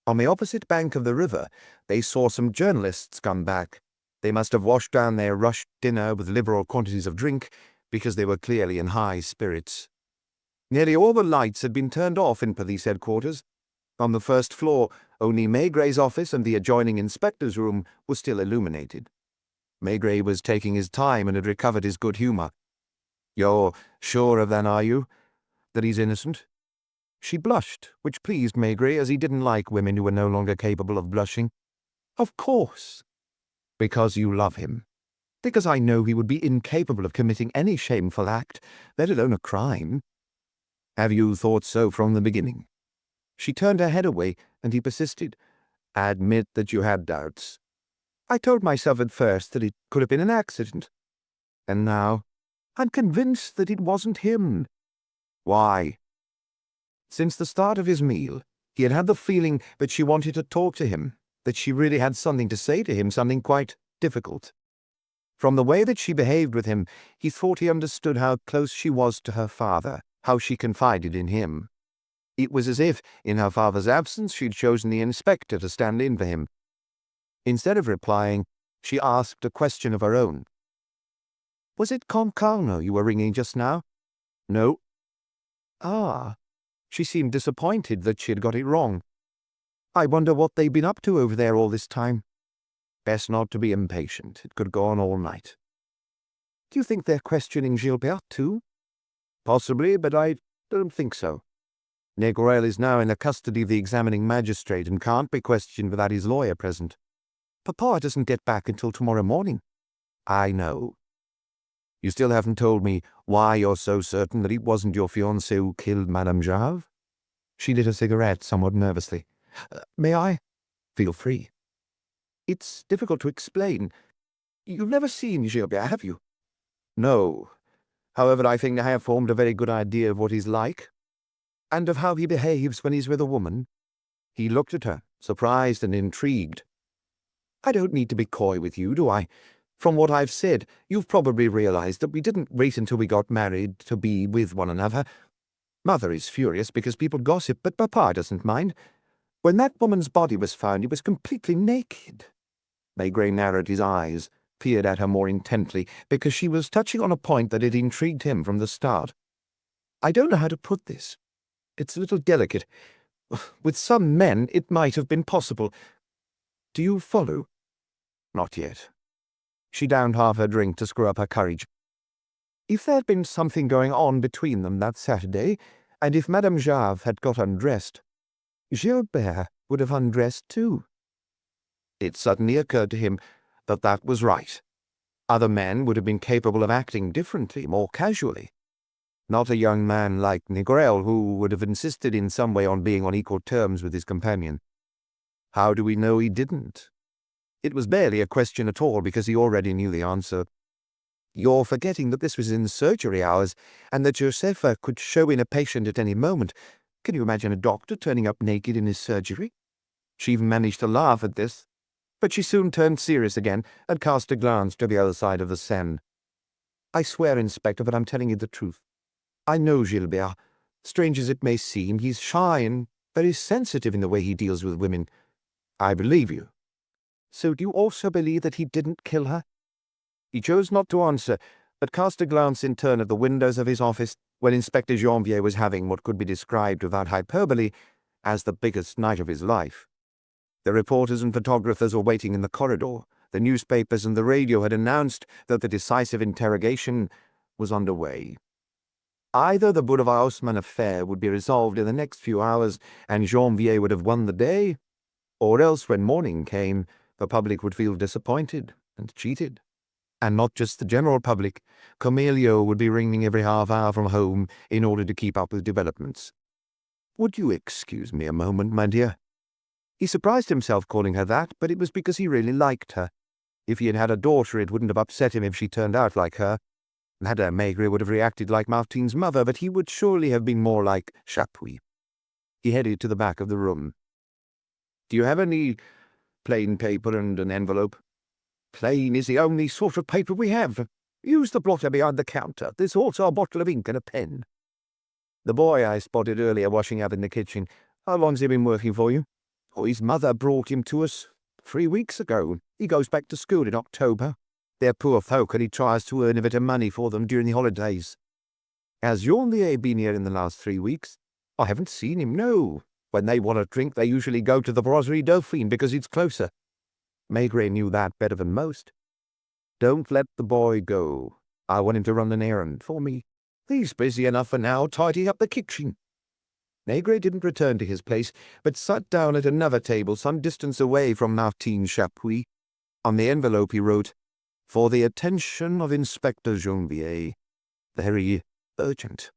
On the opposite bank of the river, they saw some journalists come back. They must have washed down their rushed dinner with liberal quantities of drink, because they were clearly in high spirits. Nearly all the lights had been turned off in police headquarters. On the first floor, only Maigret's office and the adjoining inspector's room were still illuminated. Maigret was taking his time and had recovered his good humor. "You're sure of that, are you? That he's innocent?" She blushed, which pleased Maigret, as he didn't like women who were no longer capable of blushing. "Of course." "Because you love him." "Because I know he would be incapable of committing any shameful act, let alone a crime." "Have you thought so from the beginning?" She turned her head away, and he persisted. "Admit that you had doubts." "I told myself at first that it could have been an accident." "And now?" "I'm convinced that it wasn't him." "Why?" Since the start of his meal, he had had the feeling that she wanted to talk to him, that she really had something to say to him, something quite difficult. From the way that she behaved with him, he thought he understood how close she was to her father, how she confided in him. It was as if, in her father's absence, she'd chosen the inspector to stand in for him. Instead of replying, she asked a question of her own. "Was it Concarneau you were ringing just now?" "No." "Ah." She seemed disappointed that she had got it wrong. "I wonder what they've been up to over there all this time." "Best not to be impatient. It could go on all night." Do you think they're questioning Gilbert too? Possibly, but I don't think so. Négrel is now in the custody of the examining magistrate and can't be questioned without his lawyer present. Papa doesn't get back until tomorrow morning. I know. You still haven't told me why you're so certain that it wasn't your fiancé who killed Madame Jave? She lit a cigarette somewhat nervously. May I? Feel free. It's difficult to explain. You've never seen Gilbert, have you? No. However, I think I have formed a very good idea of what he's like, and of how he behaves when he's with a woman. He looked at her, surprised and intrigued. I don't need to be coy with you, do I? From what I've said, you've probably realized that we didn't wait until we got married to be with one another. Mother is furious because people gossip, but Papa doesn't mind. When that woman's body was found, he was completely naked. Maigret narrowed his eyes, peered at her more intently, because she was touching on a point that had intrigued him from the start. I don't know how to put this. It's a little delicate. With some men, it might have been possible. Do you follow? Not yet. She downed half her drink to screw up her courage. If there had been something going on between them that Saturday, and if Madame Jave had got undressed, Gilbert would have undressed too. It suddenly occurred to him that that was right. Other men would have been capable of acting differently, more casually. Not a young man like Négrel, who would have insisted in some way on being on equal terms with his companion. How do we know he didn't? It was barely a question at all, because he already knew the answer. You're forgetting that this was in surgery hours, and that Josepha could show in a patient at any moment. Can you imagine a doctor turning up naked in his surgery? She even managed to laugh at this, but she soon turned serious again and cast a glance to the other side of the Seine. I swear, Inspector, but I'm telling you the truth. I know Gilbert. Strange as it may seem, he's shy and very sensitive in the way he deals with women. I believe you. So do you also believe that he didn't kill her? He chose not to answer, but cast a glance in turn at the windows of his office when Inspector Janvier was having what could be described without hyperbole as the biggest night of his life. The reporters and photographers were waiting in the corridor. The newspapers and the radio had announced that the decisive interrogation was underway. Either the Boulevard Haussmann affair would be resolved in the next few hours and Janvier would have won the day, or else when morning came, the public would feel disappointed and cheated. And not just the general public. Cornelio would be ringing every half hour from home in order to keep up with developments. Would you excuse me a moment, my dear? He surprised himself calling her that, but it was because he really liked her. If he had had a daughter, it wouldn't have upset him if she turned out like her. Madame Maigret would have reacted like Martine's mother, but he would surely have been more like Chapuis. He headed to the back of the room. Do you have any plain paper and an envelope? Plain is the only sort of paper we have. Use the blotter behind the counter. There's also a bottle of ink and a pen. The boy I spotted earlier washing up in the kitchen. How long's he been working for you? Oh, his mother brought him to us 3 weeks ago. He goes back to school in October. They're poor folk, and he tries to earn a bit of money for them during the holidays. Has Janvier been here in the last 3 weeks? I haven't seen him, no. When they want a drink, they usually go to the Brasserie Dauphine because it's closer. Maigret knew that better than most. Don't let the boy go. I want him to run an errand for me. He's busy enough for now, tidying up the kitchen. Maigret didn't return to his place, but sat down at another table some distance away from Martine Chapuis. On the envelope he wrote, "For the attention of Inspector Janvier. Very urgent."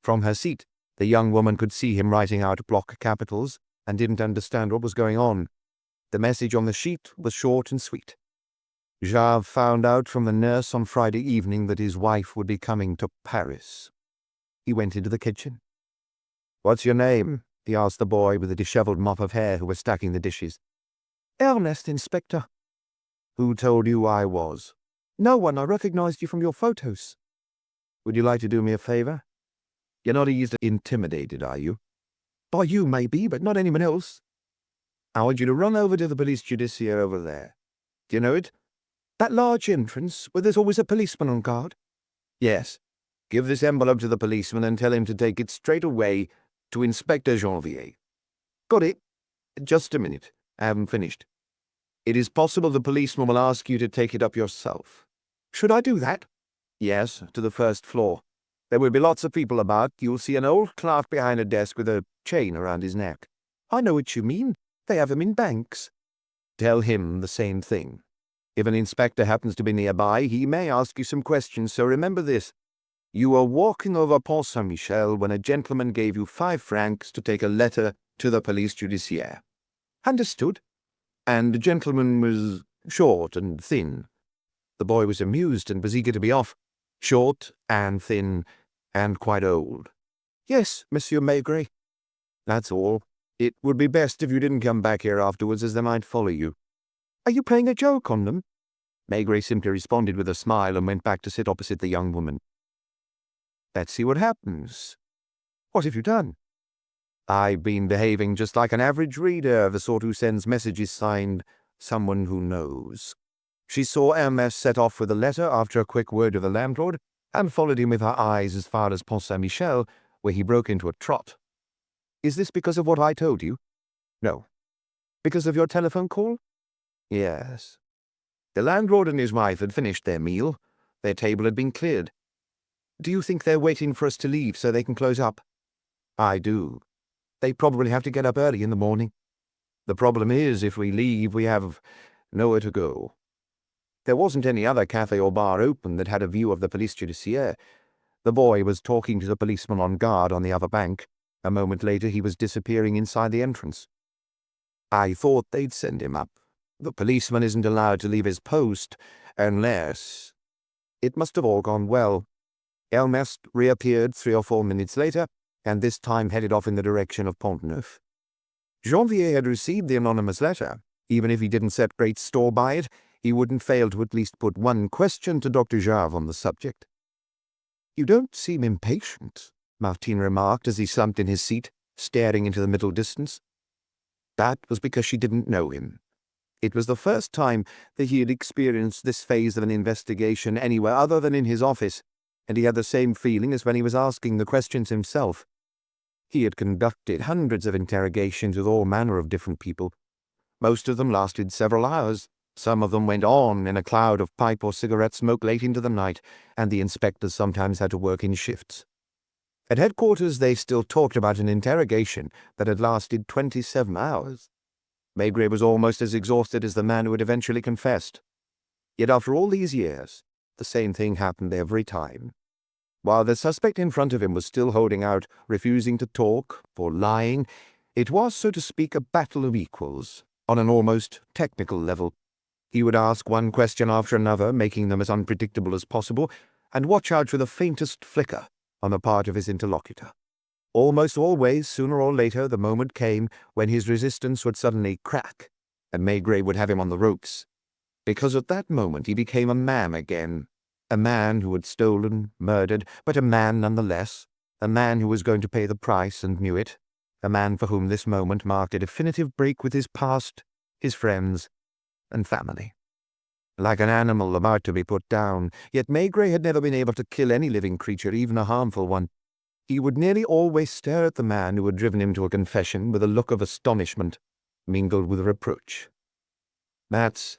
From her seat, the young woman could see him writing out block capitals and didn't understand what was going on. The message on the sheet was short and sweet. Jave found out from the nurse on Friday evening that his wife would be coming to Paris. He went into the kitchen. "What's your name?" he asked the boy with a dishevelled mop of hair who was stacking the dishes. "Ernest, Inspector." "Who told you I was?" "No one. I recognized you from your photos." "Would you like to do me a favor? You're not easily intimidated, are you?" "By you, maybe, but not anyone else." "I want you to run over to the police judiciaire over there. Do you know it?" "That large entrance where there's always a policeman on guard?" "Yes. Give this envelope to the policeman and tell him to take it straight away to Inspector Janvier." "Got it." "Just a minute. I haven't finished. It is possible the policeman will ask you to take it up yourself. Should I do that? Yes, to the first floor. There will be lots of people about. You'll see an old clerk behind a desk with a chain around his neck. I know what you mean. They have them in banks. Tell him the same thing. If an inspector happens to be nearby, he may ask you some questions, so remember this. You were walking over Pont Saint-Michel when a gentleman gave you 5 francs to take a letter to the police judiciaire. Understood. And the gentleman was short and thin. The boy was amused and was eager to be off. Short and thin and quite old. Yes, Monsieur Maigret. That's all. It would be best if you didn't come back here afterwards, as they might follow you. Are you playing a joke on them? Maigret simply responded with a smile and went back to sit opposite the young woman. Let's see what happens. What have you done? I've been behaving just like an average reader, the sort who sends messages signed Someone Who Knows. She saw Hermes set off with a letter after a quick word with the landlord, and followed him with her eyes as far as Pont Saint-Michel, where he broke into a trot. Is this because of what I told you? No. Because of your telephone call? Yes. The landlord and his wife had finished their meal. Their table had been cleared. Do you think they're waiting for us to leave so they can close up? I do. They probably have to get up early in the morning. The problem is, if we leave, we have nowhere to go. There wasn't any other cafe or bar open that had a view of the police judiciaire. The boy was talking to the policeman on guard on the other bank. A moment later, he was disappearing inside the entrance. I thought they'd send him up. The policeman isn't allowed to leave his post unless... It must have all gone well. Hermes reappeared 3 or 4 minutes later, and this time headed off in the direction of Pont-Neuf. Janvier had received the anonymous letter. Even if he didn't set great store by it, he wouldn't fail to at least put one question to Dr. Jarve on the subject. You don't seem impatient, Martine remarked as he slumped in his seat, staring into the middle distance. That was because she didn't know him. It was the first time that he had experienced this phase of an investigation anywhere other than in his office, and he had the same feeling as when he was asking the questions himself. He had conducted hundreds of interrogations with all manner of different people. Most of them lasted several hours. Some of them went on in a cloud of pipe or cigarette smoke late into the night, and the inspectors sometimes had to work in shifts. At headquarters, they still talked about an interrogation that had lasted 27 hours. Maigret was almost as exhausted as the man who had eventually confessed. Yet after all these years, the same thing happened every time. While the suspect in front of him was still holding out, refusing to talk, or lying, it was, so to speak, a battle of equals, on an almost technical level. He would ask one question after another, making them as unpredictable as possible, and watch out for the faintest flicker on the part of his interlocutor. Almost always, sooner or later, the moment came when his resistance would suddenly crack, and Maigret would have him on the ropes. Because at that moment he became a man again, a man who had stolen, murdered, but a man nonetheless, a man who was going to pay the price and knew it, a man for whom this moment marked a definitive break with his past, his friends, and family. Like an animal about to be put down, yet Maigret had never been able to kill any living creature, even a harmful one. He would nearly always stare at the man who had driven him to a confession with a look of astonishment, mingled with reproach. That's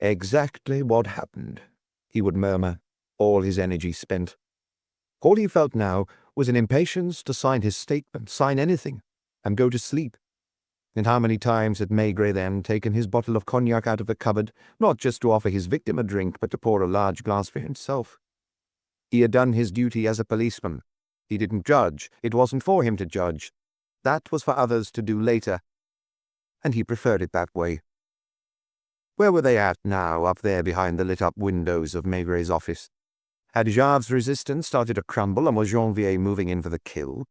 exactly what happened, he would murmur, all his energy spent. All he felt now was an impatience to sign his statement, sign anything, and go to sleep. And how many times had Maigret then taken his bottle of cognac out of the cupboard, not just to offer his victim a drink, but to pour a large glass for himself? He had done his duty as a policeman. He didn't judge. It wasn't for him to judge. That was for others to do later, and he preferred it that way. Where were they at now, up there behind the lit-up windows of Maigret's office? Had Jarve's resistance started to crumble, and was Janvier moving in for the kill?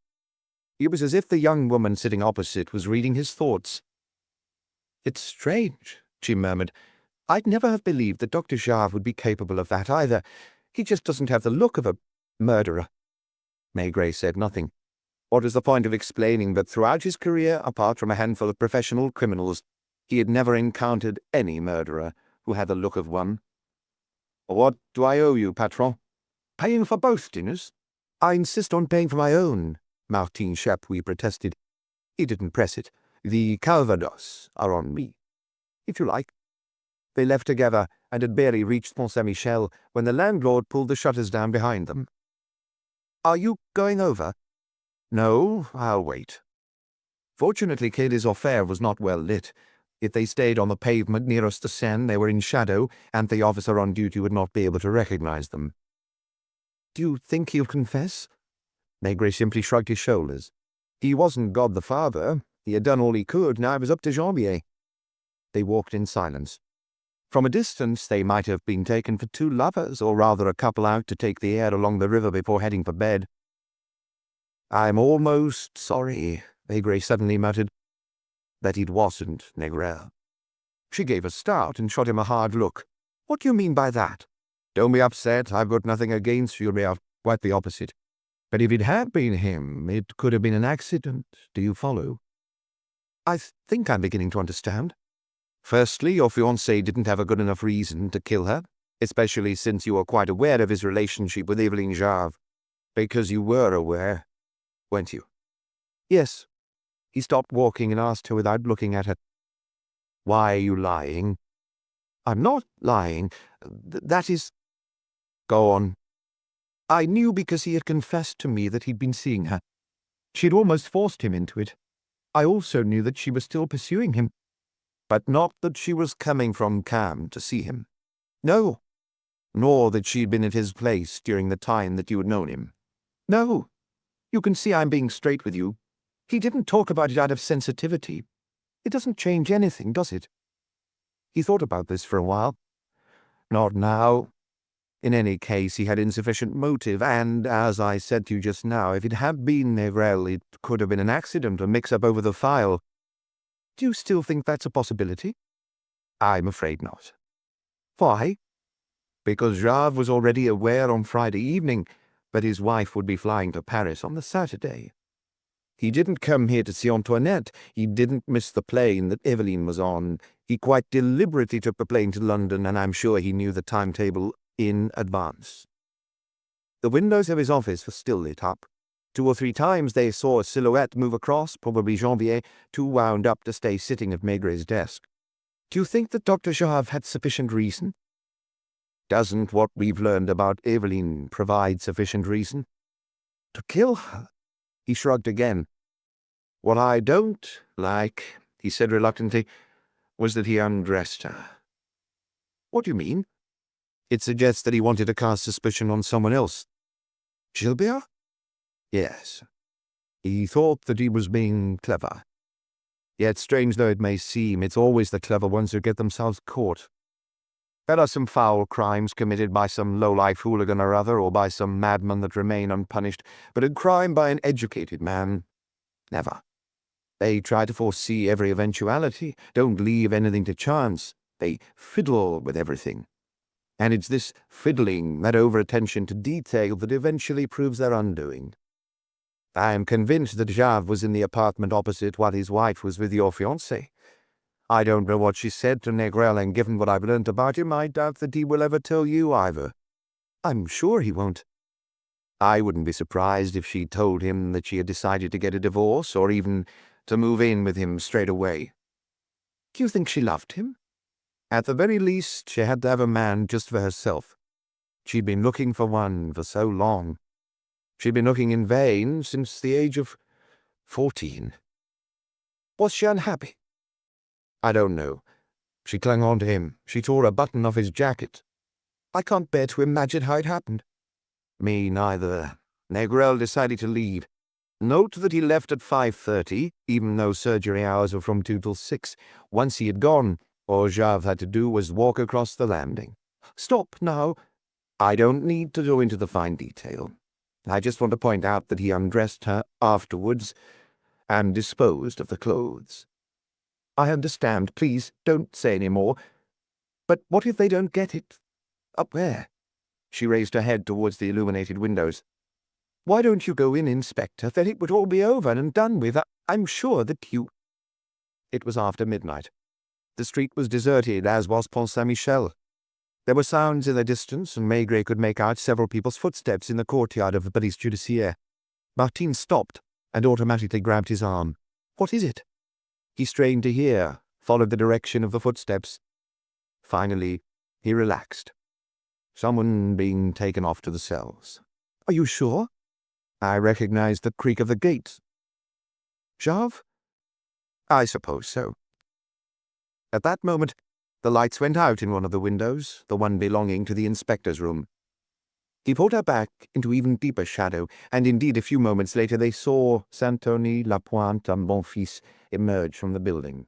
It was as if the young woman sitting opposite was reading his thoughts. "It's strange," she murmured. "I'd never have believed that Dr. Jarve would be capable of that either. He just doesn't have the look of a murderer." Maigret said nothing. What was the point of explaining that throughout his career, apart from a handful of professional criminals, he had never encountered any murderer who had the look of one? "What do I owe you, patron?" "Paying for both dinners?" "I insist on paying for my own," Martine Chapuis protested. He didn't press it. "The Calvados are on me." "If you like." They left together, and had barely reached Pont Saint-Michel when the landlord pulled the shutters down behind them. "Are you going over?" "No, I'll wait." Fortunately, Quai des Orfèvres was not well lit. If they stayed on the pavement nearest the Seine, they were in shadow, and the officer on duty would not be able to recognize them. "Do you think he'll confess?" Maigret simply shrugged his shoulders. He wasn't God the Father. He had done all he could, now it was up to Janvier. They walked in silence. From a distance, they might have been taken for two lovers, or rather a couple out to take the air along the river before heading for bed. "I'm almost sorry," Maigret suddenly muttered, "that it wasn't Négrel." She gave a start and shot him a hard look. "What do you mean by that?" "Don't be upset. I've got nothing against you, Réal. Quite the opposite. But if it had been him, it could have been an accident. Do you follow?" "I think I'm beginning to understand." "Firstly, your fiancé didn't have a good enough reason to kill her, especially since you were quite aware of his relationship with Eveline Jarve. Because you were aware, weren't you?" "Yes." He stopped walking and asked her without looking at her, "Why are you lying?" "I'm not lying. That is—" "Go on." "I knew because he had confessed to me that he'd been seeing her. She'd almost forced him into it. I also knew that she was still pursuing him." "But not that she was coming from Cam to see him?" "No." "Nor that she'd been at his place during the time that you had known him?" "No. You can see I'm being straight with you. He didn't talk about it out of sensitivity. It doesn't change anything, does it?" He thought about this for a while. "Not now. In any case, he had insufficient motive, and, as I said to you just now, if it had been Négrel, it could have been an accident, a mix-up over the file." "Do you still think that's a possibility?" "I'm afraid not." "Why?" "Because Jarve was already aware on Friday evening, but his wife would be flying to Paris on the Saturday. He didn't come here to see Antoinette. He didn't miss the plane that Eveline was on. He quite deliberately took the plane to London, and I'm sure he knew the timetable in advance." The windows of his office were still lit up. 2 or 3 times they saw a silhouette move across, probably Janvier, too wound up to stay sitting at Maigret's desk. "Do you think that Dr. Jarve had sufficient reason?" "Doesn't what we've learned about Eveline provide sufficient reason?" "To kill her?" He shrugged again. "What I don't like," he said reluctantly, "was that he undressed her." "What do you mean?" "It suggests that he wanted to cast suspicion on someone else." "Gilbert?" "Yes. He thought that he was being clever. Yet, strange though it may seem, it's always the clever ones who get themselves caught. There are some foul crimes committed by some low-life hooligan or other, or by some madman that remain unpunished, but a crime by an educated man, never. They try to foresee every eventuality, don't leave anything to chance. They fiddle with everything. And it's this fiddling, that over-attention to detail, that eventually proves their undoing. I am convinced that Jarve was in the apartment opposite while his wife was with your fiancé. I don't know what she said to Négrel, and given what I've learnt about him, I doubt that he will ever tell you either." "I'm sure he won't." "I wouldn't be surprised if she told him that she had decided to get a divorce, or even to move in with him straight away." "Do you think she loved him?" "At the very least, she had to have a man just for herself. She'd been looking for one for so long. She'd been looking in vain since the age of 14. "Was she unhappy?" "I don't know. She clung on to him. She tore a button off his jacket." "I can't bear to imagine how it happened." "Me neither. Négrel decided to leave. Note that he left at 5:30, even though surgery hours were from 2 till 6. Once he had gone, all Jarve had to do was walk across the landing." "Stop now." "I don't need to go into the fine detail. I just want to point out that he undressed her afterwards and disposed of the clothes." "I understand. Please, don't say any more. But what if they don't get it? Up where?" She raised her head towards the illuminated windows. "Why don't you go in, Inspector? Then it would all be over and done with. I'm sure that you—" It was after midnight. The street was deserted, as was Pont Saint-Michel. There were sounds in the distance, and Maigret could make out several people's footsteps in the courtyard of the Police Judiciaire. Martin stopped and automatically grabbed his arm. "What is it?" He strained to hear, followed the direction of the footsteps. Finally, He relaxed. Someone being taken off to the cells. Are you sure? I recognized the creak of the gates. Shove? I suppose so. At that moment, the lights went out in one of the windows, the one belonging to the inspector's room. He pulled her back into even deeper shadow, and indeed a few moments later they saw Santoni, Lapointe, and Bonfils emerge from the building.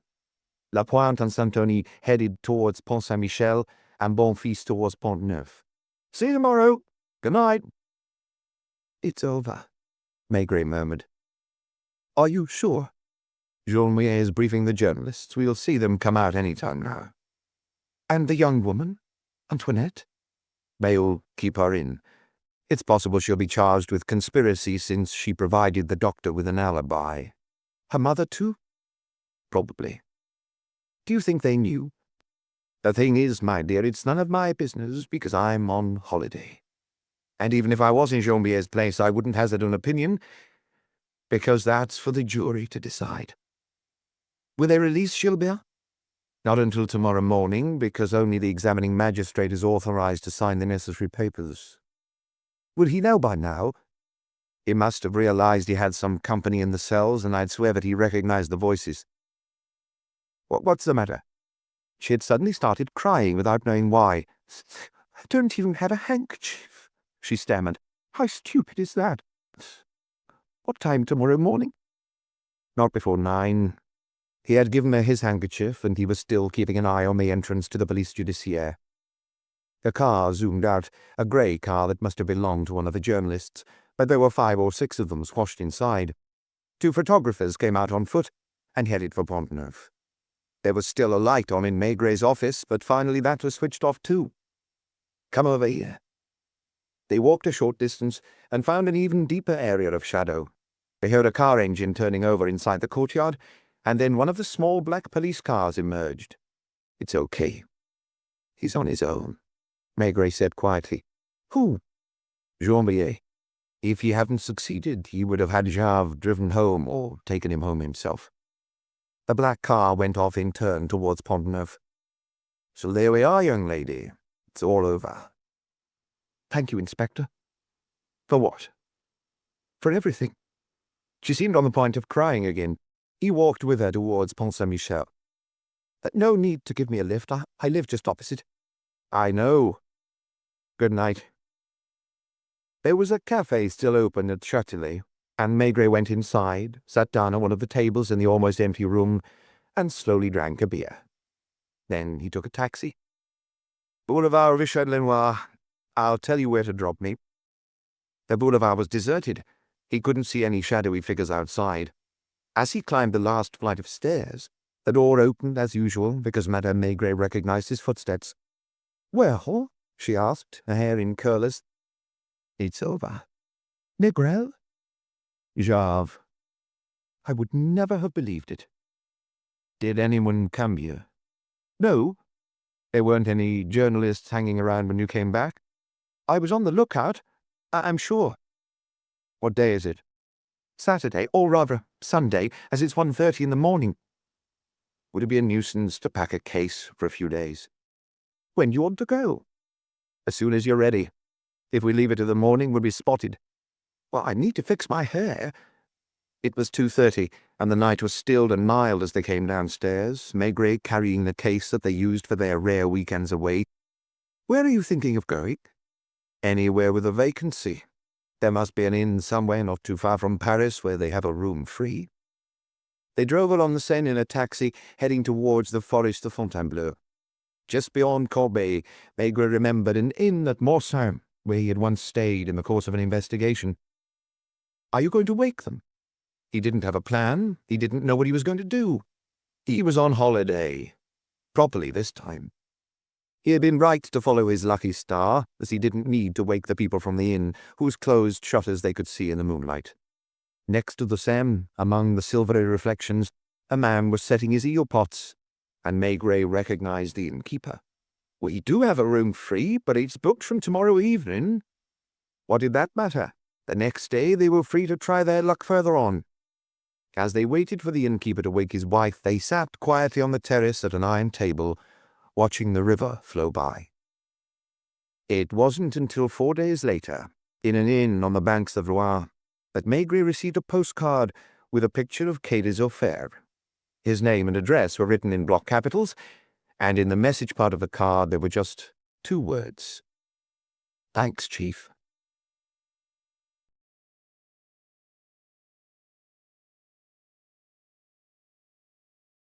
Lapointe and Santoni headed towards Pont Saint-Michel, and Bonfils towards Pont-Neuf. See you tomorrow. Good night. It's over, Maigret murmured. Are you sure? Jean-Mouillet is briefing the journalists. We'll see them come out any time now. And the young woman? Antoinette? They'll keep her in. It's possible she'll be charged with conspiracy since she provided the doctor with an alibi. Her mother too? Probably. Do you think they knew? The thing is, my dear, it's none of my business because I'm on holiday. And even if I was in Jean-Mouillet's place, I wouldn't hazard an opinion, because that's for the jury to decide. Will they release Gilbert? Not until tomorrow morning, because only the examining magistrate is authorized to sign the necessary papers. Will he know by now? He must have realized he had some company in the cells, and I'd swear that he recognized the voices. What's the matter? She had suddenly started crying without knowing why. I don't even have a handkerchief, she stammered. How stupid is that? What time tomorrow morning? Not before 9. He had given her his handkerchief, and he was still keeping an eye on the entrance to the police judiciaire. A car zoomed out, a grey car that must have belonged to one of the journalists, but there were 5 or 6 of them squashed inside. 2 photographers came out on foot and headed for Pont-Neuf. There was still a light on in Maigret's office, but finally that was switched off too. Come over here. They walked a short distance and found an even deeper area of shadow. They heard a car engine turning over inside the courtyard, and then one of the small black police cars emerged. It's okay. He's on his own, Maigret said quietly. Who? Jean-Mouillet. If he hadn't succeeded, he would have had Jave driven home or taken him home himself. The black car went off in turn towards Pont-Neuf. So there we are, young lady. It's all over. Thank you, Inspector. For what? For everything. She seemed on the point of crying again. He walked with her towards Pont Saint-Michel. No need to give me a lift. I live just opposite. I know. Good night. There was a cafe still open at Châtelet, and Maigret went inside, sat down on one of the tables in the almost empty room, and slowly drank a beer. Then he took a taxi. Boulevard Richard-Lenoir. I'll tell you where to drop me. The boulevard was deserted. He couldn't see any shadowy figures outside. As he climbed the last flight of stairs, the door opened as usual because Madame Maigret recognized his footsteps. Well, she asked, her hair in curlers. It's over. Négrel? Jave. I would never have believed it. Did anyone come here? No. There weren't any journalists hanging around when you came back. I was on the lookout, I'm sure. What day is it? Saturday, or rather Sunday, as it's 1:30 in the morning. Would it be a nuisance to pack a case for a few days? When do you want to go? As soon as you're ready. If we leave it till the morning, we'll be spotted. Well, I need to fix my hair. It was 2:30, and the night was still and mild as they came downstairs, Maigret carrying the case that they used for their rare weekends away. Where are you thinking of going? Anywhere with a vacancy. There must be an inn somewhere not too far from Paris where they have a room free. They drove along the Seine in a taxi, heading towards the forest of Fontainebleau. Just beyond Corbeil, Maigret remembered an inn at Morsin, where he had once stayed in the course of an investigation. Are you going to wake them? He didn't have a plan. He didn't know what he was going to do. He was on holiday. Properly this time. He had been right to follow his lucky star, as he didn't need to wake the people from the inn, whose closed shutters they could see in the moonlight. Next to the Seine, among the silvery reflections, a man was setting his eel pots, and Maigret recognized the innkeeper. We do have a room free, but it's booked from tomorrow evening. What did that matter? The next day they were free to try their luck further on. As they waited for the innkeeper to wake his wife, they sat quietly on the terrace at an iron table, watching the river flow by. It wasn't until 4 days later, in an inn on the banks of Loire, that Maigret received a postcard with a picture of Quai des Orfèvres. His name and address were written in block capitals, and in the message part of the card there were just 2 words. "Thanks, Chief."